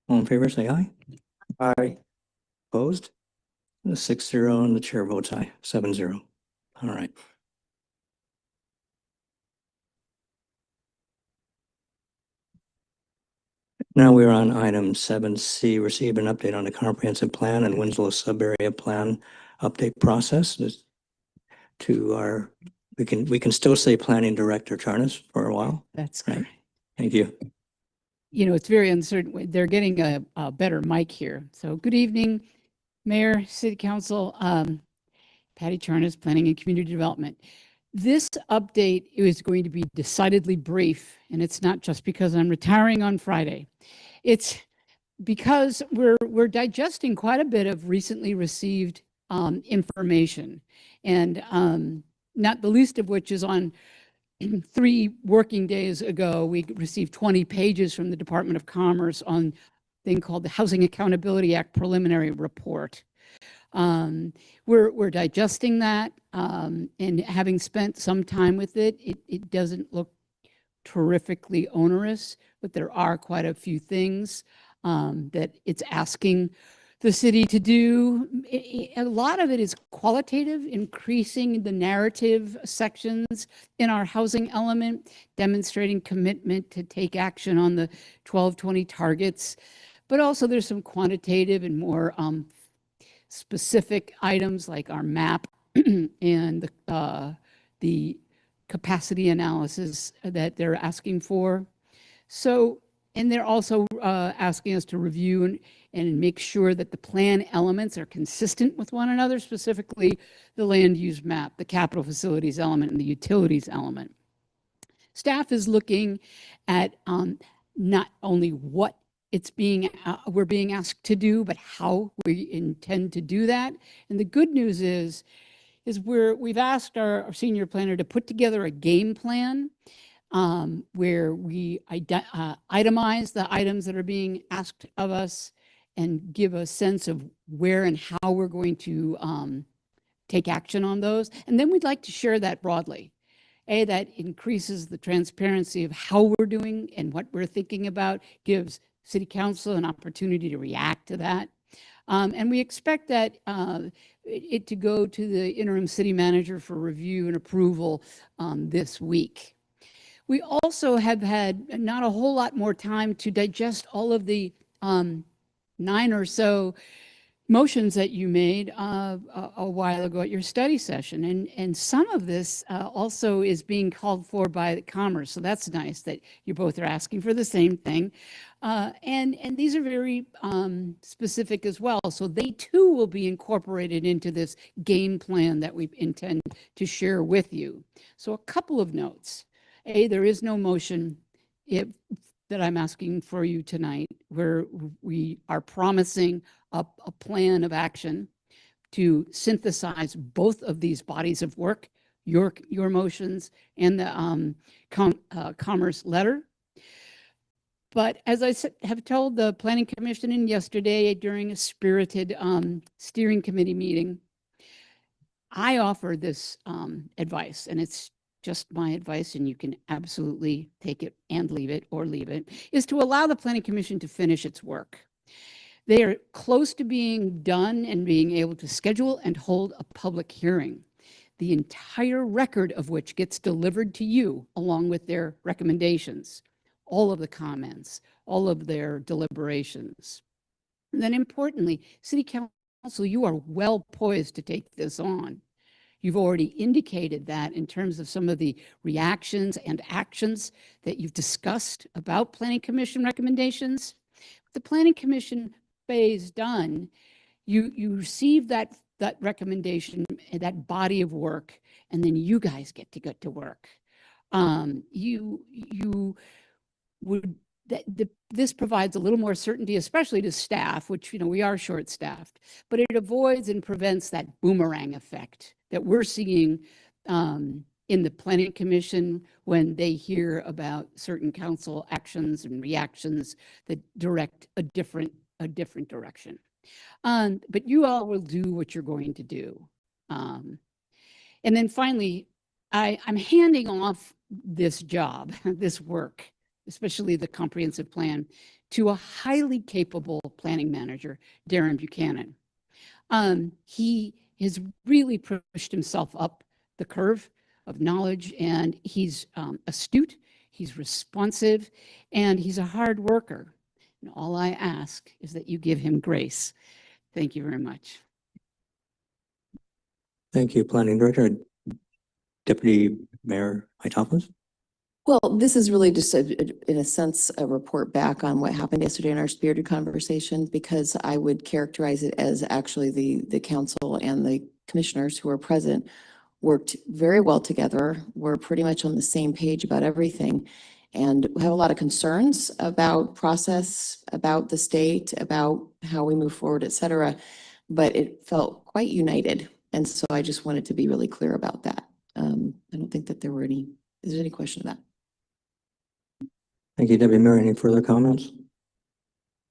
Speaker 3: All in favor, say aye.
Speaker 2: Aye.
Speaker 3: Opposed? 6-0 and the chair votes aye, 7-0. All right. Now we're on item 7C, receive an update on the comprehensive plan and Winslow sub-area plan update process. We can still say planning director Charnas for a while.
Speaker 17: That's
Speaker 3: right.
Speaker 17: correct.
Speaker 3: Thank you.
Speaker 17: You know, it's very uncertain. They're getting a better mic here. So good evening, Mayor, City Council, Patty Charnas, Planning and Community Development. This update is going to be decidedly brief, and it's not just because I'm retiring on Friday. It's because we're digesting quite a bit of recently received information, and not the least of which is on 3 working days ago, we received 20 pages from the Department of Commerce on a thing called the Housing Accountability Act Preliminary Report. We're digesting that, and having spent some time with it, it doesn't look terrifically onerous, but there are quite a few things that it's asking the city to do. A lot of it is qualitative, increasing the narrative sections in our housing element, demonstrating commitment to take action on the 1220 targets. But also there's some quantitative and more specific items like our map and the capacity analysis that they're asking for. So, and they're also asking us to review and make sure that the plan elements are consistent with one another, specifically the land use map, the capital facilities element, and the utilities element. Staff is looking at not only what we're being asked to do, but how we intend to do that. And the good news is we've asked our senior planner to put together a game plan where we itemize the items that are being asked of us and give a sense of where and how we're going to take action on those. And then we'd like to share that broadly. That increases the transparency of how we're doing and what we're thinking about, gives City Council an opportunity to react to that. And we expect that it to go to the interim city manager for review and approval this week. We also have had not a whole lot more time to digest all of the 9 or so motions that you made a while ago at your study session. And some of this also is being called for by Commerce. So that's nice that you both are asking for the same thing. And these are very specific as well. So they too will be incorporated into this game plan that we intend to share with you. So a couple of notes. There is no motion that I'm asking for you tonight, where we are promising a plan of action to synthesize both of these bodies of work, your motions and the Commerce letter. But as I have told the Planning Commission yesterday during a spirited steering committee meeting, I offer this advice, and it's just my advice, and you can absolutely take it and leave it, is to allow the Planning Commission to finish its work. They are close to being done and being able to schedule and hold a public hearing, the entire record of which gets delivered to you along with their recommendations, all of the comments, all of their deliberations. And then importantly, City Council, you are well poised to take this on. You've already indicated that in terms of some of the reactions and actions that you've discussed about Planning Commission recommendations. The Planning Commission phase done, you receive that recommendation, that body of work, and then you guys get to work. This provides a little more certainty, especially to staff, which, we are short-staffed, but it avoids and prevents that boomerang effect that we're seeing in the Planning Commission when they hear about certain council actions and reactions that direct a different direction. But you all will do what you're going to do. And then finally, I'm handing off this job, this work, especially the comprehensive plan, to a highly capable planning manager, Darren Buchanan. He has really pushed himself up the curve of knowledge, and he's astute, he's responsive, and he's a hard worker. And all I ask is that you give him grace. Thank you very much.
Speaker 3: Thank you, Planning Director. Deputy Mayor Itopoulos.
Speaker 18: Well, this is really just, in a sense, a report back on what happened yesterday in our spirited conversation, because I would characterize it as actually the council and the commissioners who are present worked very well together. We're pretty much on the same page about everything. And we have a lot of concerns about process, about the state, about how we move forward, et cetera. But it felt quite united. And so I just wanted to be really clear about that. I don't think that is there any question of that?
Speaker 3: Thank you, Deputy Mayor. Any further comments?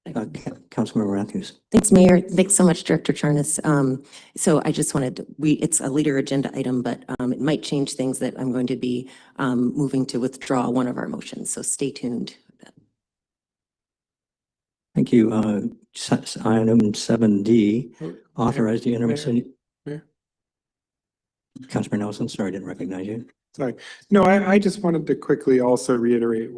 Speaker 3: Councilmember Matthews.
Speaker 4: Thanks, Mayor. Thanks so much, Director Charnas. So I just wanted, it's a later agenda item, but it might change things that I'm going to be moving to withdraw one of our motions. So stay tuned.
Speaker 3: Thank you. Item 7D, authorize the interim city.
Speaker 2: Mayor?
Speaker 3: Councilmember Nelson, sorry, I didn't recognize you.
Speaker 2: Sorry. No, I just wanted to quickly also reiterate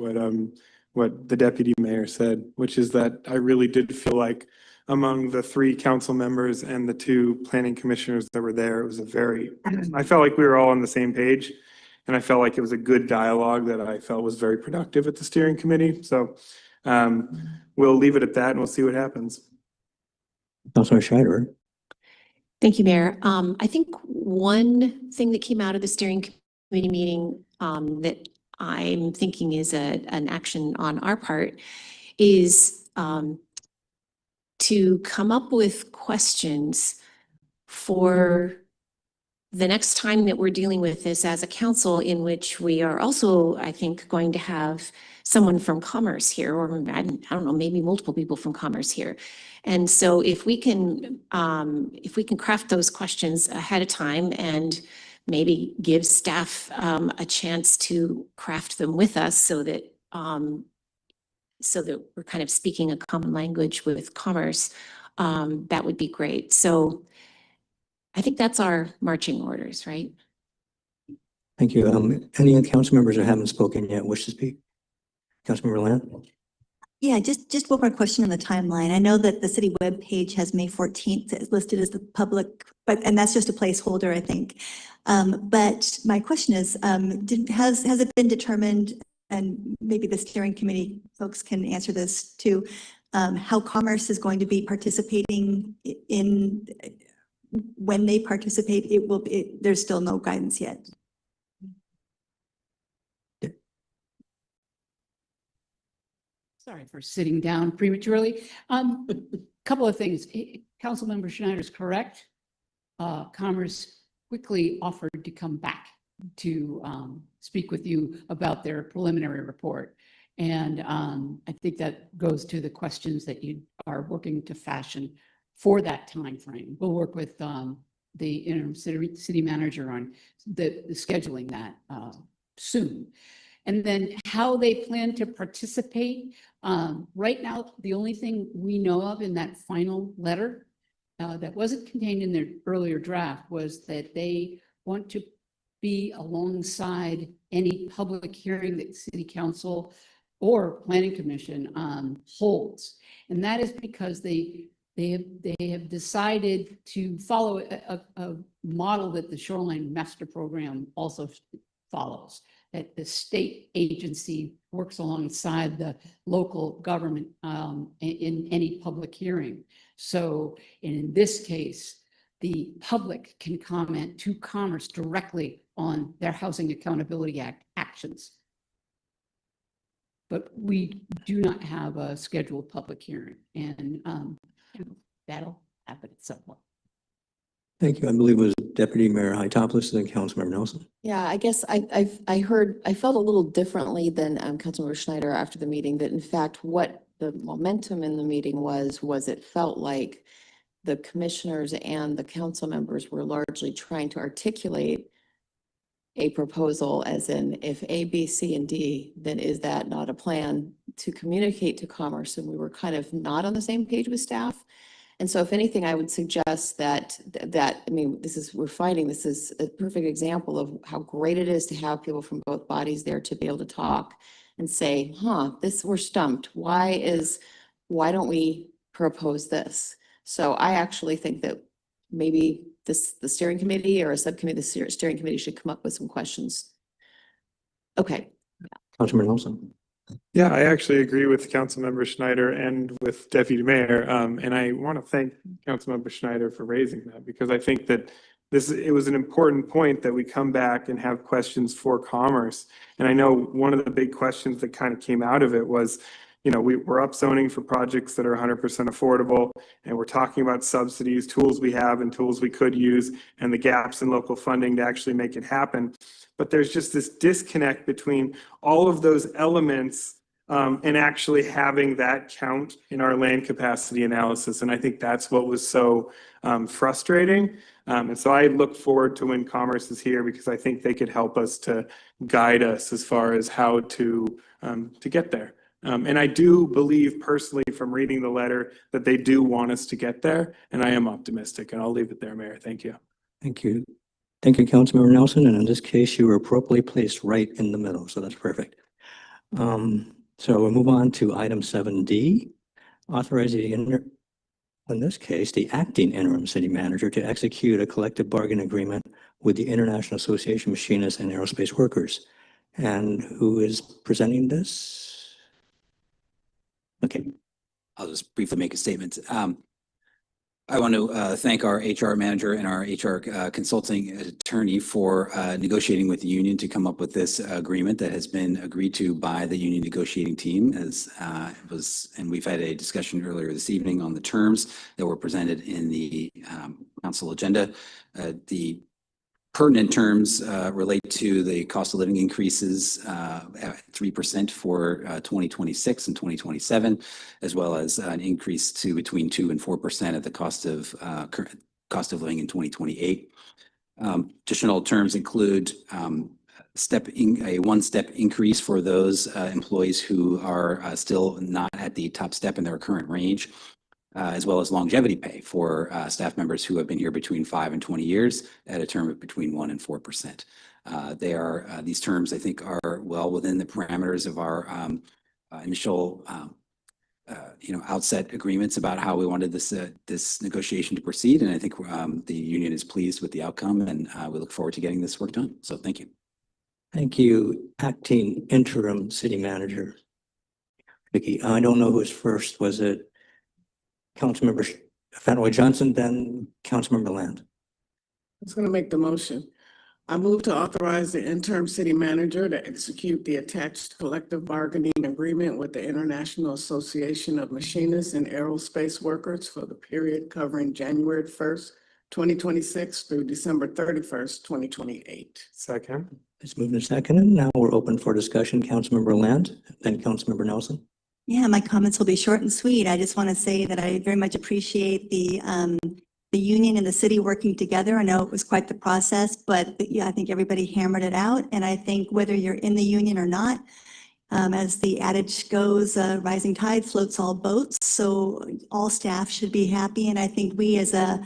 Speaker 2: what the deputy mayor said, which is that I really did feel like among the 3 council members and the 2 planning commissioners that were there, it was I felt like we were all on the same page, and I felt like it was a good dialogue that I felt was very productive at the steering committee. So we'll leave it at that and we'll see what happens.
Speaker 3: Councilor Scheider.
Speaker 7: Thank you, Mayor. I think one thing that came out of the steering committee meeting that I'm thinking is an action on our part is to come up with questions for the next time that we're dealing with this as a council, in which we are also, I think, going to have someone from Commerce here, or I don't know, maybe multiple people from Commerce here. And so if we can craft those questions ahead of time and maybe give staff a chance to craft them with us so that we're kind of speaking a common language with Commerce, that would be great. So I think that's our marching orders, right?
Speaker 3: Thank you. Any council members that haven't spoken yet wish to speak? Councilmember Land?
Speaker 1: Yeah, just one more question on the timeline. I know that the city webpage has May 14th is listed as the public, and that's just a placeholder, I think. But my question is, has it been determined, and maybe the steering committee folks can answer this too, how Commerce is going to be participating in, when they participate, there's still no guidance yet.
Speaker 17: Sorry for sitting down prematurely. Couple of things. Councilmember Schneider is correct. Commerce quickly offered to come back to speak with you about their preliminary report. And I think that goes to the questions that you are working to fashion for that time frame. We'll work with the interim city manager on the scheduling that soon. And then how they plan to participate. Right now, the only thing we know of in that final letter that wasn't contained in their earlier draft was that they want to be alongside any public hearing that City Council or Planning Commission holds. And that is because they have decided to follow a model that the Shoreline Master Program also follows, that the state agency works alongside the local government in any public hearing. So in this case, the public can comment to Commerce directly on their Housing Accountability Act actions. But we do not have a scheduled public hearing, and that'll happen at some point.
Speaker 3: Thank you. I believe it was Deputy Mayor Hytopoulos and then Councilmember Nelson.
Speaker 18: Yeah, I guess I felt a little differently than Councilmember Schneider after the meeting, that in fact, what the momentum in the meeting was it felt like the commissioners and the council members were largely trying to articulate a proposal, as in, if A, B, C, and D, then is that not a plan to communicate to Commerce? And we were kind of not on the same page with staff. And so if anything, I would suggest that, I mean, this is a perfect example of how great it is to have people from both bodies there to be able to talk and say, we're stumped. Why don't we propose this? So I actually think that maybe the steering committee or a subcommittee, the steering committee should come up with some questions. Okay.
Speaker 3: Councilmember Nelson.
Speaker 2: Yeah, I actually agree with Councilmember Schneider and with Deputy Mayor. And I want to thank Councilmember Schneider for raising that, because I think that it was an important point that we come back and have questions for Commerce. And I know one of the big questions that kind of came out of it was, we're upzoning for projects that are 100% affordable, and we're talking about subsidies, tools we have and tools we could use, and the gaps in local funding to actually make it happen. But there's just this disconnect between all of those elements and actually having that count in our land capacity analysis. And I think that's what was so frustrating. And so I look forward to when Commerce is here, because I think they could help us to guide us as far as how to get there. And I do believe personally from reading the letter that they do want us to get there. And I am optimistic, and I'll leave it there, Mayor. Thank you.
Speaker 3: Thank you. Thank you, Councilmember Nelson. And in this case, you were appropriately placed right in the middle. So that's perfect. So we'll move on to item 7D, authorizing, in this case, the acting interim city manager to execute a collective bargain agreement with the International Association of Machinists and Aerospace Workers. And who is presenting this?
Speaker 16: Okay, I'll just briefly make a statement. I want to thank our HR manager and our HR consulting attorney for negotiating with the union to come up with this agreement that has been agreed to by the union negotiating team and we've had a discussion earlier this evening on the terms that were presented in the council agenda. The pertinent terms relate to the cost of living increases at 3% for 2026 and 2027, as well as an increase to between 2 and 4% of the cost of living in 2028. Additional terms include a one-step increase for those employees who are still not at the top step in their current range. As well as longevity pay for staff members who have been here between 5 and 20 years at a term of between 1 and 4%. These terms, I think, are well within the parameters of our initial outset agreements about how we wanted this negotiation to proceed. And I think the union is pleased with the outcome, and we look forward to getting this work done. So thank you.
Speaker 3: Thank you, Acting Interim City Manager. Vicky, I don't know who's first. Was it Councilmember Fenway Johnson, then Councilmember Land?
Speaker 6: I was going to make the motion. I move to authorize the interim city manager to execute the attached collective bargaining agreement with the International Association of Machinists and Aerospace Workers for the period covering January 1st, 2026 through December 31st, 2028.
Speaker 2: Second.
Speaker 3: It's moved and seconded. Now we're open for discussion. Councilmember Land, then Councilmember Nelson.
Speaker 1: Yeah, my comments will be short and sweet. I just want to say that I very much appreciate the union and the city working together. I know it was quite the process, but yeah, I think everybody hammered it out. And I think whether you're in the union or not, as the adage goes, rising tide floats all boats. So all staff should be happy. And I think we as a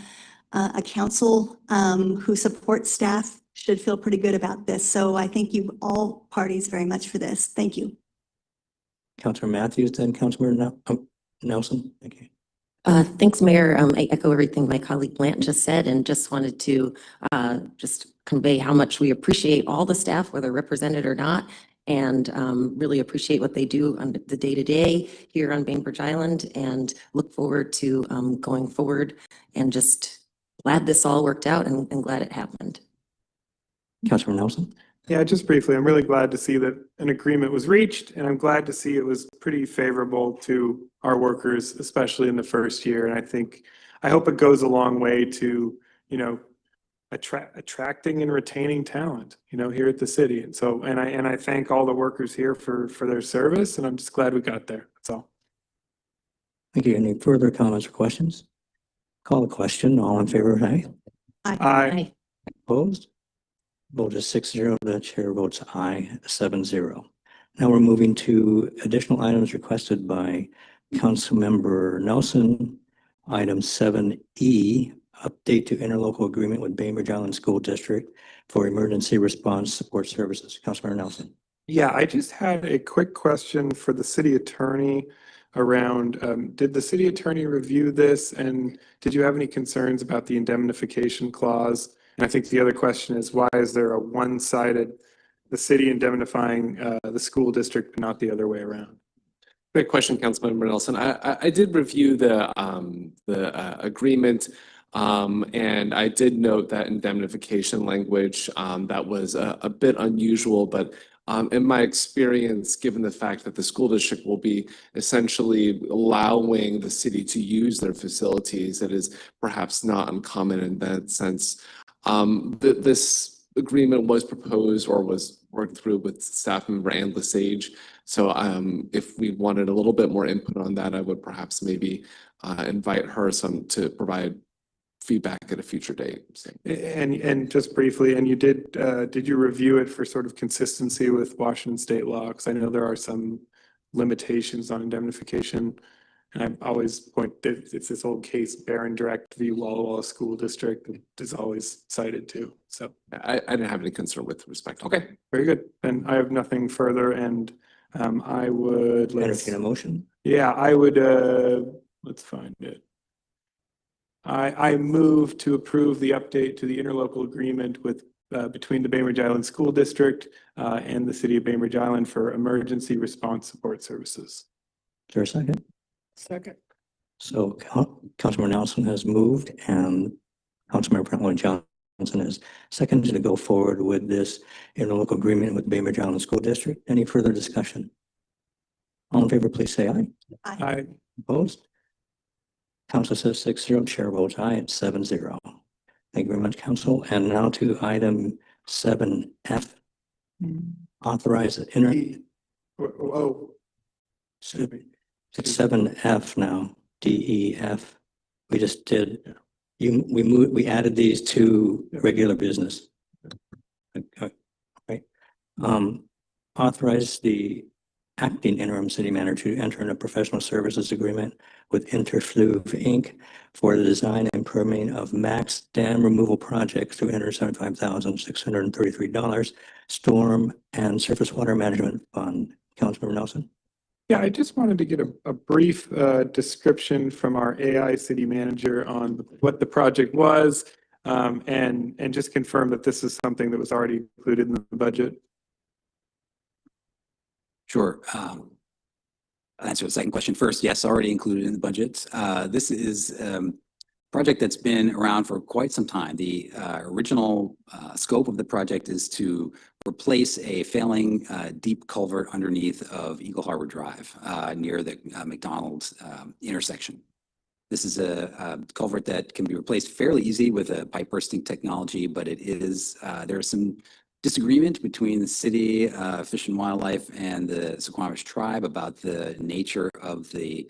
Speaker 1: council who supports staff should feel pretty good about this. So I thank you all parties very much for this. Thank you.
Speaker 3: Councilor Matthews, then Councilmember Nelson. Thank you.
Speaker 4: Thanks, Mayor. I echo everything my colleague Blant just said, and just wanted to just convey how much we appreciate all the staff, whether represented or not, and really appreciate what they do on the day-to-day here on Bainbridge Island, and look forward to going forward, and just glad this all worked out and glad it happened.
Speaker 3: Councilor Nelson.
Speaker 2: Yeah, just briefly, I'm really glad to see that an agreement was reached, and I'm glad to see it was pretty favorable to our workers, especially in the first year. And I hope it goes a long way to, attracting and retaining talent, here at the city. And so, and I thank all the workers here for their service, and I'm just glad we got there. That's all.
Speaker 3: Thank you. Any further comments or questions? Call the question. All in favor, aye.
Speaker 2: Aye.
Speaker 3: Opposed? Vote is 6-0. The chair votes aye, 7-0. Now we're moving to additional items requested by Councilmember Nelson. Item 7E, update to interlocal agreement with Bainbridge Island School District for emergency response support services. Councilmember Nelson.
Speaker 2: Yeah, I just had a quick question for the city attorney around, did the city attorney review this, and did you have any concerns about the indemnification clause? And I think the other question is, why is there a one-sided, the city indemnifying the school district, but not the other way around?
Speaker 8: Great question, Councilmember Nelson. I did review the agreement, and I did note that indemnification language that was a bit unusual, but in my experience, given the fact that the school district will be essentially allowing the city to use their facilities, it is perhaps not uncommon in that sense. This agreement was proposed or was worked through with staff member Ann Lesage. So if we wanted a little bit more input on that, I would perhaps maybe invite her to provide feedback at a future date. So.
Speaker 2: And just briefly, and you did you review it for sort of consistency with Washington state law? Because I know there are some limitations on indemnification. And I always point that it's this old case, Barron Direct v. Walla Walla School District, that is always cited too. So
Speaker 8: I didn't have any concern with respect. Okay,
Speaker 2: very good. And I have nothing further. And I would
Speaker 3: entertain a motion.
Speaker 2: Yeah, I would. Let's find it. I move to approve the update to the interlocal agreement with between the Bainbridge Island School District and the City of Bainbridge Island for emergency response support services.
Speaker 3: Is there a second?
Speaker 6: Second.
Speaker 3: So Councilmember Nelson has moved and Councilmember Brentwood Johnson has seconded to go forward with this interlocal agreement with Bainbridge Island School District. Any further discussion? All in favor, please say aye.
Speaker 2: Aye.
Speaker 3: Opposed? Council says 6-0, chair votes aye at 7-0. Thank you very much, council. And now to item 7F. Authorize the
Speaker 2: Oh,
Speaker 3: It's 7F now, DEF. We just did, we added these to regular business. Okay, right. Authorize the acting interim city manager to enter in a professional services agreement with Interfluve Inc. for the design and permitting of max dam removal projects, $375,633, storm and surface water management fund. Councilmember Nelson.
Speaker 2: yeah, I just wanted to get a brief description from our AI city manager on what the project was, and just confirm that this is something that was already included in the budget.
Speaker 16: Sure. I'll answer the second question first. Yes, already included in the budget. This is a project that's been around for quite some time. The original scope of the project is to replace a failing deep culvert underneath of Eagle Harbor Drive near the McDonald's intersection. This is a culvert that can be replaced fairly easy with a pipe bursting technology, but it is, there's some disagreement between the city, Fish and Wildlife, and the Suquamish tribe about the nature of the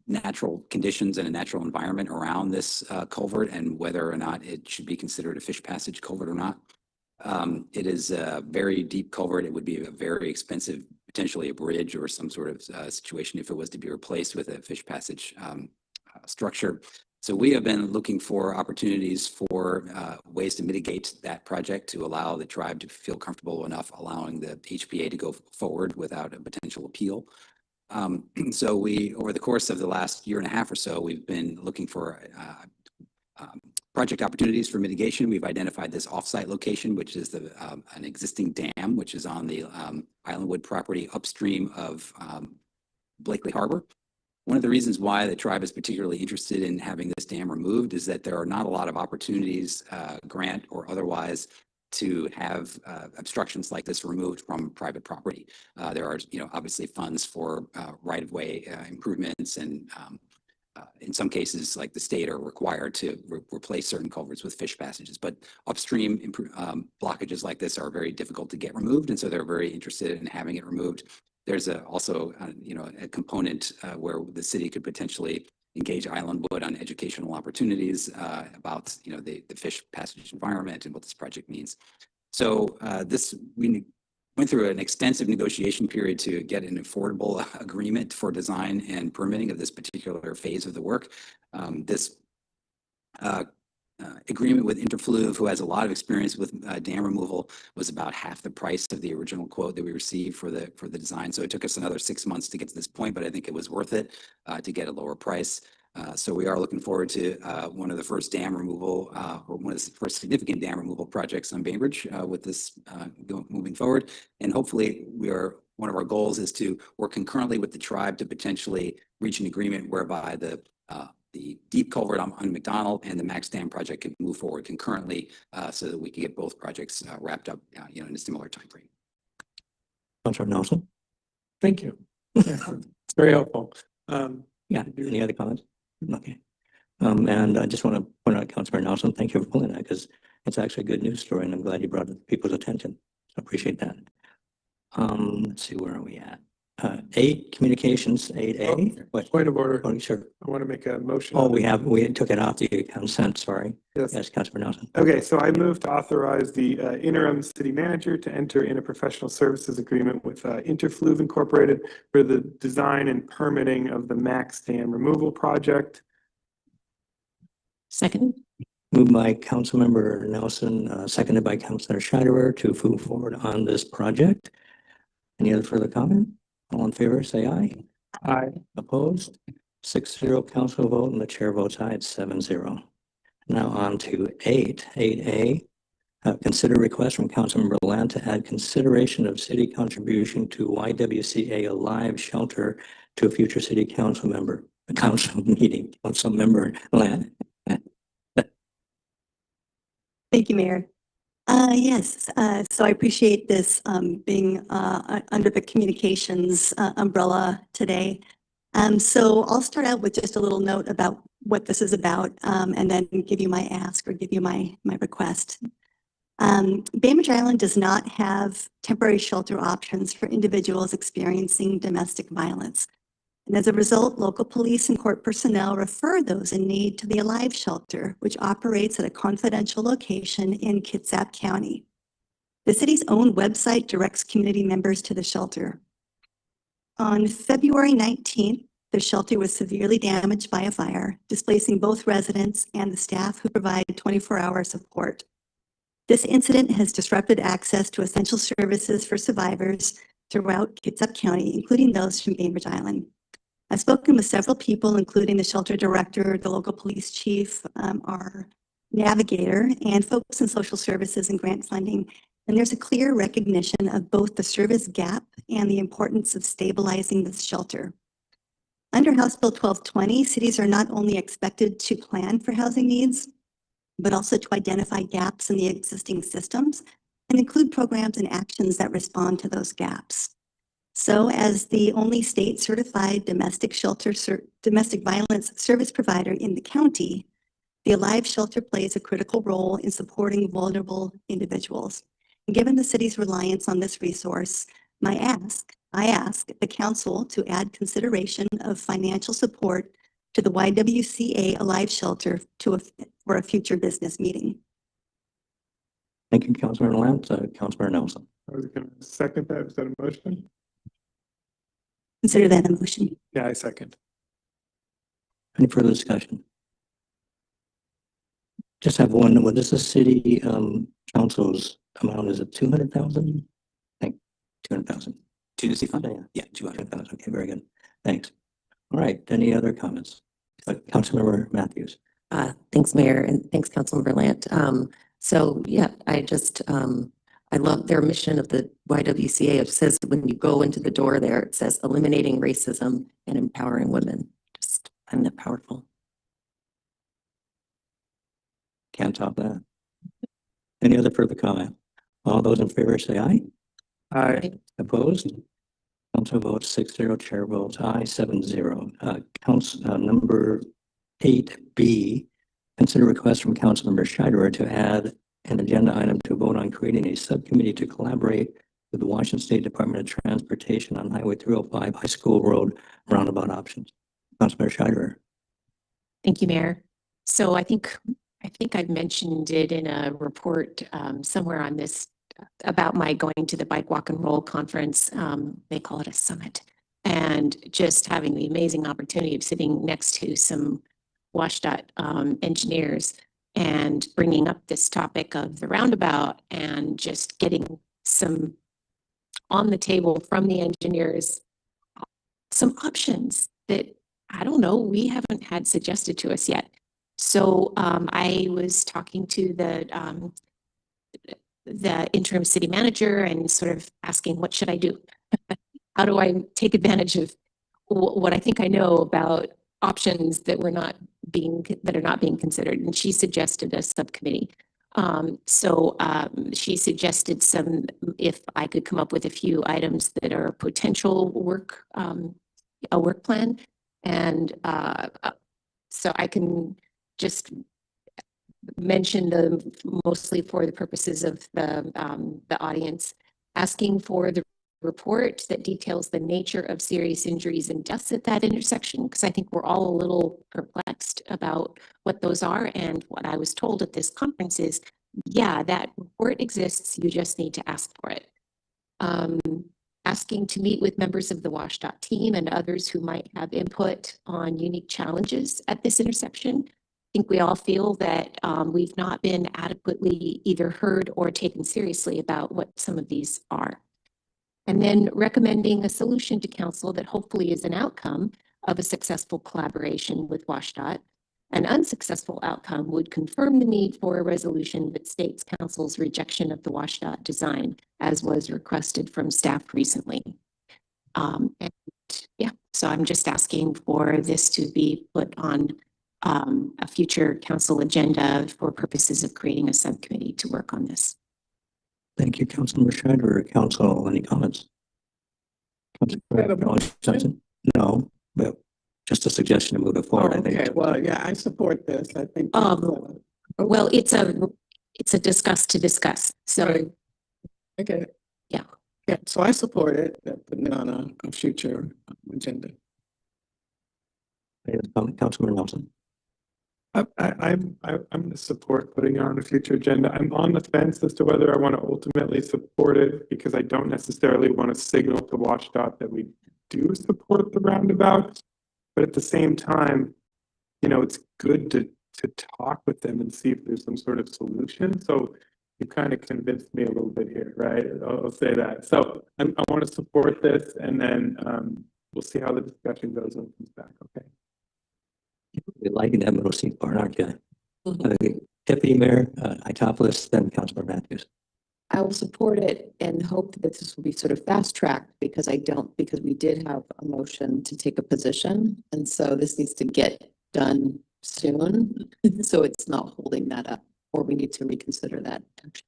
Speaker 16: natural conditions and a natural environment around this culvert and whether or not it should be considered a fish passage culvert or not. It is a very deep culvert. It would be a very expensive, potentially a bridge or some sort of situation if it was to be replaced with a fish passage structure. So we have been looking for opportunities for ways to mitigate that project to allow the tribe to feel comfortable enough allowing the HPA to go forward without a potential appeal. So we, over the course of the last year and a half or so, we've been looking for project opportunities for mitigation. We've identified this offsite location, which is an existing dam, which is on the Islandwood property upstream of Blakely Harbor. One of the reasons why the tribe is particularly interested in having this dam removed is that there are not a lot of opportunities, grant or otherwise, to have obstructions like this removed from private property. There are, obviously funds for right-of-way improvements, and in some cases, like the state, are required to replace certain culverts with fish passages. But upstream blockages like this are very difficult to get removed, and so they're very interested in having it removed. There's also, a component where the city could potentially engage Islandwood on educational opportunities about, the fish passage environment and what this project means. So we went through an extensive negotiation period to get an affordable agreement for design and permitting of this particular phase of the work. This agreement with Interfluve, who has a lot of experience with dam removal, was about half the price of the original quote that we received for the design. So it took us another 6 months to get to this point, but I think it was worth it to get a lower price. So we are looking forward to one of the first dam removal, or one of the first significant dam removal projects on Bainbridge with this moving forward. And hopefully one of our goals is to work concurrently with the tribe to potentially reach an agreement whereby the deep culvert on McDonald and the Max Dam project can move forward concurrently so that we can get both projects wrapped up in a similar timeframe.
Speaker 3: Councilor Nelson.
Speaker 2: Thank you. Yeah, it's very helpful.
Speaker 3: Yeah, any other comments? Okay. And I just want to point out, Councilor Nelson, thank you for pulling that, because it's actually a good news story, and I'm glad you brought it to people's attention. So I appreciate that. Let's see, where are we at? 8, communications, 8A.
Speaker 2: Point of order.
Speaker 3: Oh, sure.
Speaker 2: I want to make a motion.
Speaker 3: Oh, we took it off the consent, sorry.
Speaker 2: Yes.
Speaker 3: Councilor Nelson.
Speaker 2: Okay, so I move to authorize the interim city manager to enter in a professional services agreement with Interfluve Incorporated for the design and permitting of the Max Dam removal project.
Speaker 7: Second.
Speaker 3: Moved by Councilmember Nelson, seconded by Councilor Scheiderer to move forward on this project. Any other further comment? All in favor, say aye.
Speaker 2: Aye.
Speaker 3: Opposed? 6-0 council vote, and the chair votes aye at 7-0. Now on to 8A. Consider request from Councilmember Land to add consideration of city contribution to YWCA Alive Shelter to a future city council member. council meeting. Council member Land.
Speaker 1: Thank you, Mayor. Yes, so I appreciate this being under the communications umbrella today. So I'll start out with just a little note about what this is about, and then give you my ask or give you my request. Bainbridge Island does not have temporary shelter options for individuals experiencing domestic violence. And as a result, local police and court personnel refer those in need to the Alive Shelter, which operates at a confidential location in Kitsap County. The city's own website directs community members to the shelter. On February 19th, the shelter was severely damaged by a fire, displacing both residents and the staff who provide 24-hour support. This incident has disrupted access to essential services for survivors throughout Kitsap County, including those from Bainbridge Island. I've spoken with several people, including the shelter director, the local police chief, our navigator, and folks in social services and grant funding. And there's a clear recognition of both the service gap and the importance of stabilizing this shelter. Under House Bill 1220, cities are not only expected to plan for housing needs, but also to identify gaps in the existing systems and include programs and actions that respond to those gaps. So as the only state certified domestic violence service provider in the county, the Alive Shelter plays a critical role in supporting vulnerable individuals. And given the city's reliance on this resource, I ask the council to add consideration of financial support to the YWCA Alive Shelter for a future business meeting.
Speaker 3: Thank you, Councilmember Lance. Councilmember Nelson.
Speaker 2: I was going to second that. Is that a motion?
Speaker 1: Consider that a motion.
Speaker 2: Yeah, I second.
Speaker 3: Any further discussion? Just have one. What is the city council's amount? Is it 200,000? I think 200,000.
Speaker 16: 265? Yeah, 200,000.
Speaker 3: Okay, very good. Thanks. All right. Any other comments? Councilmember Matthews.
Speaker 4: Thanks, Mayor, and thanks, Councilmember Lant. So yeah, I love their mission of the YWCA. It says when you go into the door there, it says eliminating racism and empowering women. Just find that powerful.
Speaker 3: Can't top that. Any other further comment? All those in favor say aye.
Speaker 2: Aye.
Speaker 3: Opposed? Council votes 6-0, chair votes aye 7-0. Number 8B, consider request from Councilmember Scheiderer to add an agenda item to vote on creating a subcommittee to collaborate with the Washington State Department of Transportation on Highway 305 High School Road roundabout options. Councilmember Scheiderer.
Speaker 7: Thank you, Mayor. So I think I've mentioned it in a report somewhere on this about my going to the Bike, Walk, and Roll conference. They call it a summit. And just having the amazing opportunity of sitting next to some WSDOT engineers and bringing up this topic of the roundabout and just getting some on the table from the engineers, some options that I don't know, we haven't had suggested to us yet. So I was talking to the interim city manager and sort of asking, what should I do? How do I take advantage of what I think I know about options that are not being considered? And she suggested a subcommittee. She suggested if I could come up with a few items that are potential work, a work plan. And so I can just mention them mostly for the purposes of the audience, asking for the report that details the nature of serious injuries and deaths at that intersection, because I think we're all a little perplexed about what those are. And what I was told at this conference is, yeah, that report exists, you just need to ask for it. Asking to meet with members of the WSDOT team and others who might have input on unique challenges at this intersection. I think we all feel that we've not been adequately either heard or taken seriously about what some of these are. And then recommending a solution to council that hopefully is an outcome of a successful collaboration with WSDOT. An unsuccessful outcome would confirm the need for a resolution that states council's rejection of the WSDOT design, as was requested from staff recently. And yeah, So I'm just asking for this to be put on a future council agenda for purposes of creating a subcommittee to work on this.
Speaker 3: Thank you, Councilmember Schneider. Council, any comments? Johnson? No, but just a suggestion to move it forward, I think.
Speaker 6: Okay, well, yeah, I support this. I think.
Speaker 7: Well, it's a discuss to discuss. So
Speaker 6: Right. I get it.
Speaker 7: Yeah.
Speaker 6: Yeah, so I support it, putting it on a future agenda.
Speaker 3: Councilman Nelson.
Speaker 2: I'm going to support putting it on a future agenda. I'm on the fence as to whether I want to ultimately support it because I don't necessarily want to signal to WashDOT that we do support the roundabout. But at the same time, you know, it's good to talk with them and see if there's some sort of solution. So you kind of convinced me a little bit here, right? I'll say that. So I want to support this, and then we'll see how the discussion goes when it comes back. Okay.
Speaker 3: You're liking that middle seat part, aren't you? Deputy Mayor Itopoulos, then Councilor Matthews.
Speaker 18: I will support it and hope that this will be sort of fast tracked because we did have a motion to take a position. And so this needs to get done soon. So it's not holding that up, or we need to reconsider that action.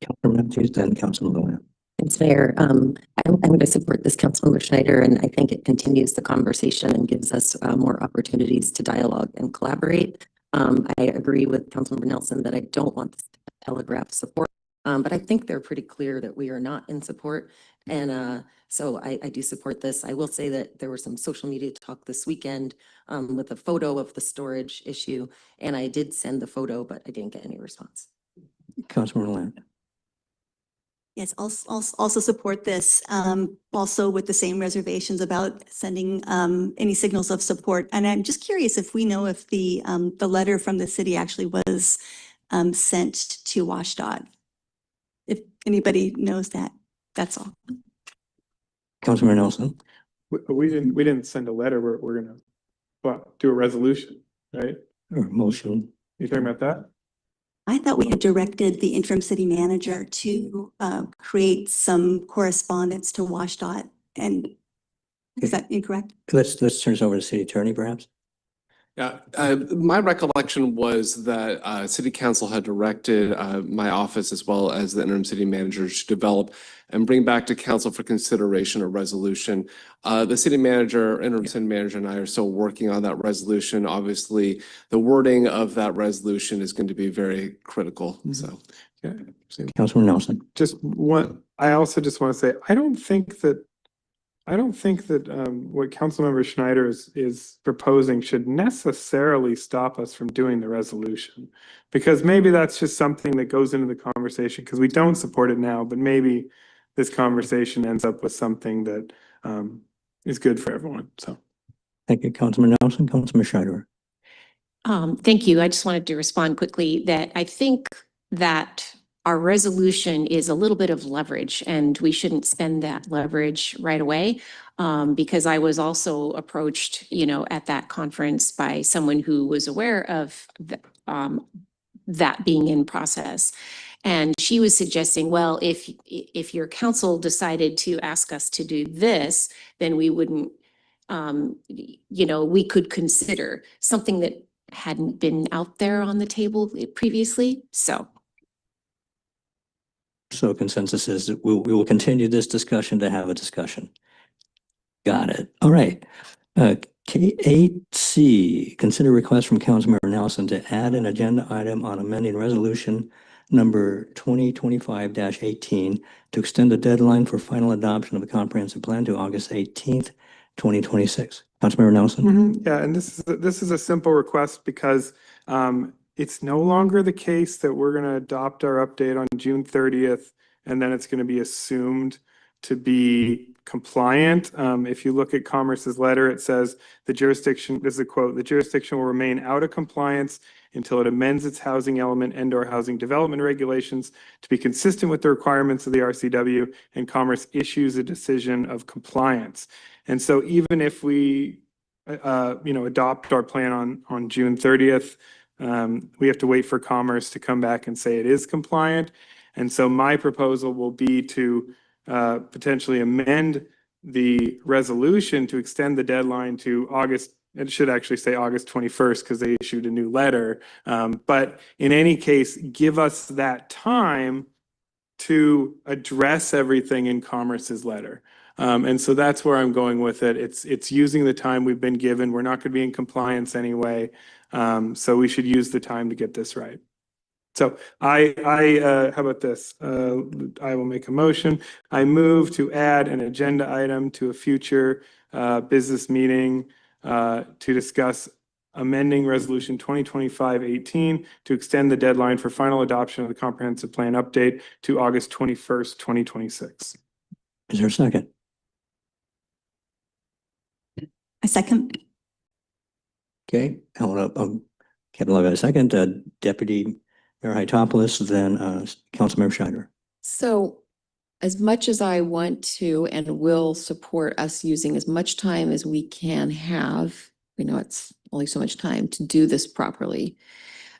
Speaker 3: Councilor Matthews, then Councilor Lawyer.
Speaker 4: Thanks, Mayor. I'm going to support this, Councilmember Schneider, and I think it continues the conversation and gives us more opportunities to dialogue and collaborate. I agree with Councilmember Nelson that I don't want this to telegraph support, but I think they're pretty clear that we are not in support. And so I do support this. I will say that there was some social media talk this weekend with a photo of the storage issue, and I did send the photo, but I didn't get any response.
Speaker 3: Councilor Land.
Speaker 1: Yes, also support this, also with the same reservations about sending any signals of support. And I'm just curious if we know if the letter from the city actually was sent to WashDOT. If anybody knows that, that's all.
Speaker 3: Councilor Nelson.
Speaker 2: We didn't send a letter. We're gonna do a resolution, right?
Speaker 3: Or motion.
Speaker 2: You talking about that?
Speaker 1: I thought we had directed the interim city manager to create some correspondence to WashDOT, and is that incorrect?
Speaker 3: Let's turn this over to City Attorney, perhaps.
Speaker 8: Yeah, my recollection was that City Council had directed my office as well as the interim city manager to develop and bring back to council for consideration a resolution. The city manager, interim city manager, and I are still working on that resolution. Obviously, the wording of that resolution is going to be very critical. So,
Speaker 2: yeah.
Speaker 3: Councilor Nelson.
Speaker 2: Just one. I also just want to say I don't think that what Councilmember Schneider is proposing should necessarily stop us from doing the resolution, because maybe that's just something that goes into the conversation because we don't support it now, but maybe this conversation ends up with something that is good for everyone. So,
Speaker 3: thank you, Councilman Nelson. Councilman Schneider.
Speaker 7: Thank you. I just wanted to respond quickly that I think that our resolution is a little bit of leverage, and we shouldn't spend that leverage right away. Because I was also approached, at that conference by someone who was aware of that being in process. And she was suggesting, well, if your council decided to ask us to do this, then we wouldn't, we could consider something that hadn't been out there on the table previously.
Speaker 3: So consensus is that we will continue this discussion to have a discussion. Got it. All right. K8C, consider request from Councilmember Nelson to add an agenda item on amending resolution number 2025-18 to extend the deadline for final adoption of the comprehensive plan to August 18th, 2026. Councilmember Nelson.
Speaker 2: yeah, and this is a simple request because it's no longer the case that we're going to adopt our update on June 30th, and then it's going to be assumed to be compliant. If you look at Commerce's letter, it says the jurisdiction, this is a quote, the jurisdiction will remain out of compliance until it amends its housing element and/or housing development regulations to be consistent with the requirements of the RCW, and Commerce issues a decision of compliance. And so even if we, adopt our plan on June 30th, we have to wait for Commerce to come back and say it is compliant. And so my proposal will be to potentially amend the resolution to extend the deadline to August. It should actually say August 21st because they issued a new letter. But in any case, give us that time to address everything in Commerce's letter. And so that's where I'm going with it. It's using the time we've been given. We're not going to be in compliance anyway. So we should use the time to get this right. So how about this? I will make a motion. I move to add an agenda item to a future business meeting to discuss amending Resolution 2025-18 to extend the deadline for final adoption of the comprehensive plan update to August 21st, 2026.
Speaker 3: Is there a second?
Speaker 1: I second.
Speaker 3: Okay, I want to, Captain Levy, a second, Deputy Mayor Hytopoulos, then Councilmember Schneider.
Speaker 18: So as much as I want to and will support us using as much time as we can have, we know it's only so much time to do this properly.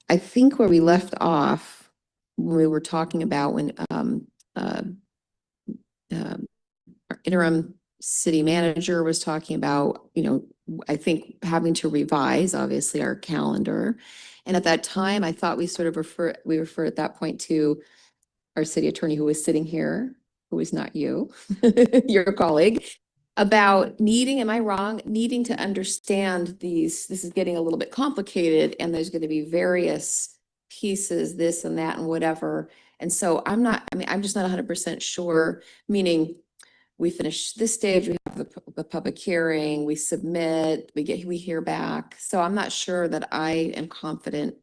Speaker 18: I think where we left off, when we were talking about when our interim city manager was talking about, I think having to revise, obviously, our calendar. And at that time, I thought we sort of refer at that point to our city attorney who was sitting here, who is not you, your colleague, about needing, am I wrong, needing to understand this is getting a little bit complicated and there's going to be various pieces, this and that and whatever. And so I'm just not 100% sure, meaning we finish this stage, we have the public hearing, we submit, we hear back. So I'm not sure that I am confident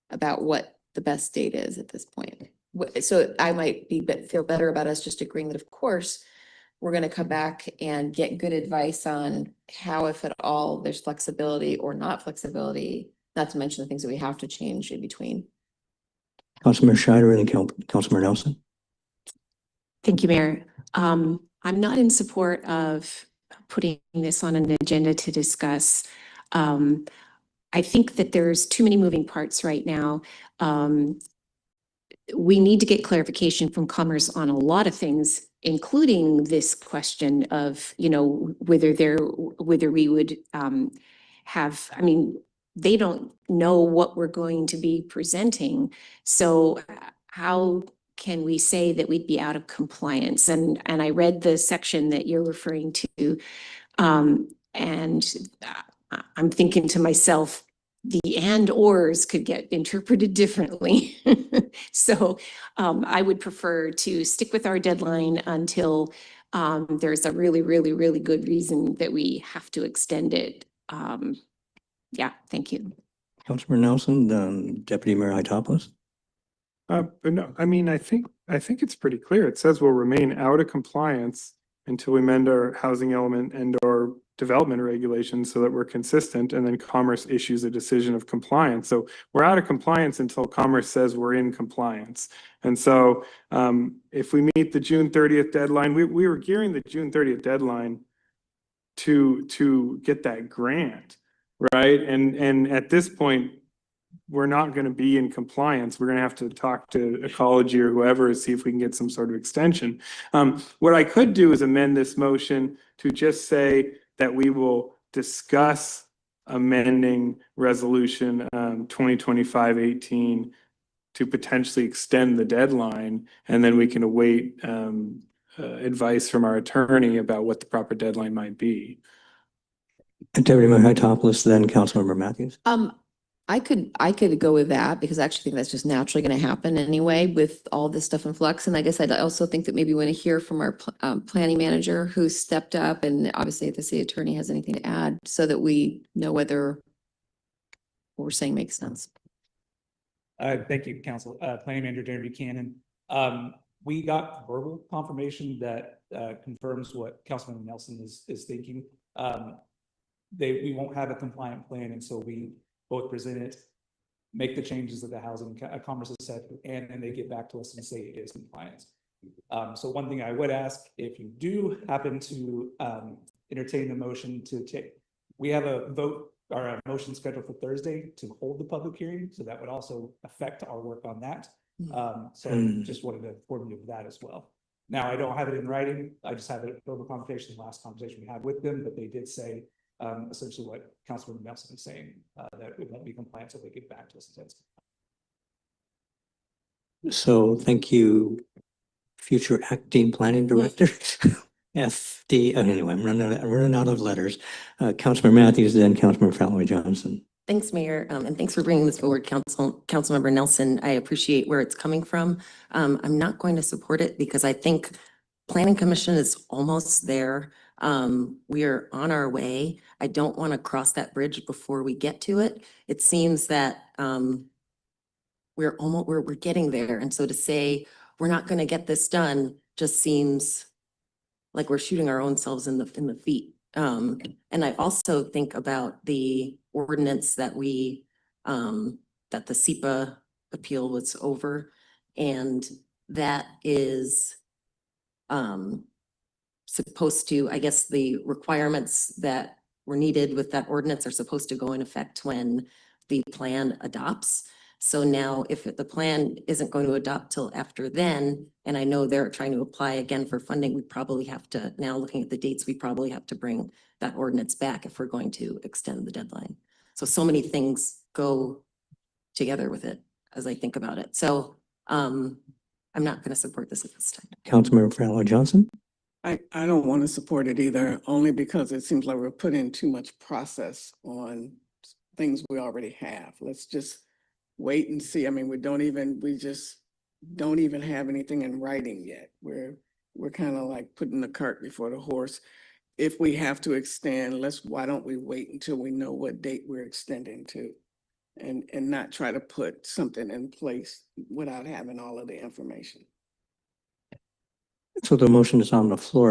Speaker 18: about what the best date is at this point. So I might feel better about us just agreeing that, of course, we're going to come back and get good advice on how, if at all, there's flexibility or not flexibility, not to mention the things that we have to change in between.
Speaker 3: Councilmember Schneider and then Councilmember Nelson.
Speaker 7: Thank you, Mayor. I'm not in support of putting this on an agenda to discuss. I think that there's too many moving parts right now. We need to get clarification from Commerce on a lot of things, including this question of, whether we would have, they don't know what we're going to be presenting. So how can we say that we'd be out of compliance? And I read the section that you're referring to, and I'm thinking to myself, the and/ors could get interpreted differently. So I would prefer to stick with our deadline until there's a really, really, really good reason that we have to extend it. Yeah, thank you.
Speaker 3: Councilmember Nelson, then Deputy Mayor Hytopoulos.
Speaker 2: But no, I think it's pretty clear. It says we'll remain out of compliance until we amend our housing element and or development regulations so that we're consistent, and then Commerce issues a decision of compliance. So we're out of compliance until Commerce says we're in compliance. And so if we meet the June 30th deadline, we were gearing the June 30th deadline to get that grant, right? And at this point, we're not going to be in compliance. We're going to have to talk to Ecology or whoever to see if we can get some sort of extension. What I could do is amend this motion to just say that we will discuss amending resolution 2025-18 to potentially extend the deadline, and then we can await advice from our attorney about what the proper deadline might be.
Speaker 3: And Deputy Mayor Hytopoulos, then Councilmember Matthews.
Speaker 18: I could go with that because I actually think that's just naturally going to happen anyway with all this stuff in flux. And I guess I'd also think that maybe we want to hear from our planning manager who stepped up, and obviously if the city attorney has anything to add, so that we know whether what we're saying makes sense.
Speaker 21: Thank you, Council. Planning Manager Darren Buchanan. We got verbal confirmation that confirms what Councilman Nelson is thinking. We won't have a compliant plan until we both present it, make the changes that the Housing Commerce has said, and then they get back to us and say it is compliant. So one thing I would ask, if you do happen to entertain the motion to take, we have a vote or a motion scheduled for Thursday to hold the public hearing, so that would also affect our work on that. So just wanted to inform you of that as well. Now, I don't have it in writing. I just have it verbal conversation, the last conversation we had with them, but they did say essentially what Councilmember Nelson is saying, that it won't be compliant until they get back to us.
Speaker 3: So thank you, future acting planning director. FD, anyway, I'm running out of letters. Councilmember Matthews, then Councilmember Falloy Johnson.
Speaker 4: Thanks, Mayor, and thanks for bringing this forward, Councilmember Nelson. I appreciate where it's coming from. I'm not going to support it because I think Planning Commission is almost there. We are on our way. I don't want to cross that bridge before we get to it. It seems that we're getting there, and so to say we're not going to get this done just seems like we're shooting our own selves in the feet. And I also think about the ordinance that that the SEPA appeal was over, and that is supposed to, I guess the requirements that were needed with that ordinance are supposed to go in effect when the plan adopts. So now if the plan isn't going to adopt till after then, and I know they're trying to apply again for funding, we probably have to, now looking at the dates, we probably have to bring that ordinance back if we're going to extend the deadline. So many things go together with it as I think about it. So I'm not going to support this at this time.
Speaker 3: Councilmember Falloy Johnson.
Speaker 6: I don't want to support it either, only because it seems like we're putting too much process on things we already have. Let's just wait and see. I mean, we just don't even have anything in writing yet. We're kind of like putting the cart before the horse. If we have to extend, why don't we wait until we know what date we're extending to? And not try to put something in place without having all of the information.
Speaker 3: So the motion is on the floor.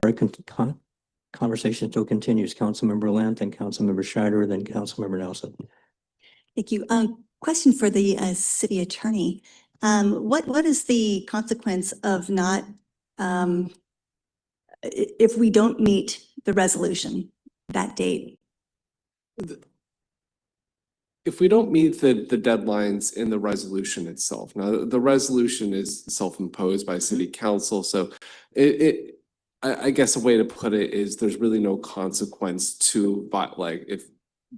Speaker 3: Conversation still continues. Councilmember Lant, then Councilmember Scheider, then Councilmember Nelson.
Speaker 1: Thank you. Question for the city attorney. What is the consequence of not, if we don't meet the resolution, that date?
Speaker 8: If we don't meet the deadlines in the resolution itself, now the resolution is self-imposed by city council, so I guess a way to put it is there's really no consequence to, but like if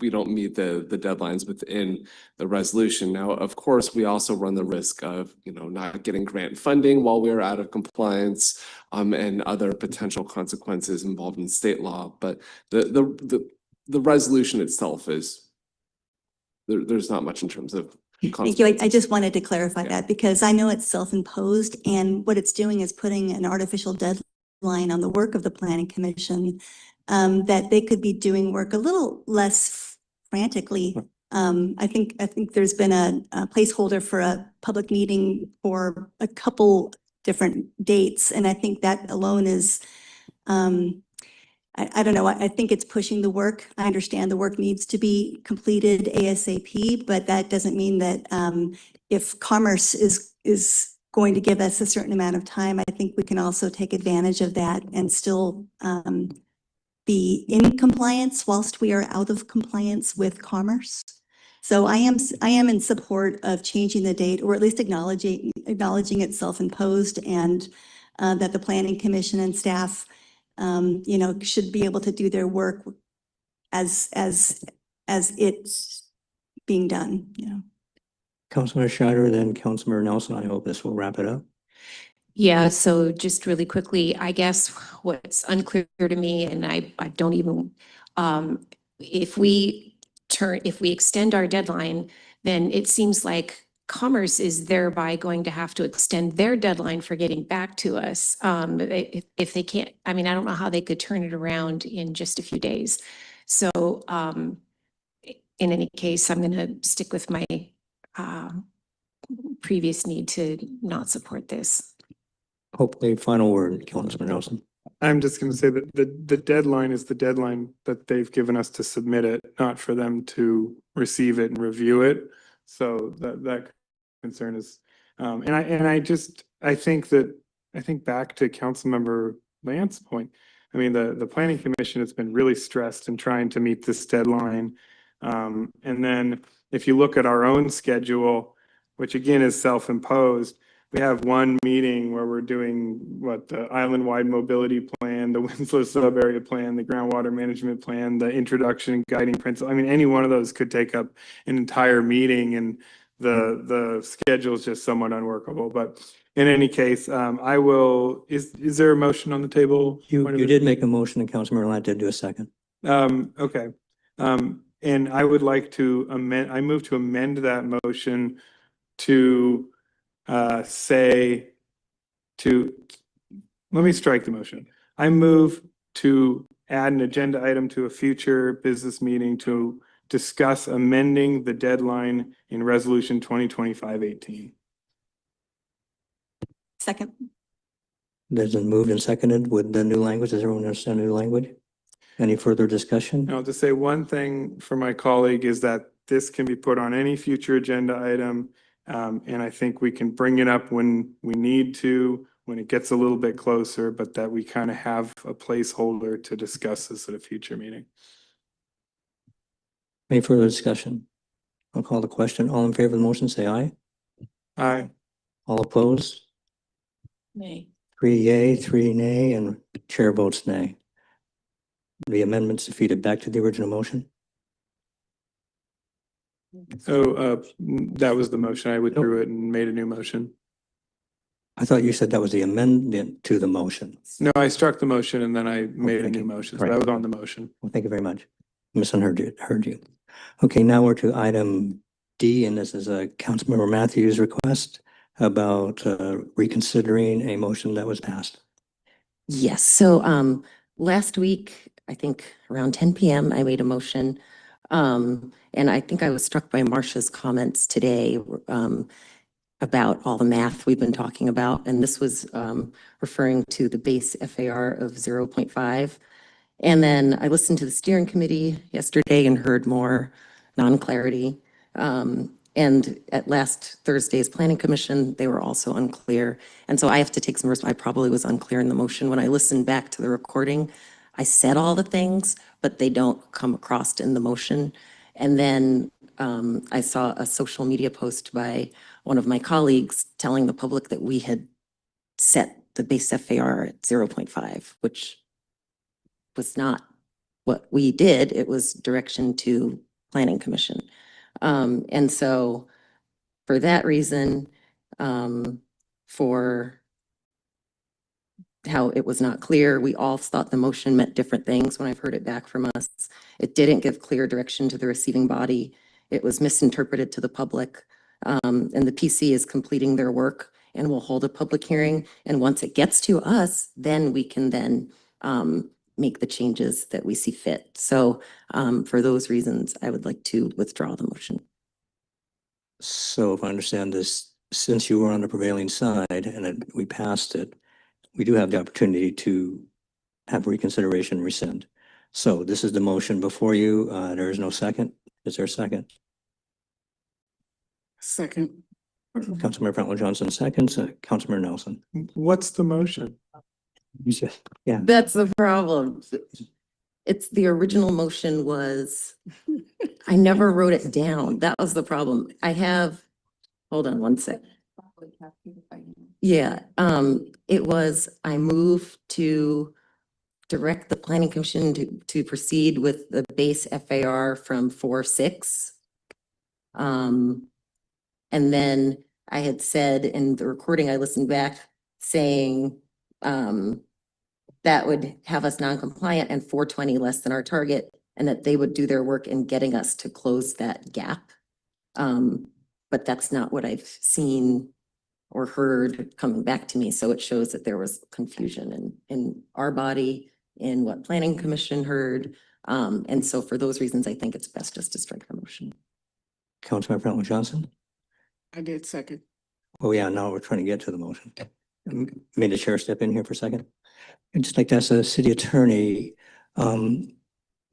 Speaker 8: we don't meet the deadlines within the resolution. Now, of course, we also run the risk of, not getting grant funding while we're out of compliance, and other potential consequences involved in state law. But the resolution itself is, there's not much in terms of.
Speaker 1: Thank you. I just wanted to clarify that because I know it's self-imposed, and what it's doing is putting an artificial deadline on the work of the Planning Commission, that they could be doing work a little less frantically. I think there's been a placeholder for a public meeting for a couple different dates, and I think that alone is, I don't know, I think it's pushing the work. I understand the work needs to be completed ASAP, but that doesn't mean that if Commerce is going to give us a certain amount of time, I think we can also take advantage of that and still be in compliance whilst we are out of compliance with Commerce. So I am in support of changing the date, or at least acknowledging it's self-imposed, and that the Planning Commission and staff should be able to do their work as it's being done,
Speaker 3: Councilmember Scheider, then Councilmember Nelson. I hope this will wrap it up.
Speaker 7: Yeah, so just really quickly, I guess what's unclear to me, and I don't even, if we extend our deadline, then it seems like Commerce is thereby going to have to extend their deadline for getting back to us. If they can't, I mean, I don't know how they could turn it around in just a few days. So in any case, I'm going to stick with my previous need to not support this.
Speaker 3: Hopefully, final word, Councilmember Nelson.
Speaker 2: I'm just going to say that the deadline is the deadline that they've given us to submit it, not for them to receive it and review it. So that concern is, I think back to Councilmember Lance's point. I mean, the Planning Commission has been really stressed in trying to meet this deadline. And then if you look at our own schedule, which again is self-imposed, we have one meeting where we're doing the island-wide mobility plan, the Winslow sub-area plan, the groundwater management plan, the introduction guiding principle. I mean, any one of those could take up an entire meeting, and the schedule is just somewhat unworkable. But in any case, I will, is there a motion on the table?
Speaker 3: You did make a motion, and Councilmember Lant did do a second.
Speaker 2: Okay. And I would like to I move to amend that motion to say let me strike the motion. I move to add an agenda item to a future business meeting to discuss amending the deadline in resolution 2025-18.
Speaker 1: Second.
Speaker 3: There's been moved and seconded with the new language. Does everyone understand the new language? Any further discussion?
Speaker 2: I'll just say one thing for my colleague is that this can be put on any future agenda item. And I think we can bring it up when we need to, when it gets a little bit closer, but that we kind of have a placeholder to discuss this at a future meeting.
Speaker 3: Any further discussion? I'll call the question. All in favor of the motion, say aye.
Speaker 2: Aye.
Speaker 3: All opposed?
Speaker 4: Nay.
Speaker 3: 3 yea, 3 nay, and chair votes nay. The amendment's defeated. Back to the original motion.
Speaker 2: So that was the motion. I withdrew it and made a new motion.
Speaker 3: I thought you said that was the amendment to the motion.
Speaker 2: No, I struck the motion and then I made a
Speaker 3: thank
Speaker 2: new
Speaker 3: you.
Speaker 2: motion. So
Speaker 3: Right.
Speaker 2: that was on the motion.
Speaker 3: Well, thank you very much. Misheard you. Heard you. Okay, now we're to item D, and this is a Councilmember Matthews' request about reconsidering a motion that was passed.
Speaker 4: Yes, so last week, I think around 10 p.m., I made a motion. And I think I was struck by Marcia's comments today about all the math we've been talking about. And this was referring to the base FAR of 0.5. And then I listened to the steering committee yesterday and heard more non-clarity. And at last Thursday's planning commission, they were also unclear. And so I have to take some risk. I probably was unclear in the motion. When I listened back to the recording, I said all the things, but they don't come across in the motion. And then I saw a social media post by one of my colleagues telling the public that we had set the base FAR at 0.5, which was not what we did. It was direction to planning commission. And so for that reason, for how it was not clear, we all thought the motion meant different things when I've heard it back from us. It didn't give clear direction to the receiving body. It was misinterpreted to the public. And the PC is completing their work and will hold a public hearing. And once it gets to us, then we can then make the changes that we see fit. So for those reasons, I would like to withdraw the motion.
Speaker 3: So if I understand this, since you were on the prevailing side and we passed it, we do have the opportunity to have reconsideration rescind. So this is the motion before you. There is no second. Is there a second?
Speaker 6: Second.
Speaker 3: Councilmember Franklin Johnson seconds. Councilmember Nelson.
Speaker 2: What's the motion?
Speaker 3: Yeah.
Speaker 4: That's the problem. It's the original motion was, I never wrote it down. That was the problem. I have, hold on one sec. Yeah, it was, I move to direct the planning commission to proceed with the base FAR from 4.6. And then I had said in the recording, I listened back saying, that would have us non-compliant and 420 less than our target, and that they would do their work in getting us to close that gap. But that's not what I've seen or heard coming back to me. So it shows that there was confusion in our body, in what planning commission heard. And so for those reasons, I think it's best just to strike the motion.
Speaker 3: Councilmember Franklin Johnson.
Speaker 6: I did second.
Speaker 3: Oh yeah, now we're trying to get to the motion. May the chair step in here for a second? I'd just like to ask the city attorney,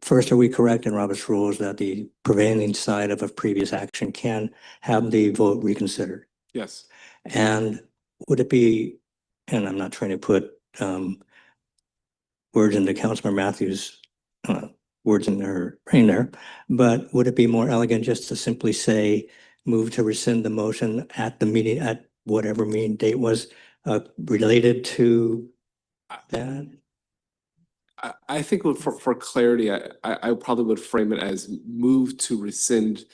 Speaker 3: first, are we correct in Robert's rules that the prevailing side of a previous action can have the vote reconsidered?
Speaker 2: Yes.
Speaker 3: And would it be, and I'm not trying to put words into Councilmember Matthews' words in her brain there, but would it be more elegant just to simply say, move to rescind the motion at the meeting, at whatever meeting date was, related to that?
Speaker 8: I think for clarity, I probably would frame it as move to rescind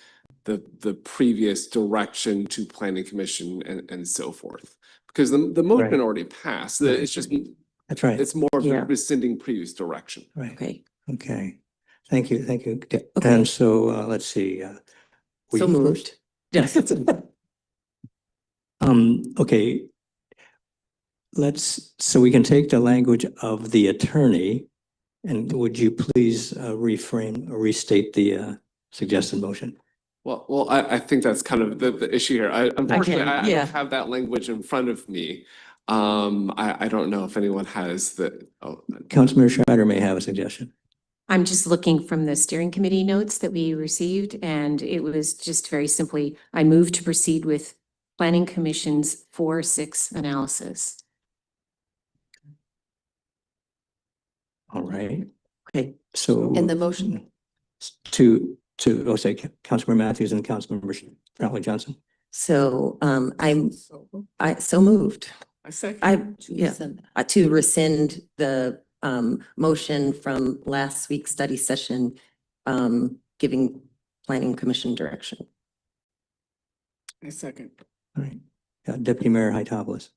Speaker 8: the previous direction to planning commission and so forth. Because the motion
Speaker 3: Right.
Speaker 8: already passed.
Speaker 3: Right.
Speaker 8: It's just,
Speaker 3: That's right.
Speaker 8: it's more of
Speaker 4: Yeah.
Speaker 8: rescinding previous direction.
Speaker 3: Right.
Speaker 4: Okay,
Speaker 3: Okay. Thank you. Thank you.
Speaker 4: Okay.
Speaker 3: And so, let's see, were
Speaker 4: so
Speaker 3: you
Speaker 4: moved.
Speaker 3: first?
Speaker 4: Yes.
Speaker 3: Okay. So we can take the language of the attorney, and would you please reframe or restate the suggested motion?
Speaker 8: Well, I think that's kind of the issue here. Unfortunately, I
Speaker 4: yeah.
Speaker 8: don't have that language in front of me. I don't know if anyone has the, oh,
Speaker 3: Councilmember Schreider may have a suggestion.
Speaker 7: I'm just looking from the steering committee notes that we received, and it was just very simply, I move to proceed with Planning Commission's 4-6 analysis.
Speaker 3: All right.
Speaker 4: Okay,
Speaker 3: So.
Speaker 18: And the motion?
Speaker 3: To, say, Councilmember Matthews and Councilmember Bradley Johnson.
Speaker 4: so I so moved.
Speaker 8: I second.
Speaker 4: To rescind the motion from last week's study session, giving planning commission direction.
Speaker 6: I second.
Speaker 3: All right. Deputy Mayor Hytopoulos.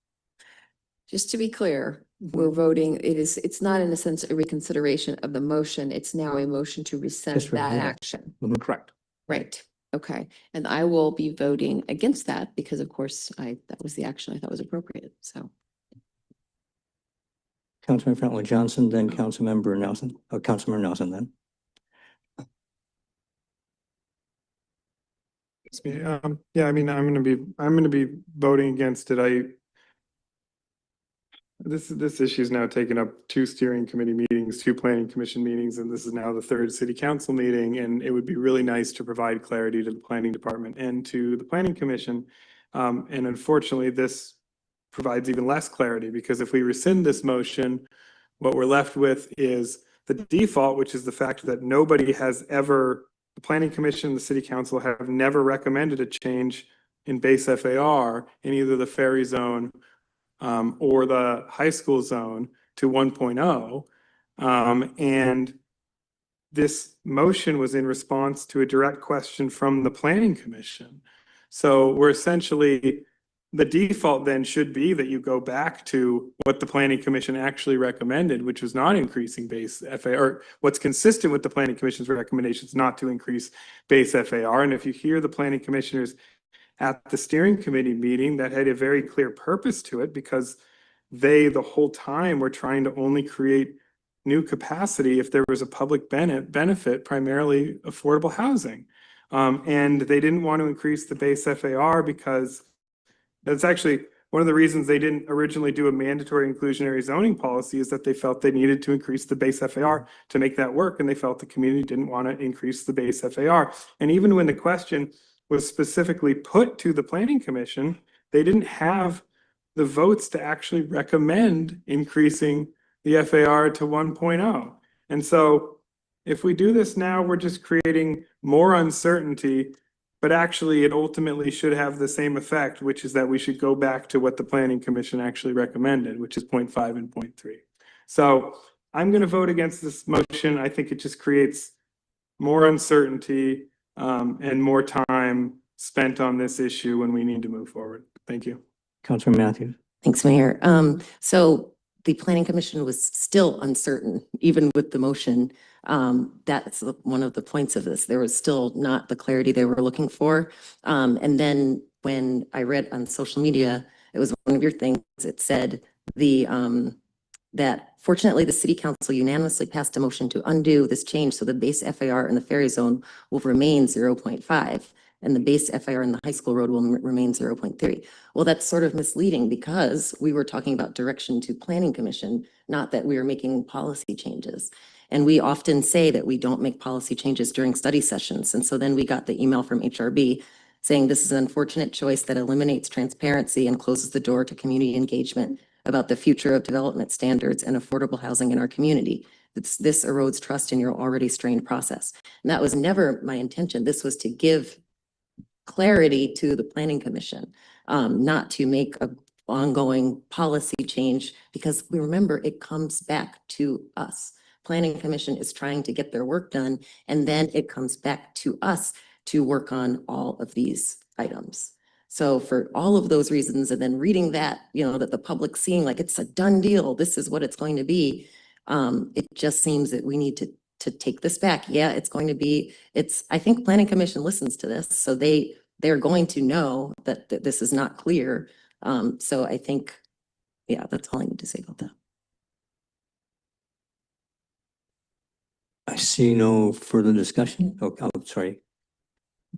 Speaker 18: Just to be clear, we're voting, it's not in a sense a reconsideration of the motion. It's now a motion to rescind
Speaker 3: Just
Speaker 18: that
Speaker 3: rescind it.
Speaker 18: action.
Speaker 8: Correct.
Speaker 18: Right. Okay. And I will be voting against that because of course that was the action I thought was appropriate. So.
Speaker 3: Councilmember Bradley Johnson, then Councilmember Nelson, or Councilmember Nelson then.
Speaker 2: Yeah, I mean, I'm gonna be voting against it. This issue is now taken up 2 steering committee meetings, 2 planning commission meetings, and this is now the 3rd city council meeting. And it would be really nice to provide clarity to the planning department and to the planning commission. And unfortunately, this provides even less clarity because if we rescind this motion, what we're left with is the default, which is the fact that nobody has ever, the planning commission and the city council have never recommended a change in base FAR in either the ferry zone or the high school zone to 1.0. And this motion was in response to a direct question from the planning commission. So we're essentially, the default then should be that you go back to what the planning commission actually recommended, which was not increasing base FAR, or what's consistent with the planning commission's recommendations not to increase base FAR. And if you hear the planning commissioners at the steering committee meeting, that had a very clear purpose to it because they the whole time were trying to only create new capacity if there was a public benefit, primarily affordable housing. And they didn't want to increase the base FAR because that's actually one of the reasons they didn't originally do a mandatory inclusionary zoning policy is that they felt they needed to increase the base FAR to make that work. And they felt the community didn't want to increase the base FAR. And even when the question was specifically put to the planning commission, they didn't have the votes to actually recommend increasing the FAR to 1.0. And so if we do this now, we're just creating more uncertainty, but actually it ultimately should have the same effect, which is that we should go back to what the planning commission actually recommended, which is 0.5 and 0.3. So I'm going to vote against this motion. I think it just creates more uncertainty and more time spent on this issue when we need to move forward. Thank you.
Speaker 3: Councilmember Matthews.
Speaker 4: Thanks, Mayor. So the planning commission was still uncertain, even with the motion. That's one of the points of this. There was still not the clarity they were looking for. And then when I read on social media, it was one of your things, it said that fortunately the city council unanimously passed a motion to undo this change so the base FAR in the ferry zone will remain 0.5 and the base FAR in the high school road will remain 0.3. Well, that's sort of misleading because we were talking about direction to planning commission, not that we were making policy changes. And we often say that we don't make policy changes during study sessions. And so then we got the email from HRB saying this is an unfortunate choice that eliminates transparency and closes the door to community engagement about the future of development standards and affordable housing in our community. This erodes trust in your already strained process. And that was never my intention. This was to give clarity to the planning commission. not to make a ongoing policy change, because we remember it comes back to us. Planning Commission is trying to get their work done, and then it comes back to us to work on all of these items. So for all of those reasons, and then reading that, that the public's seeing like it's a done deal, this is what it's going to be. It just seems that we need to take this back. Yeah, it's going to be, I think Planning Commission listens to this, so they're going to know that this is not clear. So I think, yeah, that's all I need to say about that.
Speaker 3: I see no further discussion. Oh, sorry.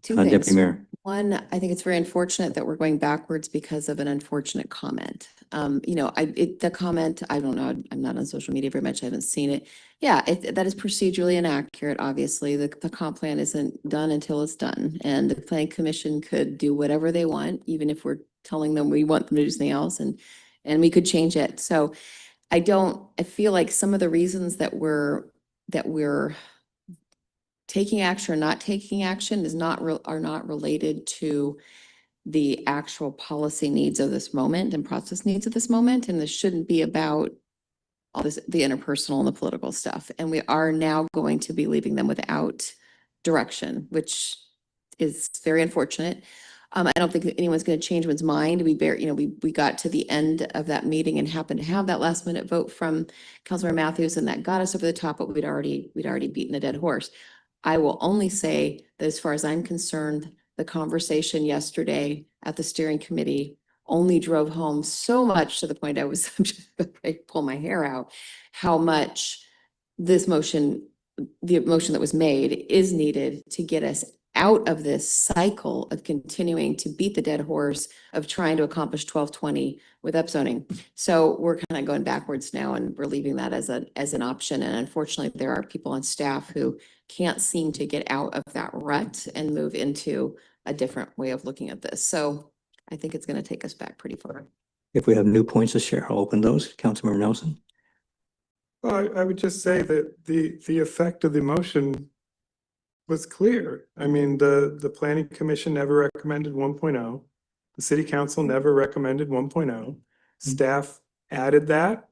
Speaker 18: Two
Speaker 3: Deputy
Speaker 18: things.
Speaker 3: Mayor.
Speaker 18: One, I think it's very unfortunate that we're going backwards because of an unfortunate comment. The comment, I don't know, I'm not on social media very much, I haven't seen it. Yeah, that is procedurally inaccurate, obviously. The comp plan isn't done until it's done. And the planning commission could do whatever they want, even if we're telling them we want them to do something else, and we could change it. So I feel like some of the reasons that we're taking action or not taking action are not related to the actual policy needs of this moment and process needs of this moment. And this shouldn't be about all this, the interpersonal and the political stuff. And we are now going to be leaving them without direction, which is very unfortunate. I don't think that anyone's going to change one's mind. We got to the end of that meeting and happened to have that last minute vote from Councilmember Matthews, and that got us over the top, but we'd already beaten a dead horse. I will only say that as far as I'm concerned, the conversation yesterday at the steering committee only drove home so much to the point I was I pull my hair out, how much the motion that was made is needed to get us out of this cycle of continuing to beat the dead horse of trying to accomplish 1220 with upzoning. So we're kind of going backwards now, and we're leaving that as an option. And unfortunately, there are people on staff who can't seem to get out of that rut and move into a different way of looking at this. So I think it's going to take us back pretty far.
Speaker 3: If we have new points to share, I'll open those. Councilmember Nelson.
Speaker 2: Well, I would just say that the effect of the motion was clear. I mean, the planning commission never recommended 1.0. The city council never recommended 1.0. Staff added that,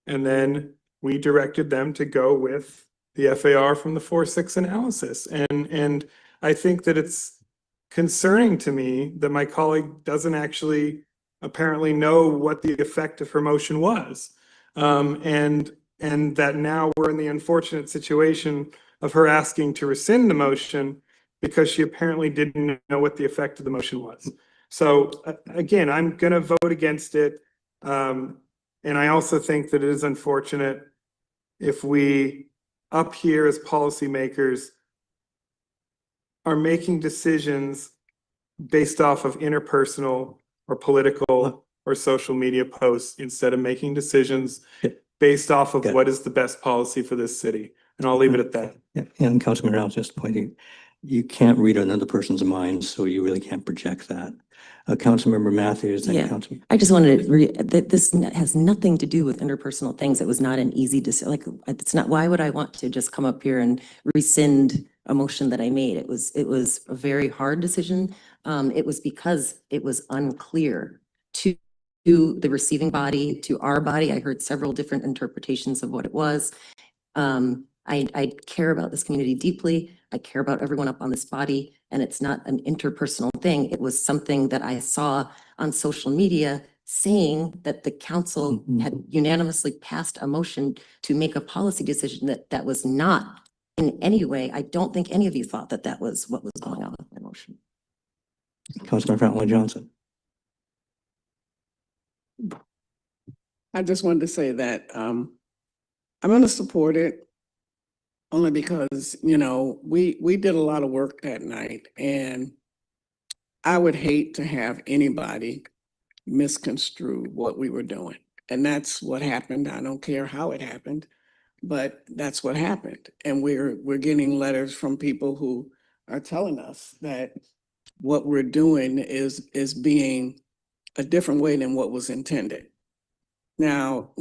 Speaker 2: and then we directed them to go with the FAR from the 4.6 analysis. And I think that it's concerning to me that my colleague doesn't actually apparently know what the effect of her motion was. And that now we're in the unfortunate situation of her asking to rescind the motion because she apparently didn't know what the effect of the motion was. So again, I'm going to vote against it. And I also think that it is unfortunate if we up here as policymakers are making decisions based off of interpersonal or political or social media posts instead of making decisions based off of what is the best policy for this city. And I'll leave it at that.
Speaker 3: Yeah, and Councilmember Rouse just pointing, you can't read another person's mind, so you really can't project that. Councilmember Matthews.
Speaker 4: I just wanted to that this has nothing to do with interpersonal things. It was not an easy decision. Like, it's not, why would I want to just come up here and rescind a motion that I made? It was a very hard decision. It was because it was unclear to the receiving body, to our body. I heard several different interpretations of what it was. I care about this community deeply. I care about everyone up on this body, and it's not an interpersonal thing. It was something that I saw on social media saying that the council had unanimously passed a motion to make a policy decision that was not in any way. I don't think any of you thought that was what was going on with my motion.
Speaker 3: Councilmember Franklin Johnson.
Speaker 6: I just wanted to say that I'm going to support it only because, we did a lot of work that night, and I would hate to have anybody misconstrue what we were doing. And that's what happened. I don't care how it happened, but that's what happened. And we're getting letters from people who are telling us that what we're doing is being a different way than what was intended. Now,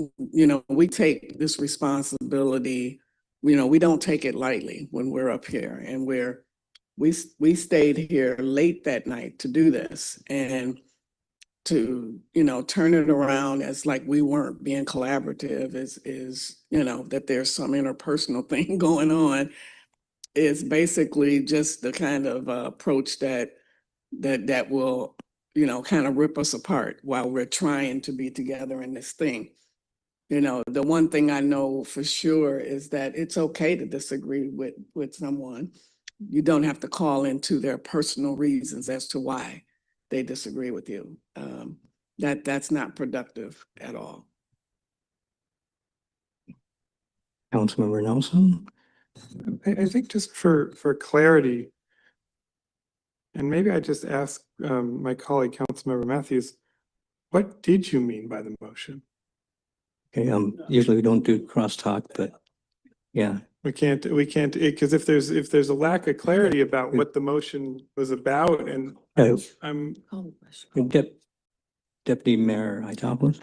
Speaker 6: we take this responsibility, we don't take it lightly when we're up here, and we stayed here late that night to do this. And turn it around as like we weren't being collaborative is, that there's some interpersonal thing going on, is basically just the kind of approach that will, kind of rip us apart while we're trying to be together in this thing. The one thing I know for sure is that it's okay to disagree with someone. You don't have to call into their personal reasons as to why they disagree with you. That's not productive at all.
Speaker 3: Councilmember Nelson?
Speaker 2: I think just for clarity, and maybe I just ask my colleague, Councilmember Matthews, what did you mean by the motion?
Speaker 3: Okay, usually we don't do crosstalk, but yeah.
Speaker 2: We can't, because if there's a lack of clarity about what the motion was about, and I'm.
Speaker 3: Deputy Mayor Itopoulos?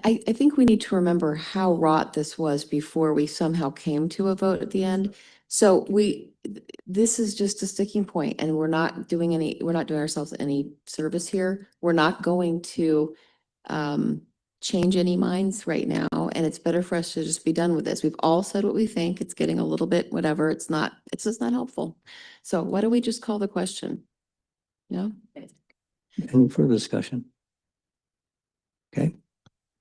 Speaker 18: I think we need to remember how wrought this was before we somehow came to a vote at the end. So this is just a sticking point, and we're not doing ourselves any service here. We're not going to change any minds right now, and it's better for us to just be done with this. We've all said what we think. It's getting a little bit whatever. It's just not helpful. So why don't we just call the question? No?
Speaker 3: Any further discussion? Okay.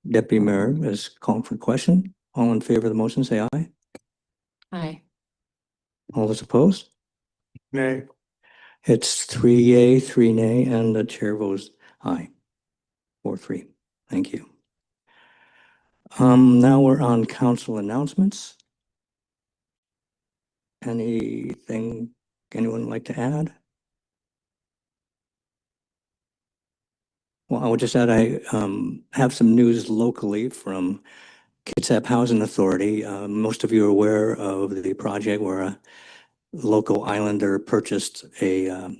Speaker 3: Deputy Mayor is calling for the question. All in favor of the motion, say aye.
Speaker 18: Aye.
Speaker 3: All those opposed?
Speaker 2: Nay.
Speaker 3: It's 3 yea, 3 nay, and the chair votes aye. 4-3. Thank you. Now we're on council announcements. Anything anyone would like to add? Well, I would just add I have some news locally from Kitsap Housing Authority. Most of you are aware of the project where a local islander purchased a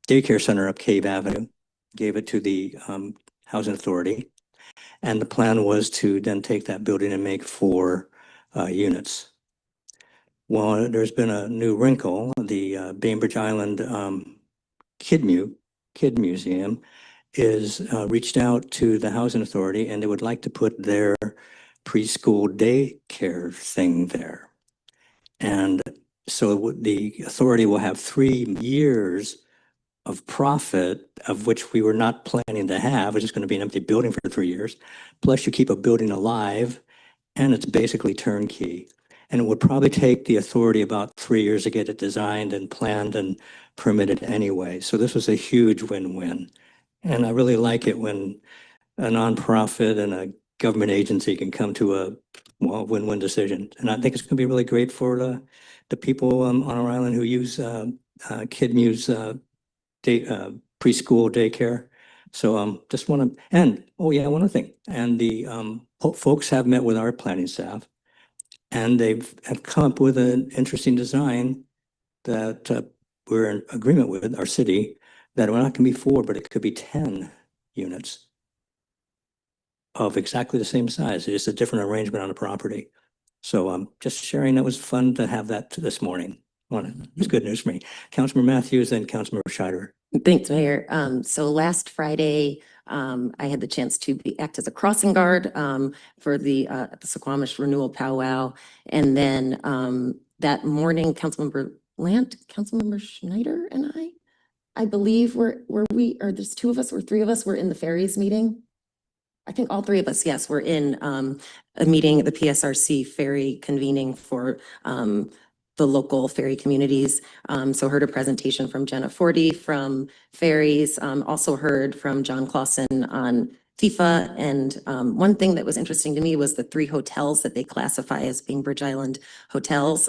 Speaker 3: daycare center up Cave Avenue, gave it to the Housing Authority. And the plan was to then take that building and make 4 units. Well, there's been a new wrinkle. The Bainbridge Island Kid Museum is reached out to the Housing Authority, and they would like to put their preschool daycare thing there. And so the authority will have 3 years of profit, of which we were not planning to have. It's just going to be an empty building for 3 years. Plus you keep a building alive, and it's basically turnkey. And it would probably take the authority about 3 years to get it designed and planned and permitted anyway. So this was a huge win-win. And I really like it when a nonprofit and a government agency can come to a win-win decision. And I think it's going to be really great for the people on our island who use Kid Muse preschool daycare. So just want to, and one other thing. And the folks have met with our planning staff, and have come up with an interesting design that we're in agreement with our city, that we're not going to be 4, but it could be 10 units of exactly the same size. It's a different arrangement on the property. So just sharing, that was fun to have that this morning. It's good news for me. Councilmember Matthews and Councilmember Scheider.
Speaker 4: Thanks, Mayor. So last Friday, I had the chance to act as a crossing guard for the Suquamish Renewal Powwow. And then that morning, Councilmember Lant, Councilmember Schneider, and I believe there's 2 of us or 3 of us were in the ferries meeting. I think all 3 of us, yes, were in a meeting at the PSRC ferry convening for the local ferry communities. So heard a presentation from Jenna Forty from ferries, also heard from John Clausen on FIFA. And one thing that was interesting to me was the 3 hotels that they classify as Bainbridge Island hotels.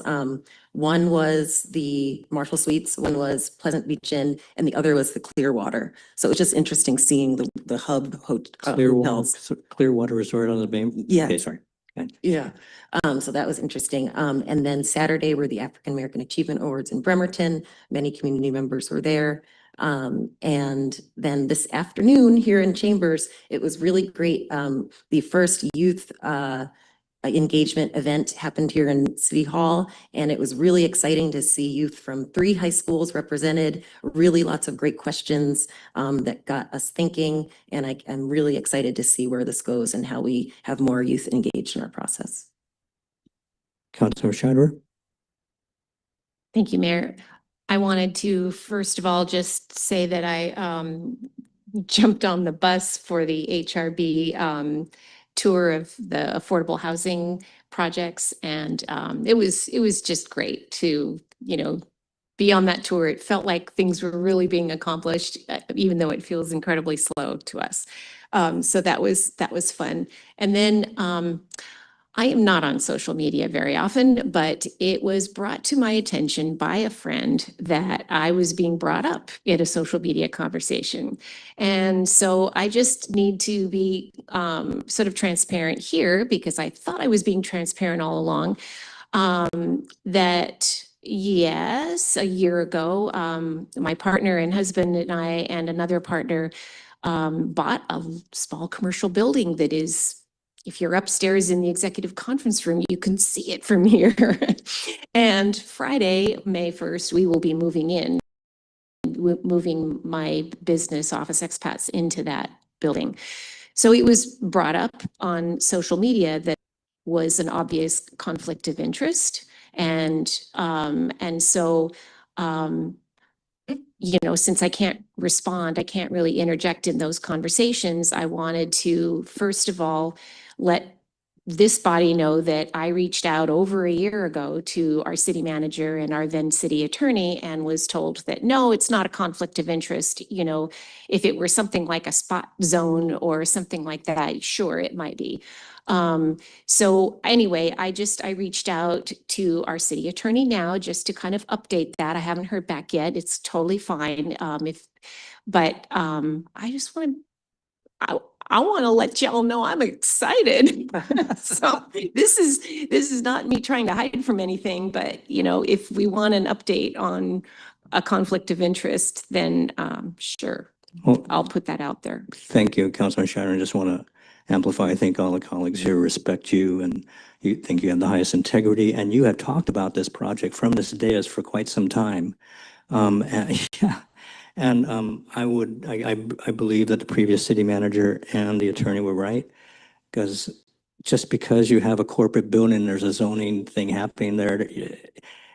Speaker 4: One was the Marshall Suites, one was Pleasant Beach Inn, and the other was the Clearwater. So it was just interesting seeing the hub hotels.
Speaker 3: Clearwater Resort on the Bainbridge.
Speaker 4: Yeah.
Speaker 3: Okay, sorry.
Speaker 4: Yeah. So that was interesting. And then Saturday were the African American Achievement Awards in Bremerton. Many community members were there. And then this afternoon here in Chambers, it was really great. The first youth engagement event happened here in City Hall, and it was really exciting to see youth from 3 high schools represented, really lots of great questions that got us thinking, and I'm really excited to see where this goes and how we have more youth engaged in our process.
Speaker 3: Councilor Scheider?
Speaker 7: Thank you, Mayor. I wanted to, first of all, just say that I jumped on the bus for the HRB tour of the affordable housing projects, and it was just great to, be on that tour. It felt like things were really being accomplished, even though it feels incredibly slow to us. So that was fun. And then I am not on social media very often, but it was brought to my attention by a friend that I was being brought up in a social media conversation. And so I just need to be sort of transparent here, because I thought I was being transparent all along, that yes, a year ago, my partner and husband and I and another partner bought a small commercial building that is, if you're upstairs in the executive conference room, you can see it from here. And Friday, May 1st, we will be moving my business Office Expats into that building. So it was brought up on social media that was an obvious conflict of interest. And so, since I can't respond, I can't really interject in those conversations. I wanted to, first of all, let this body know that I reached out over a year ago to our city manager and our then city attorney and was told that, no, it's not a conflict of interest. If it were something like a spot zone or something like that, sure, it might be. So anyway, I reached out to our city attorney now just to kind of update that. I haven't heard back yet. It's totally fine. But I just want to, I want to let y'all know I'm excited. So this is not me trying to hide from anything, but if we want an update on a conflict of interest, then sure,
Speaker 3: Well,
Speaker 7: I'll put that out there.
Speaker 3: thank you, Councilor Scheider. I just want to amplify. I think all the colleagues here respect you and you think you have the highest integrity. And you have talked about this project from this dais for quite some time. Yeah. And I believe that the previous city manager and the attorney were right, because just because you have a corporate building, there's a zoning thing happening there.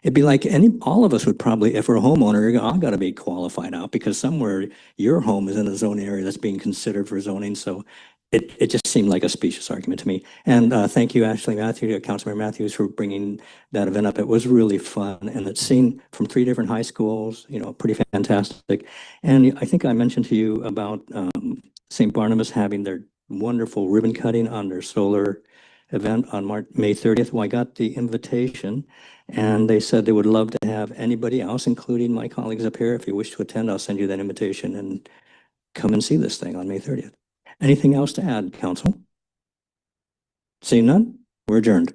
Speaker 3: It'd be like all of us would probably, if we're a homeowner, I've got to be qualified out because somewhere your home is in a zone area that's being considered for zoning. So it just seemed like a specious argument to me. And thank you, Ashley Matthews, Councilmember Matthews, for bringing that event up. It was really fun, and it's seen from 3 different high schools. Pretty fantastic. And I think I mentioned to you about St. Barnabas having their wonderful ribbon cutting on their solar event on May 30th. Well, I got the invitation, and they said they would love to have anybody else, including my colleagues up here. If you wish to attend, I'll send you that invitation and come and see this thing on May 30th. Anything else to add, council? Seeing none, we're adjourned.